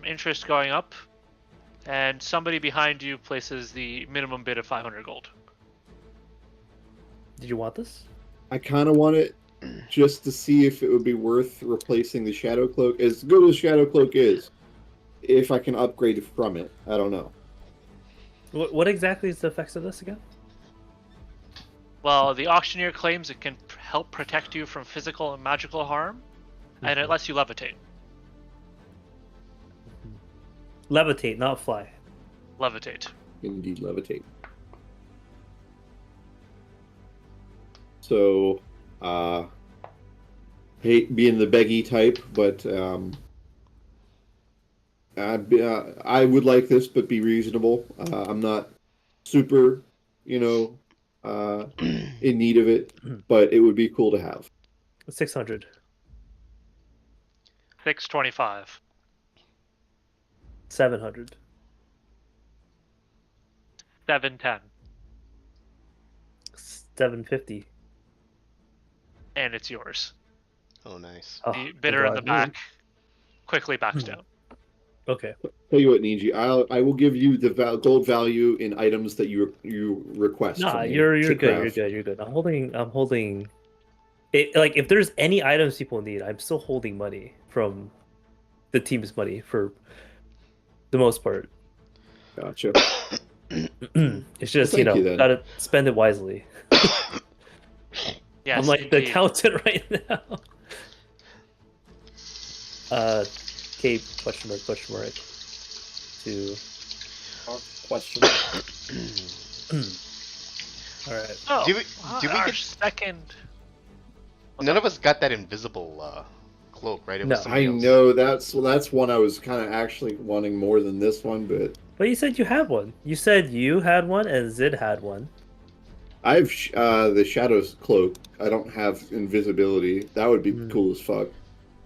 interest going up, and somebody behind you places the minimum bid of 500 gold. Did you want this? I kind of want it just to see if it would be worth replacing the Shadow Cloak. As good as Shadow Cloak is, if I can upgrade from it, I don't know. What exactly is the effects of this again? Well, the auctioneer claims it can help protect you from physical and magical harm, and it lets you levitate. Levitate, not fly. Levitate. Indeed, levitate. So, hate being the beggy type, but I would like this, but be reasonable. I'm not super, in need of it, but it would be cool to have. 600. 625. 700. 710. 750. And it's yours. Oh, nice. Oh, The bidder in the God. back quickly backs down. Okay. Tell you what, Niji, I will give you the gold value in items that you request. Nah, from me you're to good. You're craft. good. You're good. I'm holding. It, like if there's any items people need, I'm still holding money from the team's money for the most part. Gotcha. It's just Well, thank you, then. gotta spend it wisely. Yes, I'm like the indeed. accountant right now. Cape question mark to Question. all right. Oh, Do we our get- second? None of us got that invisible cloak, right? It was No. somebody I else. know that's one I was kind of actually wanting more than this one, but But you said you had one. You said you had one and Zid had one. I have the Shadow's cloak. I don't have invisibility. That would be Hmm. cool as fuck.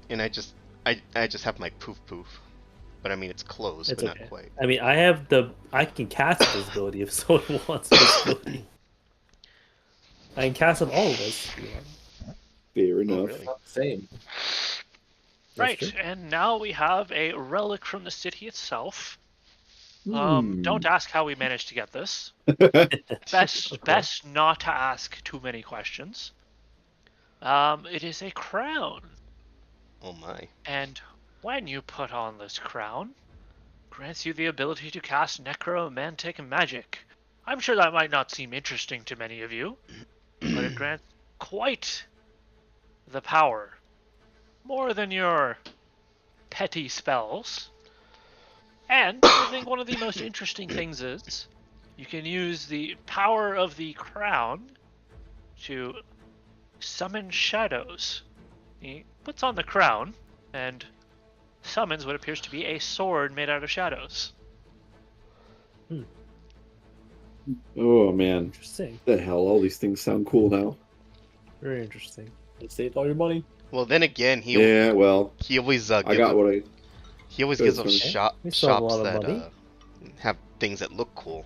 And I just have my poof poof. But I mean, it's close, It's but okay. not quite. I mean, I can cast invisibility if someone wants invisibility. I can cast on all of us. if you want. Fair enough. really? Not the same. That's Right, true. and now we have a relic from the city itself. Hmm. Don't ask how we managed to get this. Best Okay. best not to ask too many questions. It is a crown, Oh my. and when you put on this crown, grants you the ability to cast necromantic magic. I'm sure that might not seem interesting to many of you, but it grants quite the power. More than your petty spells. And I think one of the most interesting things is you can use the power of the crown to summon shadows. He puts on the crown and summons what appears to be a sword made out of shadows. Oh man, Interesting. what the hell! All these things sound cool now. Very interesting. You saved all your money. Well, then again, he Yeah, well, always I got what I. he always Good, gives those okay. We still have a shops lot of that money. have things that look cool,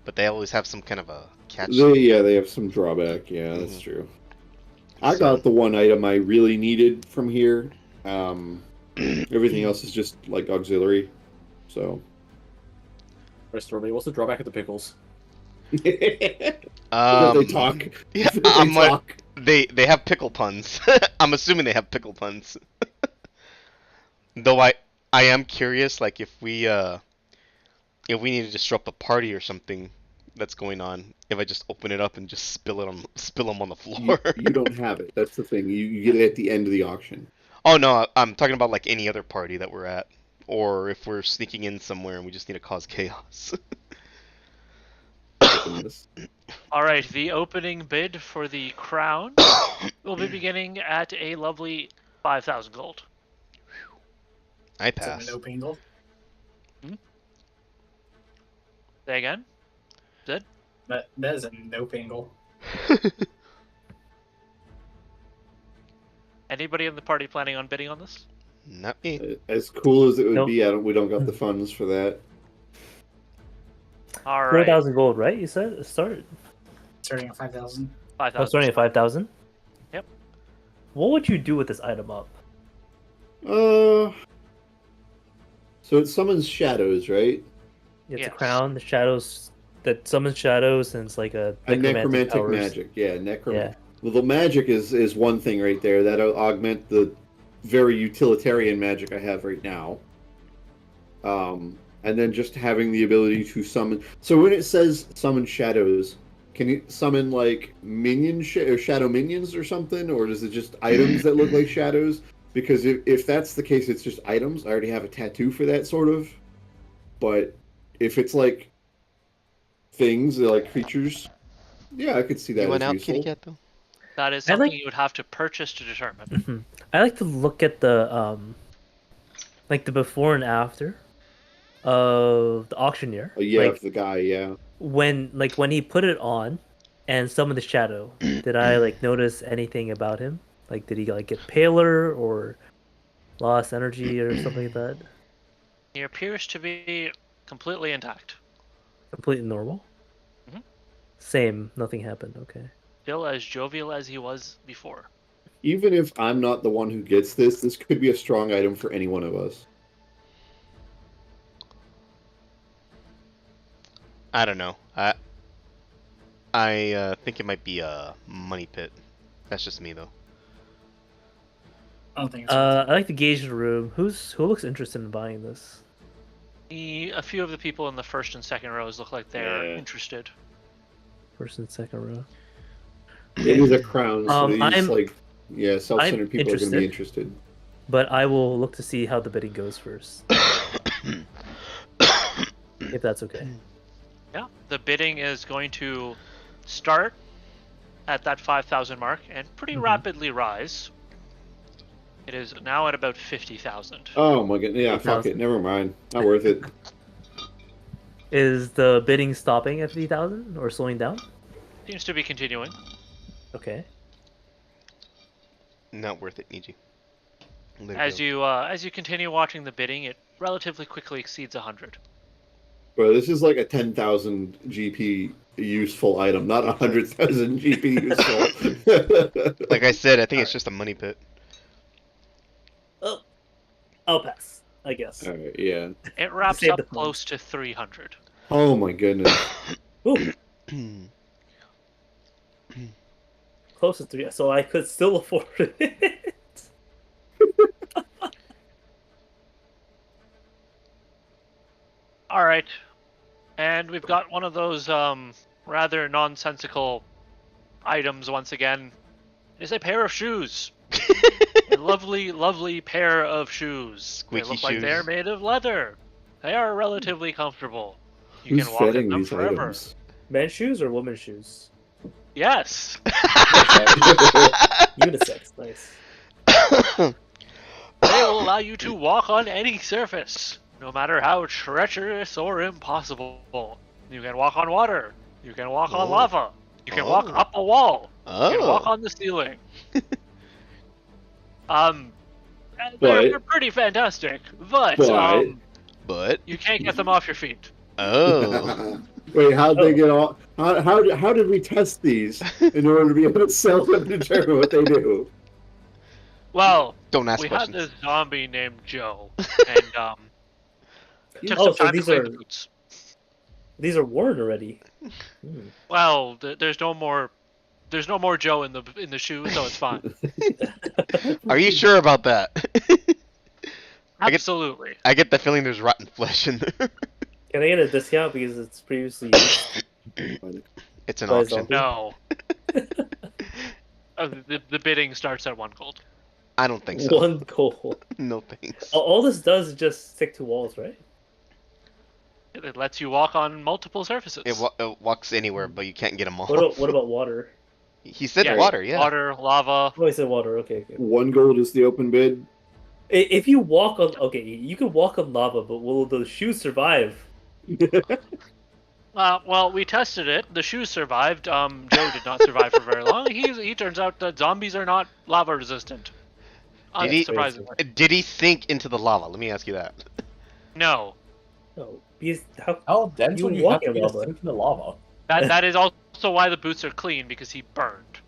but they always have some kind of a catch. They have some drawback. Yeah, that's Mhm. true. I So- got the one item I really needed from here. Everything else is just like auxiliary. So. Rest of me. What's the drawback of the pickles? They Um, talk. yeah, They I'm like, talk. they have pickle puns. I'm assuming they have pickle puns. Though I am curious, like if we need to disrupt a party or something that's going on, if I just open it up and just spill them on the floor. You don't have it. That's the thing. You get it at the end of the auction. Oh no, I'm talking about like any other party that we're at, or if we're sneaking in somewhere and we just need to cause chaos. Goodness. Alright, the opening bid for the crown will be beginning at a lovely 5,000 gold. I Is that pass. a no pingle? Say again? That is a no pingle. Anybody in the party planning on bidding on this? Not me. As cool as it would Nope. be, we don't got the funds for that. Alright, 4,000 gold, right? You said start. Starting at 5,000. 5,000. Oh, starting at 5,000. Yep. What would you do with this item up? So it summons shadows, right? It's Yes. a crown, the shadows that summons shadows, and it's like a And necromantic powers. magic. Yeah, Yeah. Well, the magic is one thing right there. That'll augment the very utilitarian magic I have right now. And then just having the ability to summon. So when it says summon shadows, can it summon like or shadow minions or something, or is it just items that look like shadows? Because if that's the case, it's just items. I already have a tattoo for that sort of. But if it's like things, they're like creatures. Yeah, I could see that You went as out, useful. kitty cat though. That is I something like- you would have to purchase to determine. I like to look at the like the before and after of the auctioneer. Oh, yeah, Like of the guy. Yeah. when he put it on and summoned the shadow, did I like notice anything about him? Like did he like get paler or lost energy or something like that? He appears to be completely intact. Completely normal? Mhm. Same, nothing happened, okay. Still as jovial as he was before. Even if I'm not the one who gets this, this could be a strong item for any one of us. I don't know. I think it might be a money pit. That's just me though. I don't think it's I like to gauge the room. Who looks interested in buying this? A few of the people in the first and second rows look like they're Yeah. interested. First and second row. It is a crown, so these I'm- self-centered people are going to be interested. interested. But I will look to see how the bidding goes first. If that's okay. Yeah, the bidding is going to start at that 5,000 mark and pretty rapidly rise. It is now at about 50,000. Oh my god! Yeah, fuck it. Never mind. Not worth it. Is the bidding stopping at 50,000 or slowing down? Seems to be continuing. Okay. Not worth it, Niji. Let it As you continue watching the bidding, it relatively quickly exceeds 100. But this is like a 10,000 GP useful item, not 100,000 GP useful. go. Like I said, I think it's just a money pit. I'll pass, I guess. All right, yeah. It wraps Save up the funds. close to 300. Oh my goodness. Ooh, close to 3, so I could still afford it. All right, and we've got one of those rather nonsensical items once again. It is a pair of shoes. A lovely, lovely pair of shoes. Squeaky they look like they're shoes. made of leather. They are relatively comfortable. You Who's can walk in fetting them these forever. items? Men's shoes or women's shoes? Yes. Unisex, nice. They will allow you to walk on any surface, no matter how treacherous or impossible. You can walk on water. You can walk on Oh. lava. You can walk Oh. up a wall. You can walk Oh. on the ceiling. They're pretty fantastic, but But you can't get them off your feet. oh. Wait, how'd they get all? How did we test these in order to be able to sell them and determine what they do? Well, Don't ask we had questions. this zombie named Joe, and took Oh, some so time to these clean are- the boots. These are worn already. Well, there's no more Joe in the shoe, so it's fine. Are you sure about that? get- Absolutely. I get the feeling there's rotten flesh in there. Can I get a discount because it's previously used? It's an By a option. zombie? No. The bidding starts at 1 gold. I don't think so. 1 gold. No thanks. All this does is just stick to walls, right? It lets you walk on multiple surfaces. It walks anywhere, but you can't get them all. What about water? He said Yeah, water, yeah. Water, lava. Oh, I said water. Okay. 1 gold is the open bid. If you walk on, okay, you can walk on lava, but will the shoes survive? Well, we tested it. The shoes survived. Joe did not survive for very long. He turns out that zombies are not lava resistant. Did he- Surprisingly. Did he sink into the lava? Let me ask you that. No. No, because how? How dense You would you walk have to in be to lava. sink in the lava? That is also why the boots are clean, because he burned.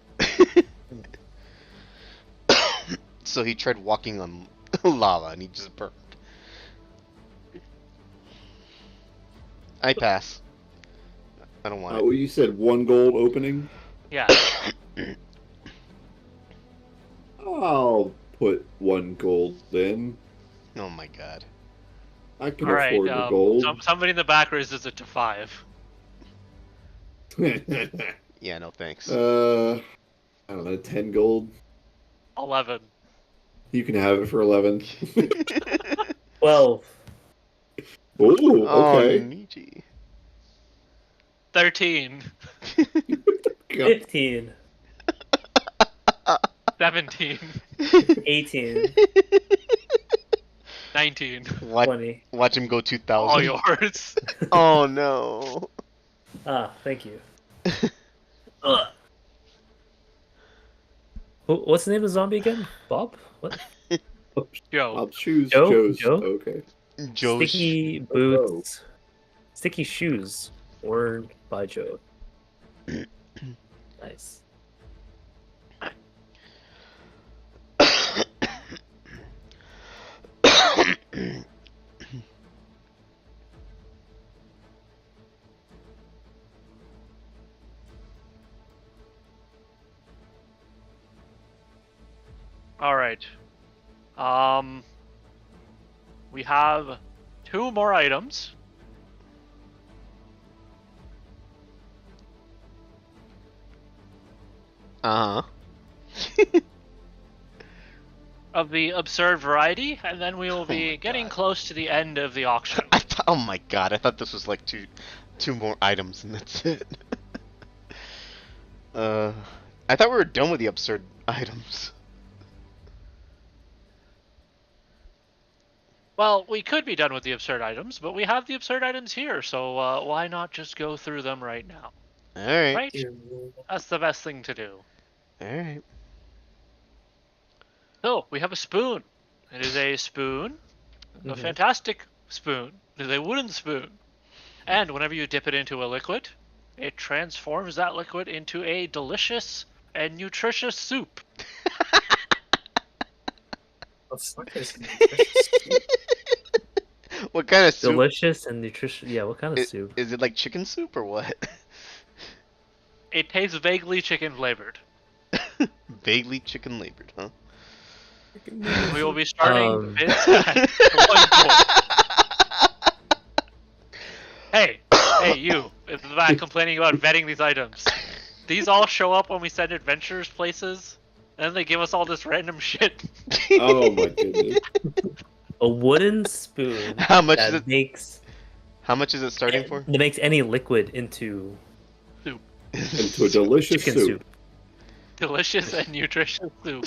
So he tried walking on lava and he just burned. I pass. I don't want it. You said 1 gold opening. Yeah. I'll put 1 gold in. Oh my god. I can All right. afford the gold. Somebody in the back raises it to 5. Yeah, no thanks. I don't know, 10 gold. 11. You can have it for 11. 12, Ooh, Oh, okay. Niji. 13. 15, 17. 18, 19. Watch, 20. watch him go 2,000. All yours. Oh no. Ah, thank you. Ugh. What's the name of the zombie again? Bob? What? Joe. I'll choose Joe? Joe's. Joe? Okay. Joe. Sticky boots. Sticky shoes. Worn by Joe. Nice. All right. We have 2 more items. Uh-huh. Of the absurd variety, and then we will be my getting God. close to the end of the auction. Oh my god, I thought this was like two more items and that's it. I thought we were done with the absurd items. Well, we could be done with the absurd items, but we have the absurd items here, so why not just go through them right now? Alright. Right? That's the best thing to do. Alright. So, we have a spoon. It is a spoon, a fantastic spoon. It is a wooden spoon. And whenever you dip it into a liquid, it transforms that liquid into a delicious and nutritious soup. The fuck is nutritious? What kind of soup? Delicious and nutritious. Yeah, what kind of Is, soup? is it like chicken soup or what? It tastes vaguely chicken flavored. Vaguely chicken flavored, huh? We will be starting this at 1 gold. Hey, you, in the back complaining about vetting these items. These all show up when we send adventurers places, and then they give us all this random shit. Oh my goodness. A wooden spoon How much is that it? makes How much is it starting for? that makes any liquid into Into a delicious chicken soup. soup. Delicious and nutritious soup.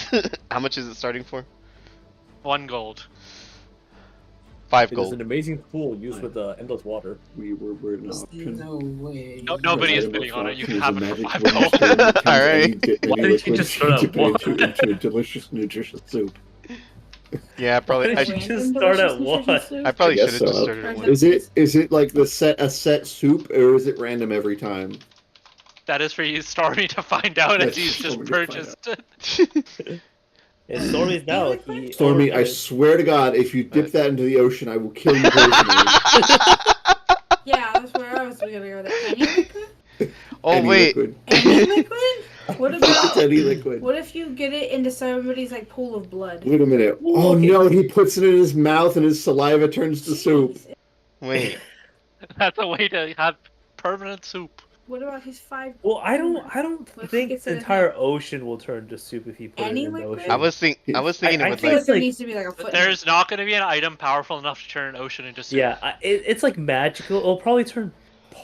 How much is it starting for? 1 gold. 5 It is an gold. amazing tool used with endless water. We're an There's option. no way. No, nobody is Item bidding on it. You option can is a have it for magic 5 wooden gold. spoon that turns Alright. any Why didn't you liquid just start dip at one? into a delicious, nutritious soup. Yeah, probably. Why I, did you sh- just start at one? I probably I should guess have just so. started at one. Is it like a set soup or is it random every time? That is for you, Stormy, to find out as That's he's Stormy just to find purchased it. And Stormy's now. He Stormy, I overbid. swear to God, if you dip that into the ocean, I will kill you personally. Yeah, that's where I was gonna go with it. Any liquid? Oh Any wait. liquid. Any liquid? What It's about any liquid. what if you get it into somebody's like pool of blood? Wait a minute. Oh Okay. no, he puts it in his mouth and his saliva turns to soup. Jeez. Wait. That's a way to have permanent soup. What about his 5? Well, I don't What if think he gets the it in entire ocean will turn to soup if you put Any it in the liquid? ocean. I was thinking I it would I like feel like it's there like- needs to be like a foot. There's not going to be an item powerful enough to turn an ocean into soup. Yeah, it's like magical. It'll probably turn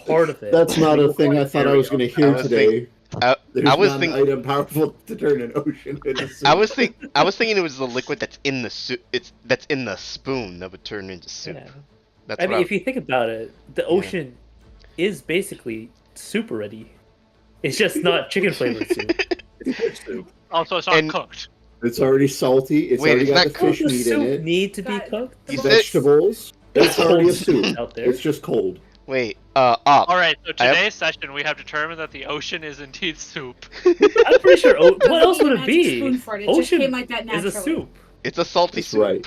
part of it. That's not a thing I thought I was going to hear I was today. I, There's I was not thinking an item powerful to turn an ocean into soup. I was thinking it was the liquid that's in the soup. That's in the spoon that would turn into soup. Yeah. That's I what mean, if you think about it, the ocean is basically soup already. It's just not chicken flavored soup. Also, it's not And- cooked. It's already salty. It's Wait, already it's got not the Does fish the meat in soup it. need to be God. cooked? You said- Vegetables. It's already a Cold soup. out there. It's just cold. Wait, Op. Alright, so I have- today's session we have determined that the ocean is indeed soup. I'm pretty sure. What Doesn't else need would a it magic be? spoon for it. It just Ocean came like that is naturally. a soup. It's a salty That's soup. right.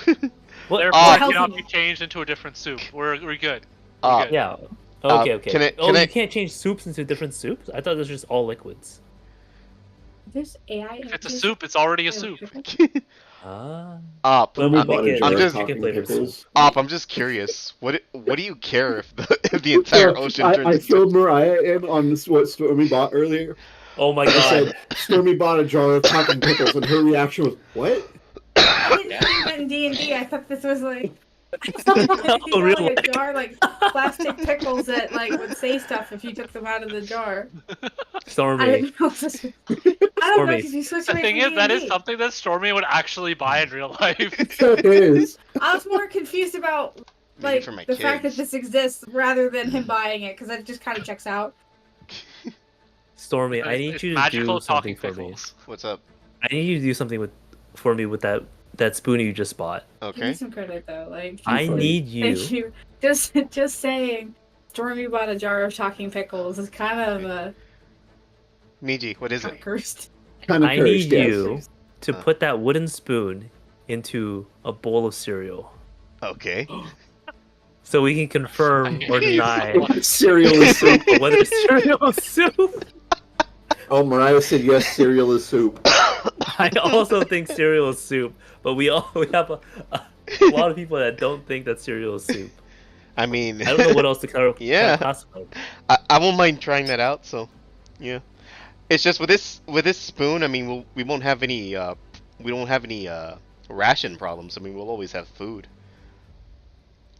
Well, Therefore, Ah. it cannot Healthy. be changed into a different soup. We're good. Op. good. yeah. Okay, okay. can I- Oh, can I- you can't change soups into different soups? I thought those were just all liquids. There's AI. If it's a soup, it's already a soup. Ah. Op. Well, we I'm, make it I'm jar of just chicken talking flavored pickles. Op. I'm just curious. What do you care if the entire So, ocean I turns filled Mariah in on what Stormy bought earlier. Oh my I god. said Stormy bought a jar of talking pickles, and her reaction was, "What?" I didn't think that in D&D. I thought this was like. Oh, real like life. a jar, like plastic pickles that like would say stuff if you took them out of the jar. I Stormy. didn't know. I don't know Stormy. because you switched The away thing from is, that is D&D. something that Stormy would actually buy in real life. It is. I was more confused about Maybe like for my the fact that kids. this exists rather than him buying it because that just kind of checks out. Stormy, I It's- need it's you to magical do something talking for me. pickles. What's up? I need you to do something for me with that spoon you just bought. Give me Okay. some credit though. Like I please. need you. Thank you. Just saying. Stormy bought a jar of talking pickles is kind of a Niji, what is it? cursed. Kind of I cursed, need yes. you to Huh. put that wooden spoon into a bowl of cereal, Okay. so we can confirm or deny Cereal is soup. whether cereal is soup. Oh, Mariah said yes. Cereal is soup. I also think cereal is soup, but we have a lot of people that don't think that cereal is soup. I mean, I don't know what else to Yeah. classify. I won't mind trying that out. So, yeah. It's just with this spoon. I mean, we won't have any. We don't have any ration problems. I mean, we'll always have food.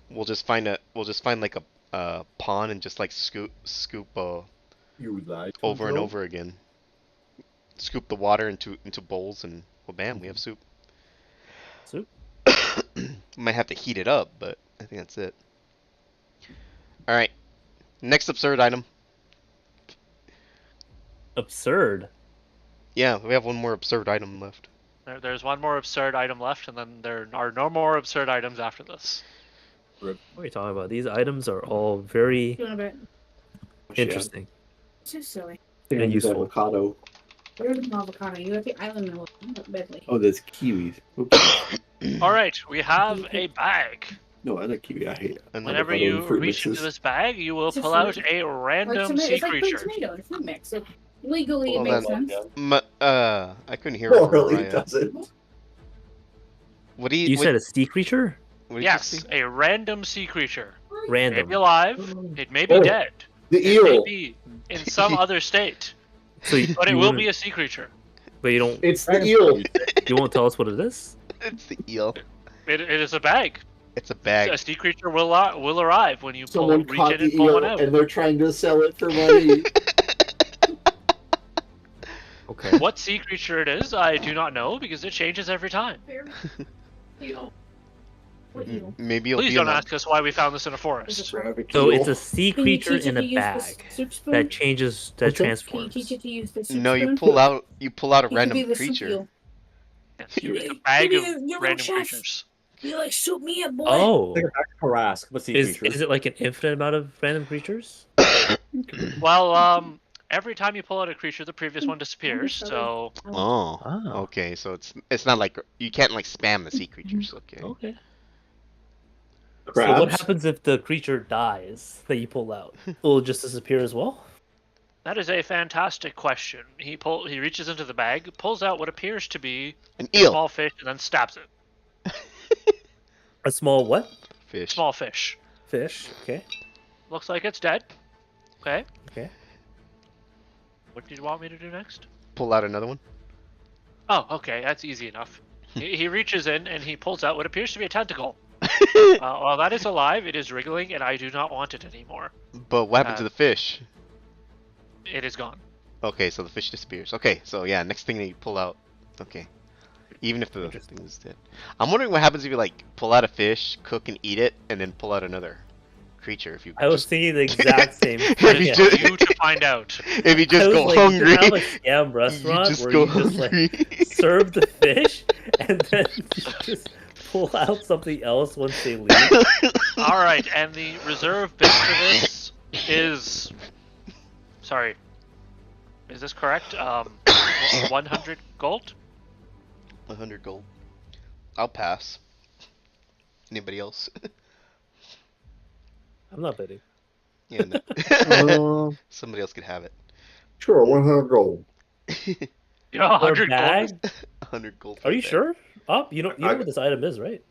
We'll just find like a pond and just like scoop You lie. over and over again. Scoop the water into bowls and well, bam, we have soup. Soup? Might have to heat it up, but I think that's it. All right, next absurd item. Absurd. Yeah, we have one more absurd item left. There's one more absurd item left, and then there are no more absurd items after this. What are you talking about? These items are all very You want a bit? interesting. It's just silly. And useful. Avocado. Where's an avocado? You have the island mill. Bedley. Oh, there's kiwis. Oops. All right, we have a bag. No, I like kiwi. I hate it. And Whenever avocado you and fruit reach into mixes. this bag, you will It's a pull out fruit. a random Like sea it's like fruit creature. tomato. It's not mixed. So legally, Hold it makes on. sense. I couldn't hear. Morally, Mariah. it doesn't. What do you? You what, said a sea creature? what did you Yes, say? a random sea creature. It may Random. be alive, it may be Oh, dead, The it may eel. be in some other state, So you, but it you will wouldn't- be a sea creature. But you don't. It's the eel. You won't tell us what it is. It's the eel. It is a bag. It's a bag. A sea creature will arrive when you Someone reach caught in the and pull eel one out. and they're trying to sell it for money. Okay. What sea creature it is, I do not know because it changes every time. Eel. What eel? Maybe it'll Please be don't in a- ask us why we found this in a Is it forest. Rabbit So eel. it's a sea Can you creature teach in it a to use the bag soup spoon? that changes, that What's that? Can you transforms. teach it to use the soup No, you spoon? pull out a You could be random the soup creature. eel. Yes, it's a Give bag me of your random chef. creatures. You like soup me up, boy. Oh, Take it back to Harask. What's the is creature? it like an infinite amount of random creatures? Well, every time you pull out a creature, the previous one disappears. So Oh. Ah. Okay, so it's not like you can't like spam the sea creatures. Okay. Okay. So Crabs. what happens if the creature dies that you pull out? Will it just disappear as well? that is a fantastic question. He reaches into the bag, pulls out what appears to be An a eel. small fish, and then stabs it. A small what? Fish. Small fish. Fish. Okay. Looks like it's dead. Okay. Okay. What did you want me to do next? Pull out another one. Oh, okay, that's easy enough. He reaches in and he pulls out what appears to be a tentacle. While that is alive, it is wriggling, and I do not want it anymore. But what happened to the fish? It is gone. Okay, so the fish disappears. Okay, so yeah, next thing that you pull out. Okay. Even if the thing is dead. I'm wondering what happens if you like pull out a fish, cook and eat it, and then pull out another creature. If you I was thinking the exact same If thing. you For just- you to find out. if you just I was go like, hungry, You have a scam you restaurant just where go you just hungry. like serve the fish and then you just pull out something else once they leave. All right, and the reserve bid for this is. Sorry. Is this correct? 100 gold. 100 gold. I'll pass. Anybody else? I'm not bidding. Yeah, no. Uh, Somebody else could have it. sure, 100 gold. You know, For a 100 bag? gold. 100 gold. For Are you a bag. sure? Oh, you know what this item is, right?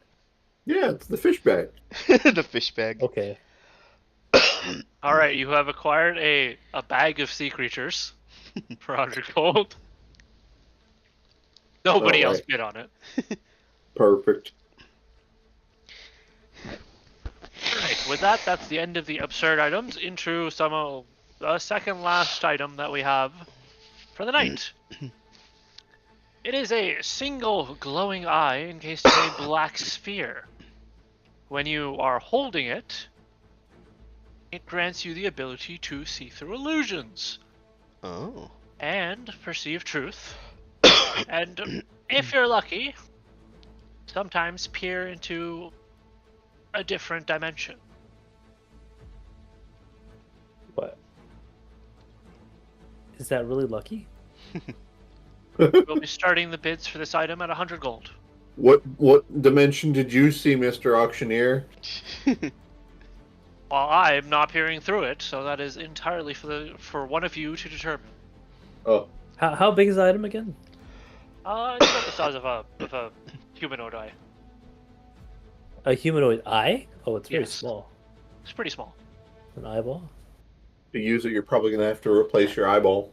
Yeah, it's the fish bag. The fish bag. Okay. All right, you have acquired a bag of sea creatures for 100 gold. Nobody else Alright. bid on it. Perfect. Right, with that, that's the end of the absurd items. Into some of the second last item that we have for the night. It is a single glowing eye encased in a black sphere. When you are holding it, it grants you the ability to see through illusions Oh. and perceive truth. And if you're lucky, sometimes peer into a different dimension. What? Is that really lucky? We'll be starting the bids for this item at 100 gold. What dimension did you see, Mr. Auctioneer? Well, I'm not peering through it, so that is entirely for one of you to determine. Oh, How big is the item again? It's about the size of a humanoid eye. A humanoid eye? Oh, it's very Yes. small. It's pretty small. An eyeball? To use it, you're probably gonna have to replace your eyeball.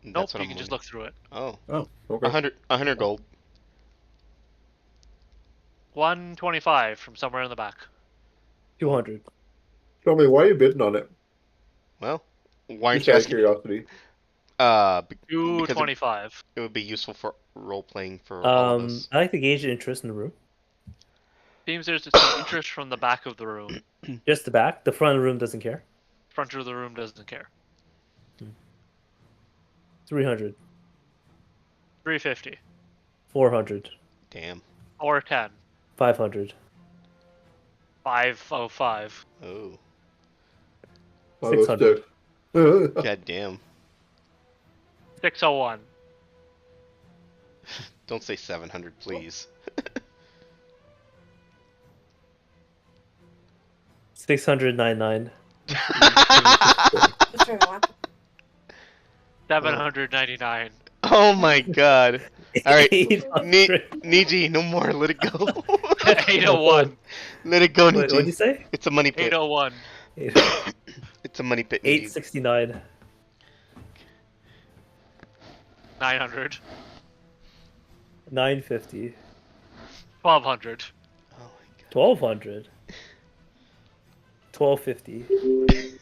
Nope, That's you what can I'm just wondering. look through it. Oh, Oh, okay. 100 gold. 125 from somewhere in the back. 200. Tell me why you bidding on it. Well, why aren't Just you out of asking? curiosity. Because 225. it would be useful for role playing for all of us. I like to gauge the interest in the room. Seems there's some interest from the back of the room. Just the back. The front of the room doesn't care. Front of the room doesn't care. 300. 350. 400. Damn. 410. 500. 505. Oh. 600. God damn. 601. Don't say 700, please. 699. 799. Oh my god. Alright. 800. Niji, no more. Let it go. 801. Let it go, Wait, what'd you Niji. say? It's a money pit. 801. It's a money pit, Niji. 869. 900. 950. 1200. Oh my god. 1200. 1250.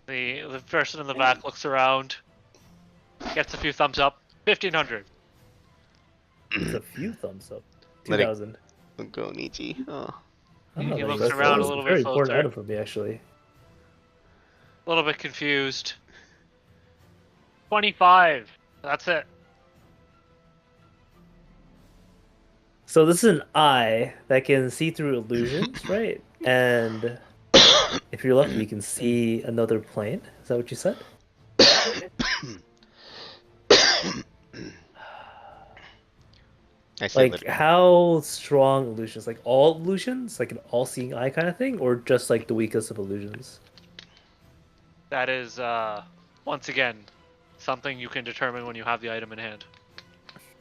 The person in the back looks around, gets a few thumbs up. 1500. It's a few thumbs up. Let it- 2000. Let go, Niji. Oh. Oh, He looks that's- around that was a little very bit important closer. item for me, actually. A little bit confused. 25. That's it. So this is an eye that can see through illusions, right? And if you're lucky, you can see another plane. Is that what you said? I said Like, let it go. how strong illusions? Like all illusions? Like an all-seeing eye kind of thing? Or just like the weakest of illusions? That is, once again, something you can determine when you have the item in hand.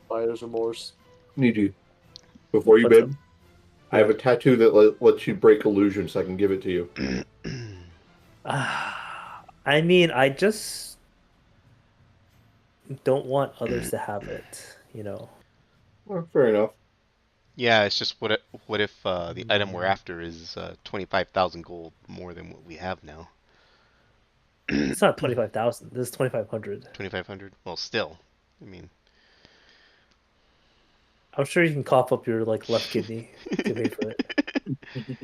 Buyer's remorse. Need you. Before you What's bid, I have a tattoo that lets you break illusions, so I can give it to you. I mean, I just don't want others to have it, you know? Well, fair enough. Yeah, it's just what if the item we're after is 25,000 gold more than what we have now? It's not 25,000. This is 2,500. 2,500? Well, still. I mean, I'm sure you can cough up your like left kidney to pay for it.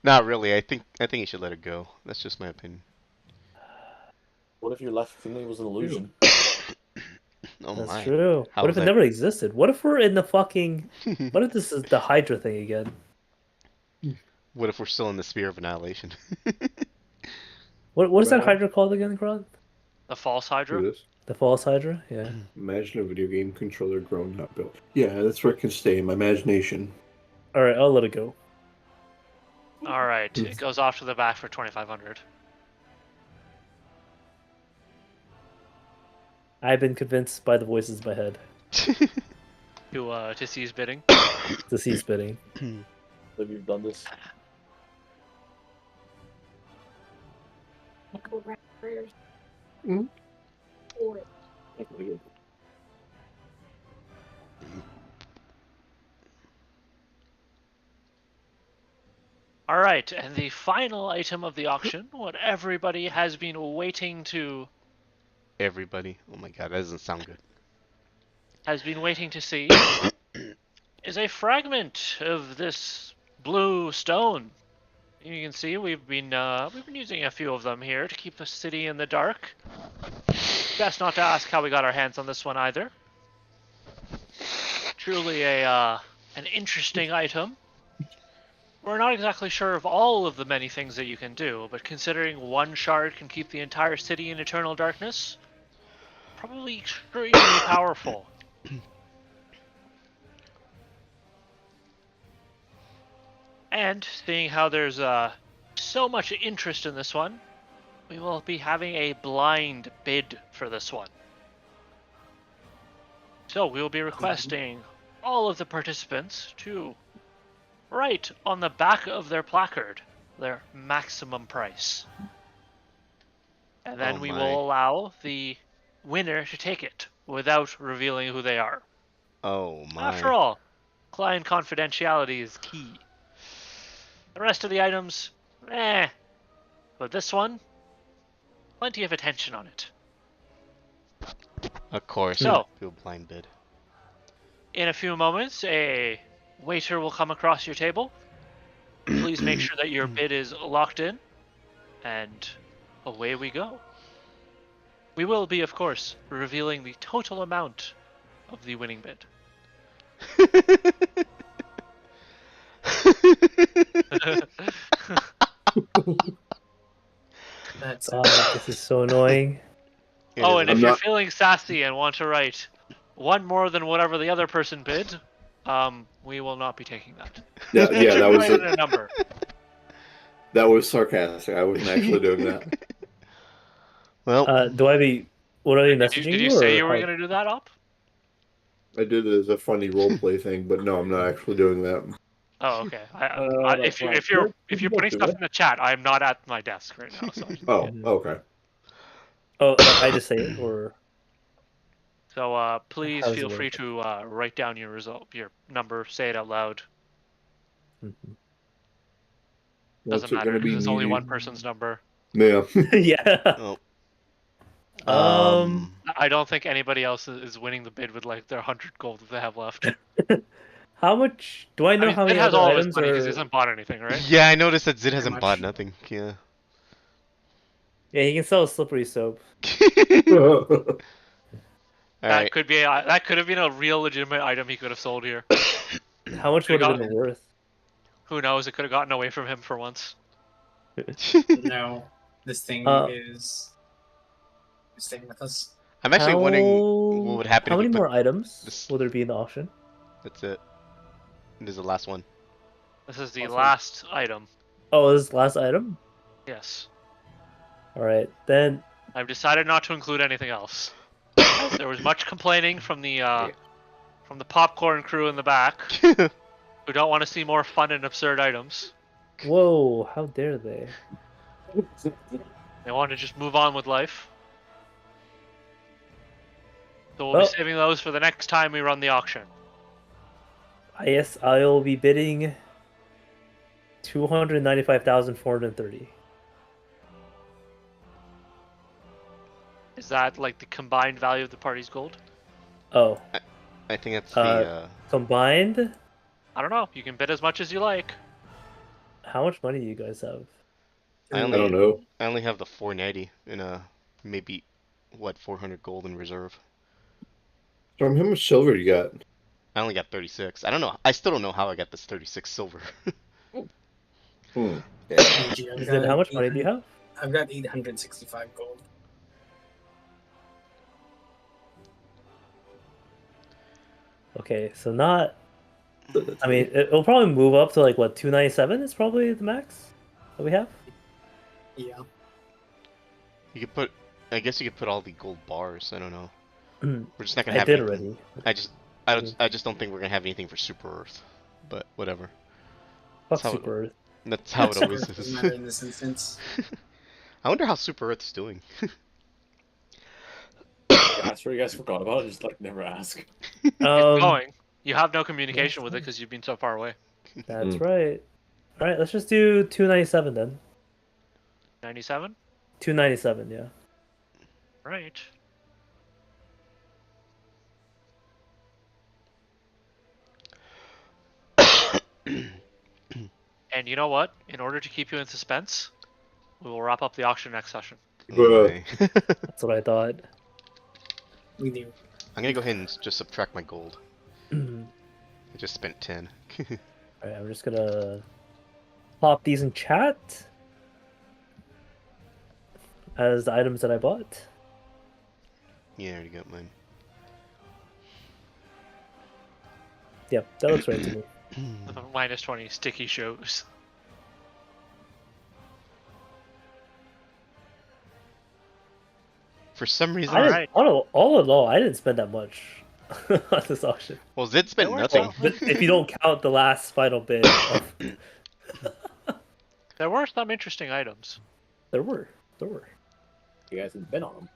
not really. I think you should let it go. That's just my opinion. What if your left kidney was an illusion? Oh That's my. true. How What is if it that- never existed? What if we're in the fucking? What if this is the Hydra thing again? What if we're still in the sphere of annihilation? What is that Well- Hydra called again, Kron? The false Do Hydra? this. The False Hydra? Yeah. Imagine a video game controller grown, not built. Yeah, that's where it can stay in my imagination. All right, I'll let it go. Alright, it goes off to the back for 2500. I've been convinced by the voices in my head To seize bidding. to see spitting. Have you done this? Mhm. Alright, and the final item of the auction, what everybody has been waiting to Everybody. Oh my god, that doesn't sound good. see is a fragment of this blue stone. You can see we've been using a few of them here to keep the city in the dark. Best not to ask how we got our hands on this one either. Truly an interesting item. We're not exactly sure of all of the many things that you can do, but considering one shard can keep the entire city in eternal darkness, probably extremely powerful. And seeing how there's so much interest in this one, we will be having a blind bid for this one. So we will be requesting all of the participants to write on the back of their placard their maximum price. And then Oh we my. will allow the winner to take it without revealing who they are. Oh my. After all, client confidentiality is key. The rest of the items, but this one, plenty of attention on it. Of course, So- do a blind bid. In a few moments, a waiter will come across your table. Please make sure that your bid is locked in, and away we go. We will be, of course, revealing the total amount of the winning bid. That's God, this is so annoying. Oh, and I'm if you're not- feeling sassy and want to write one more than whatever the other person bid, we will not be taking that. Yeah, yeah, that was Write in a number. that was sarcastic. I wasn't actually doing that. Well, Do I be? What are you Did messaging you, did you or say you were how- going to do that, Op? I did it as a funny roleplay thing, but no, I'm not actually doing that. Oh, okay. That's fine. If you're Don't putting do stuff it. in the chat, I'm not at my desk right now. So, Oh, okay. Oh, I just say it or so please How does it feel work? free to write down your number, say it out loud. What's Doesn't it matter gonna be? because it's only Needy? one person's number. Yeah. yeah. oh. I don't think anybody else is winning the bid with like their 100 gold that they have left. How much do I know? I mean, how Zid many has other all of his items money because are? he hasn't bought anything, right? Yeah, I noticed that Zid Pretty hasn't much. bought nothing. Yeah. Yeah, he can sell slippery soap. All right. That could have been a real legitimate item he could have sold here. How much would it have been worth? Who knows? It could have gotten away from him for once. No, this thing Uh, is staying with us. I'm actually wondering How- what would happen How if we many put more items this- will there be in the auction? That's it. This is the last one. This is the Awesome. last item. Oh, this is the last item. Yes. All right, then. I've decided not to include anything else. There was much complaining from the popcorn crew in the back who don't want to see more fun and absurd items. Whoa! How dare they? They want to just move on with life. So we'll Well- be saving those for the next time we run the auction. Yes, I'll be bidding 295,430. Is that like the combined value of the party's gold? Oh, I think that's combined? I don't know. You can bid as much as you like. How much money do you guys have? I I only don't know. I only have the 490 and maybe what 400 gold in reserve. Storm, how much silver you got? I only got 36. I don't know. I still don't know how I got this 36 silver. Hmm. AG, I've Then got how much money do you have? I've got 865 gold. Okay, so not. I mean, it'll probably move up to like what 297 is probably the max that we have. Yeah. You could put. I guess you could put all the gold bars. I don't know. Mm, We're just not gonna I have. did anything. already. I just don't think we're gonna have anything for Super Earth. But whatever. Fuck how it- Super Earth. That's how it Super always doesn't is. matter in this instance. I wonder how Super Earth's doing. That's what you guys forgot about. Just like never ask. It's Um, going. You have no communication with it because you've been so far away. that's right. All right, let's just do 297 then. 97? 297, yeah. Right. And you know what? In order to keep you in suspense, we will wrap up the auction next session. Okay. That's what I thought. We do. I'm gonna go ahead and just subtract my gold. All I just spent 10. right, I'm just gonna plop these in chat as the items that I bought. Yeah, I already got mine. Yep, that looks right to me. Minus 20 sticky shows. For some reason, I didn't, Alright. all in all, I didn't spend that much on this auction. Well, Zid spent There were nothing. some- But if you don't count the last final bid, of, There were some interesting items. there were. You guys have been on them.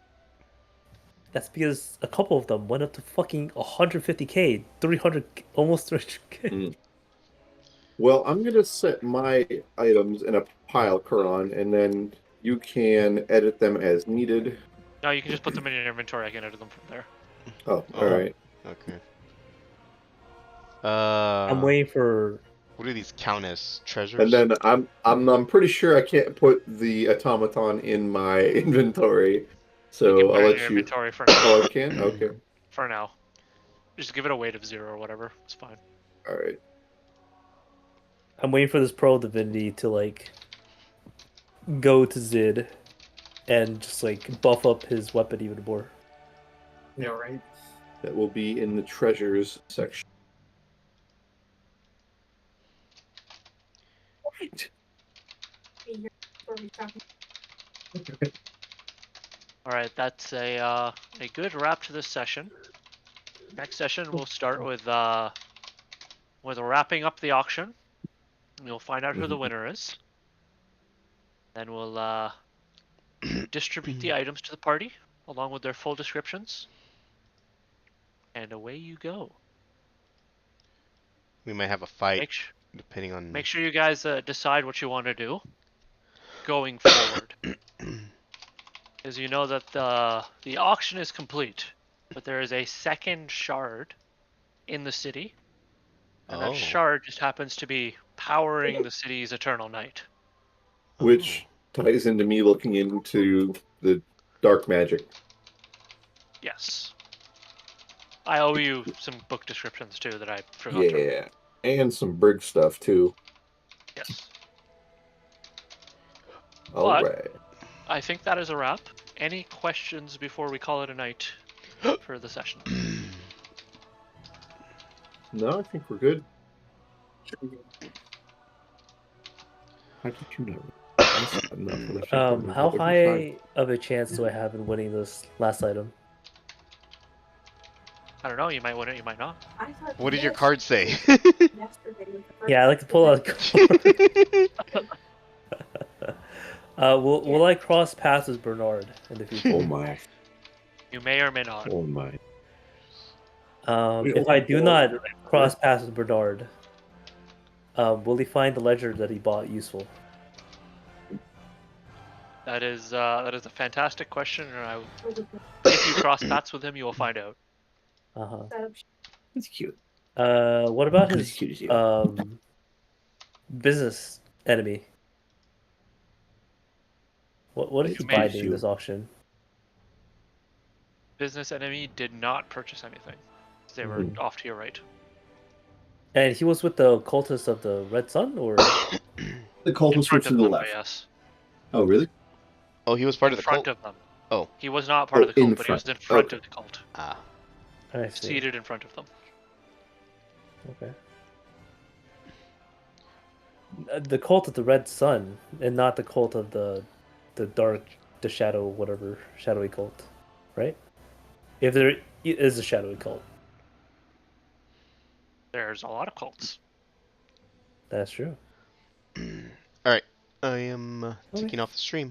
That's because a couple of them went up to fucking 150k, 300, almost 300k. Well, I'm gonna set my items in a pile, Kuron, and then you can edit them as needed. No, you can just put them in your inventory. I can edit them from there. Oh, Oh. all right. Okay. I'm waiting for. What do these count as? Treasures? And then I'm pretty sure I can't put the automaton in my inventory, You can so put I'll it in let your you. inventory for now. Oh, I can. Okay. For now. Just give it a weight of 0 or whatever. It's fine. All right. I'm waiting for this Pearl Divinity to like go to Zid and just like buff up his weapon even more. Yeah, right. That will be in the treasures section. Right. All right, that's a good wrap to this session. Next session we'll start with wrapping up the auction. We'll find out who the winner is. Then we'll distribute the items to the party along with their full descriptions. And away you go. We might have a fight, Make, sh- depending on... make sure you guys decide what you want to do going forward. Because you know that the auction is complete, but there is a second shard in the city, and Oh. that shard just happens to be powering the city's eternal night. Which ties into me looking into the dark magic. Yes. I owe you some book descriptions too that I forgot to. Yeah, and some brig stuff too. Yes. All But- right. I think that is a wrap. Any questions before we call it a night for the session? No, I think we're good. How did you know? I said enough for the shit. How high of a chance do I have in winning this last item? I don't know. You might win it. You might not. What did your card say? Yeah, I like to pull out a card. Will I cross paths with Bernard in the future? Oh my! You may or may not. Oh my! If I do not cross paths with Bernard, will he find the ledger that he bought useful? That is a fantastic question, and if you cross paths with him, you will find out. Uh-huh. It's cute. What about As his cute as you. business enemy? What did It's you buy made during you. this auction? Business enemy did not purchase anything. They were off to your right. And he was with the cultists of the Red Sun, or The In cultists were front to of the them, left. yes. Oh, really? Oh, he was part In of the front cult? of them. Oh. He was not part Oh, of the in cult, but he was in front. front Okay. of the cult. Ah. I see. Seated in front of them. Okay. The cult of the Red Sun, and not the cult of the shadow, whatever shadowy cult, right? If there is a shadowy cult, There's a lot of cults. that's true. Alright. I am taking off the stream.